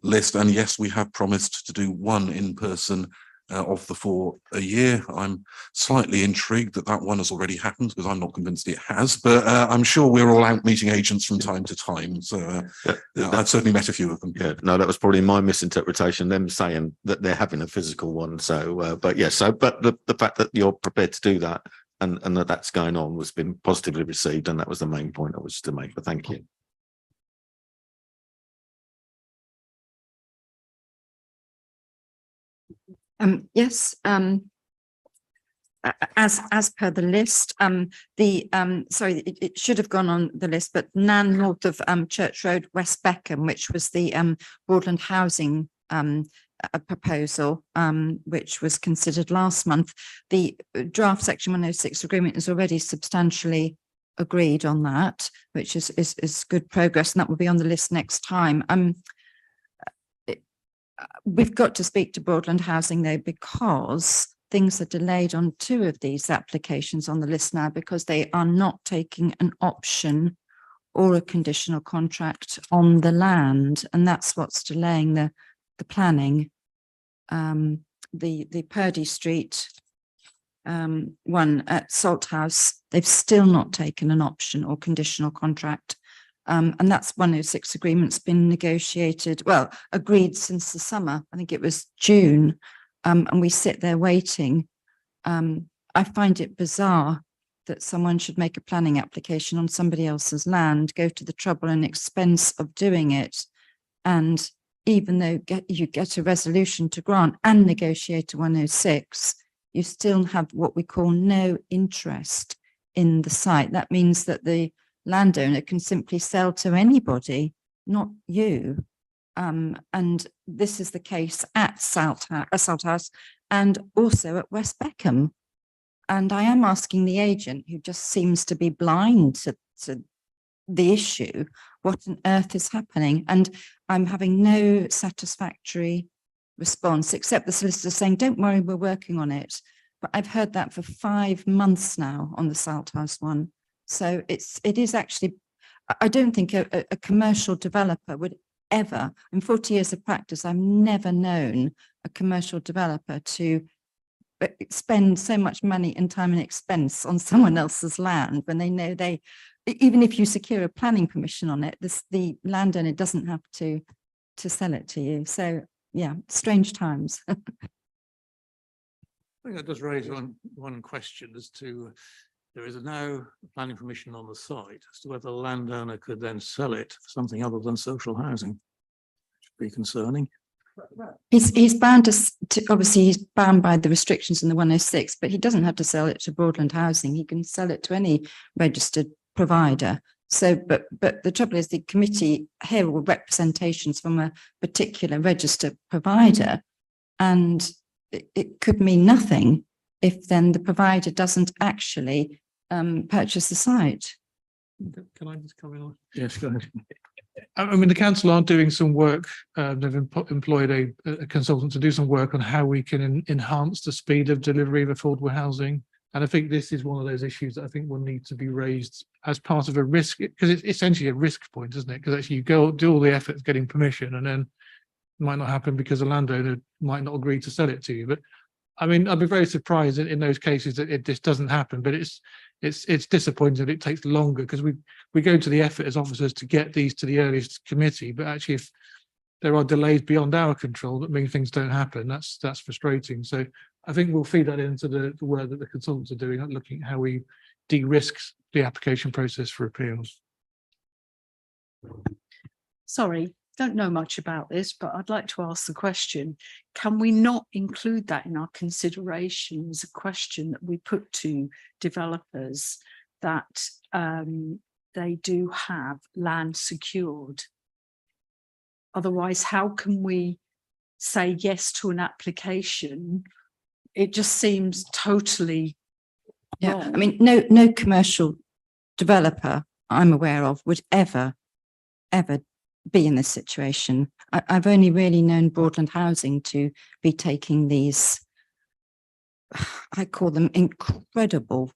list. And yes, we have promised to do one in-person of the 4 a year. I'm slightly intrigued that that one has already happened because I'm not convinced it has, but I'm sure we're all out meeting agents from time to time. So I've certainly met a few of them. Yeah, no, that was probably my misinterpretation, them saying that they're having a physical one. So, but yes, but the fact that you're prepared to do that and that's going on has been positively received, and that was the main point I was to make. But thank you. Yes, as per the list, sorry, it should have gone on the list, but Nan north of Church Road, West Beckham, which was the Broadland housing a proposal which was considered last month. The draft section 106 agreement is already substantially agreed on that, which is good progress, and that will be on the list next time. We've got to speak to Broadland Housing though, because things are delayed on 2 of these applications on the list now because they are not taking an option or a conditional contract on the land, and that's what's delaying the planning. The Purdy Street one at Salt House, they've still not taken an option or conditional contract. And that's 106 agreement's been negotiated, well, agreed since the summer. I think it was June, and we sit there waiting. I find it bizarre that someone should make a planning application on somebody else's land, go to the trouble and expense of doing it, and even though you get a resolution to grant and negotiate a 106, you still have what we call no interest in the site. That means that the landowner can simply sell to anybody, not you. And this is the case at Salt House and also at West Beckham. And I am asking the agent, who just seems to be blind to the issue, what on earth is happening? And I'm having no satisfactory response, except the solicitor saying, don't worry, we're working on it. But I've heard that for 5 months now on the Salt House one. So it is actually, I don't think a commercial developer would ever, in 40 years of practice, I've never known a commercial developer to spend so much money and time and expense on someone else's land when they know even if you secure a planning permission on it, the landowner doesn't have to sell it to you. So yeah, strange times. I think that does raise one question as to, there is now planning permission on the site as to whether the landowner could then sell it for something other than social housing. Should be concerning. He's bound to obviously he's bound by the restrictions in the 106, but he doesn't have to sell it to Broadland Housing. He can sell it to any registered provider. So, but the trouble is the committee here were representations from a particular registered provider, and it could mean nothing if then the provider doesn't actually purchase the site. Can I just come in on? Yes, go ahead. I mean, the council are doing some work. They've employed a consultant to do some work on how we can enhance the speed of delivery of affordable housing. And I think this is one of those issues that I think will need to be raised as part of a risk, because it's essentially a risk point, isn't it? Because actually you go do all the effort of getting permission and then it might not happen because the landowner might not agree to sell it to you. But I mean, I'd be very surprised in those cases that it just doesn't happen. But it's disappointing that it takes longer, because we go to the effort as officers to get these to the earliest committee. But actually, if there are delays beyond our control that mean things don't happen, that's frustrating. So I think we'll feed that into the work that the consultants are doing, looking at how we de-risk the application process for appeals. Sorry, don't know much about this, but I'd like to ask the question, can we not include that in our consideration as a question that we put to developers, that they do have land secured? Otherwise, how can we say yes to an application? It just seems totally Yeah, wrong. I mean, no commercial developer I'm aware of would ever be in this situation. I've only really known Broadland Housing to be taking these, I call them incredible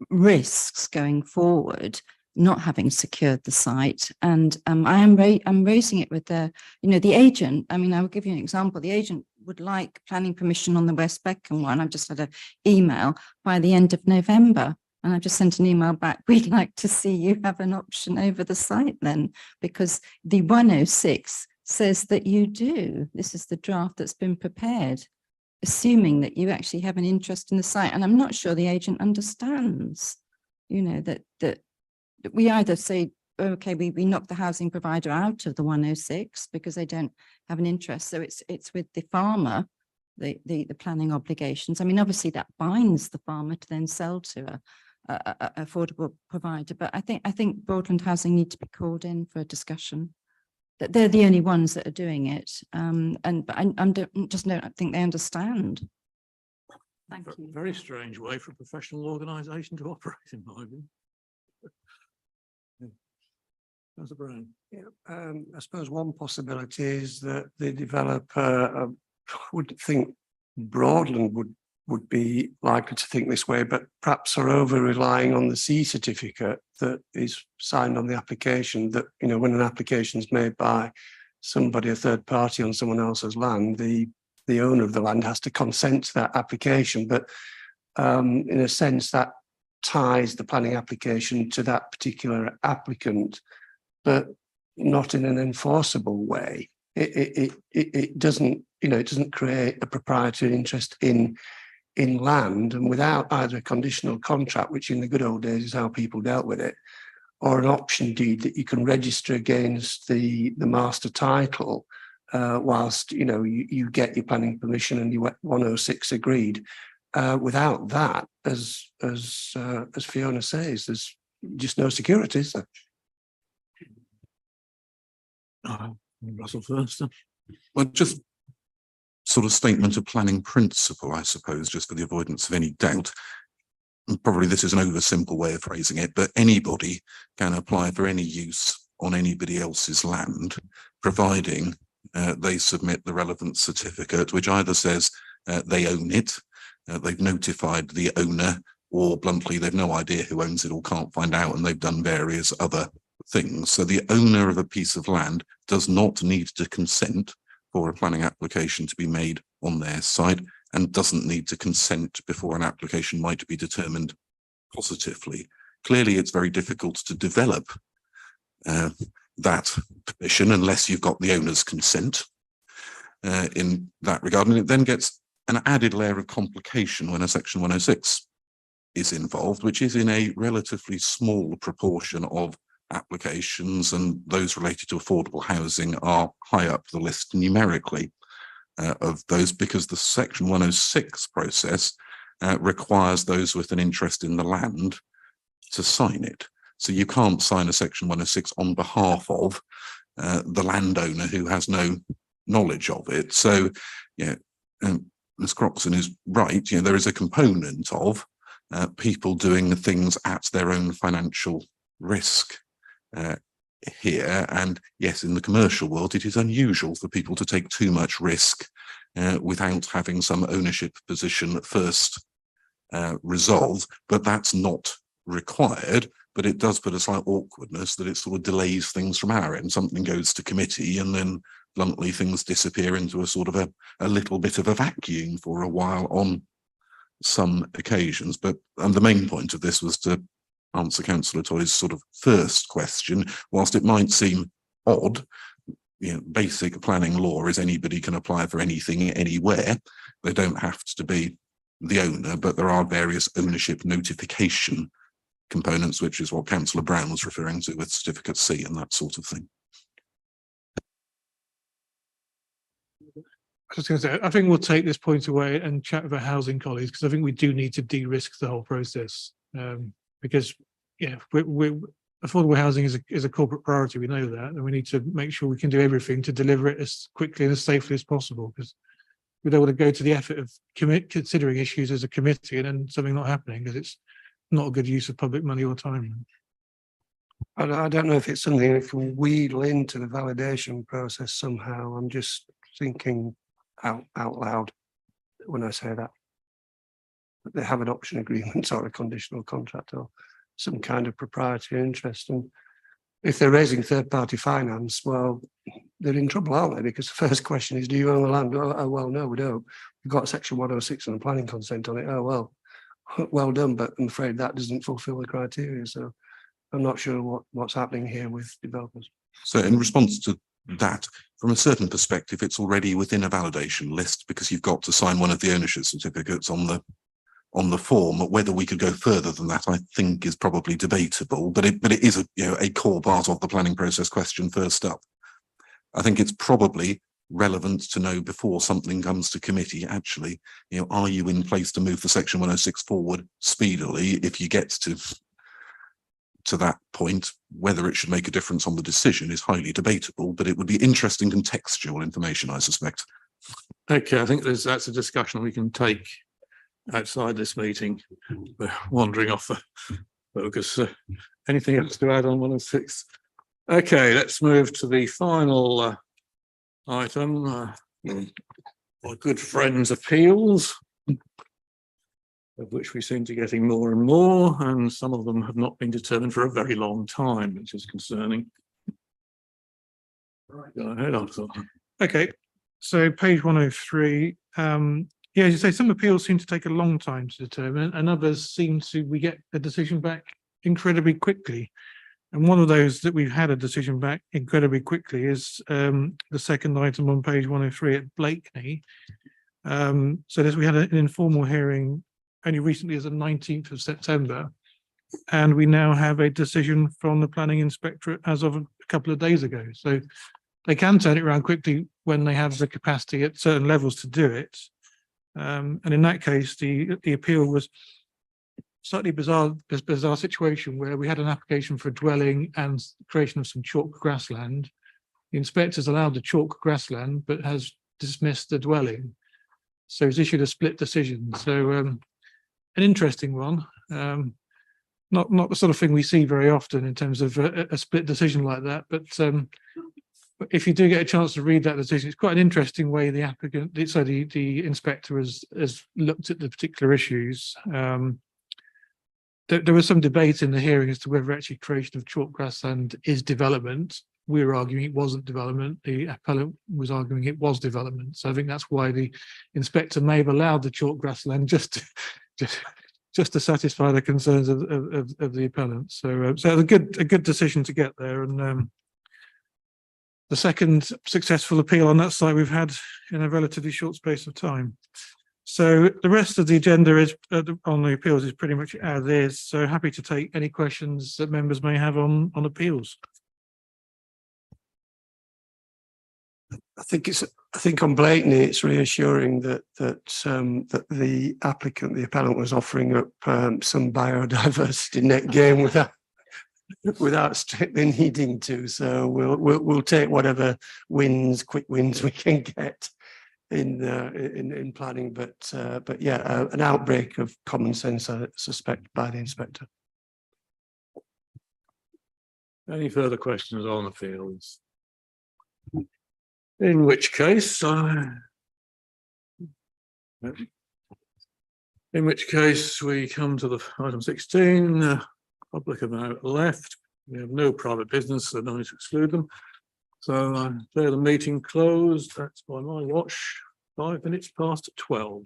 risks going forward, not having secured the site. And I'm raising it with the agent. I mean, I will give you an example. The agent would like planning permission on the West Beckham one. I've just had an email by the end of November. And I just sent an email back. We'd like to see you have an option over the site then, because the 106 says that you do. This is the draft that's been prepared, assuming that you actually have an interest in the site. And I'm not sure the agent understands, you know, that we either say, okay, we knock the housing provider out of the 106 because they don't have an interest. So it's with the farmer, the planning obligations. I mean, obviously that binds the farmer to then sell to a affordable provider. But I think Broadland Housing need to be called in for a discussion. That they're the only ones that are doing it. But I don't think they understand. Thank you. Very strange way for a professional organisation to operate, in my view. Councillor Brown. Yeah, I suppose one possibility is that the developer would think Broadland would be likely to think this way, but perhaps are over relying on the C certificate that is signed on the application. That, you know, when an application is made by somebody, a third party on someone else's land, the owner of the land has to consent to that application. But in a sense, that ties the planning application to that particular applicant, but not in an enforceable way. It doesn't, you know, it doesn't create a proprietary interest in land, and without either a conditional contract, which in the good old days is how people dealt with it, or an option deed that you can register against the master title, whilst, you know, you get your planning permission and you 106 agreed. Without that, as Fiona says, there's just no security, is there? Russell first. Well, just sort of statement of planning principle, I suppose, just for the avoidance of any doubt. And probably this is an oversimple way of phrasing it, but anybody can apply for any use on anybody else's land, providing they submit the relevant certificate, which either says they own it, they've notified the owner, or bluntly, they've no idea who owns it or can't find out, and they've done various other things. So the owner of a piece of land does not need to consent for a planning application to be made on their site, and doesn't need to consent before an application might be determined positively. Clearly, it's very difficult to develop that permission unless you've got the owner's consent in that regard. And it then gets an added layer of complication when a Section 106 is involved, which is in a relatively small proportion of applications, and those related to affordable housing are high up the list numerically of those, because the Section 106 process requires those with an interest in the land to sign it. So you can't sign a Section 106 on behalf of the landowner who has no knowledge of it. So, yeah, Ms. Croxon is right. You know, there is a component of people doing things at their own financial risk here. And yes, in the commercial world, it is unusual for people to take too much risk without having some ownership position first resolved, but that's not required. But it does put a slight awkwardness that it sort of delays things from our end. Something goes to committee and then bluntly things disappear into a sort of a little bit of a vacuum for a while on some occasions. But the main point of this was to answer Councillor Toy's sort of first question. Whilst it might seem odd, you know, basic planning law is anybody can apply for anything anywhere. They don't have to be the owner, but there are various ownership notification components, which is what Councillor Brown was referring to with Certificate C and that sort of thing. I was going to say, I think we'll take this point away and chat with our housing colleagues, because I think we do need to de-risk the whole process. Because, yeah, affordable housing is a corporate priority. We know that, and we need to make sure we can do everything to deliver it as quickly and as safely as possible, because we don't want to go to the effort of considering issues as a committee and then something not happening, because it's not a good use of public money or time. I don't know if it's something that can wheedle into the validation process somehow. I'm just thinking out loud when I say that. They have an option agreement or a conditional contract or some kind of proprietary interest. And if they're raising third party finance, well, they're in trouble, aren't they? Because the first question is, do you own the land? Oh, well, no, we don't. We've got section 106 and the planning consent on it. Oh, well, well done, but I'm afraid that doesn't fulfill the criteria. So I'm not sure what's happening here with developers. So in response to that, from a certain perspective, it's already within a validation list because you've got to sign one of the ownership certificates on the form. Whether we could go further than that, I think, is probably debatable, but it is a core part of the planning process question first up. I think it's probably relevant to know before something comes to committee, actually, are you in place to move the section 106 forward speedily? If you get to that point, whether it should make a difference on the decision is highly debatable, but it would be interesting contextual information, I suspect. Okay, I think that's a discussion we can take outside this meeting. We're wandering off the focus. Anything else to add on 106? Okay, let's move to the final item. Our good friends' appeals, of which we seem to be getting more and more, and some of them have not been determined for a very long time, which is concerning. Right, go ahead, Arthur. Okay, so page 103. Yeah, as you say, some appeals seem to take a long time to determine, and others we get a decision back incredibly quickly. And one of those that we've had a decision back incredibly quickly is the second item on page 103 at Blakeney. So we had an informal hearing only recently as the 19th of September, and we now have a decision from the planning inspectorate as of a couple of days ago. So they can turn it around quickly when they have the capacity at certain levels to do it. And in that case, the appeal was slightly bizarre situation where we had an application for a dwelling and creation of some chalk grassland. The inspectors allowed the chalk grassland, but has dismissed the dwelling. So it's issued a split decision. So an interesting one. Not the sort of thing we see very often in terms of a split decision like that. But if you do get a chance to read that decision, it's quite an interesting way the applicant, so the inspector has looked at the particular issues. There was some debate in the hearing as to whether actually creation of chalk grassland is development. We were arguing it wasn't development. The appellant was arguing it was development. So I think that's why the inspector may have allowed the chalk grassland just to satisfy the concerns of the appellant. So it's a good decision to get there. And the second successful appeal on that side we've had in a relatively short space of time. So the rest of the agenda is on the appeals is pretty much as is. So happy to take any questions that members may have on appeals. I think on Blakeney, it's reassuring that the applicant, the appellant, was offering up some biodiversity net gain without strictly needing to. So we'll take whatever quick wins we can get in planning. But yeah, an outbreak of common sense, I suspect, by the inspector. Any further questions on the fields? In which case, we come to the item 16. Public have now left. We have no private business, so no need to exclude them. So I declare the meeting closed. That's by my watch, 5 minutes past 12.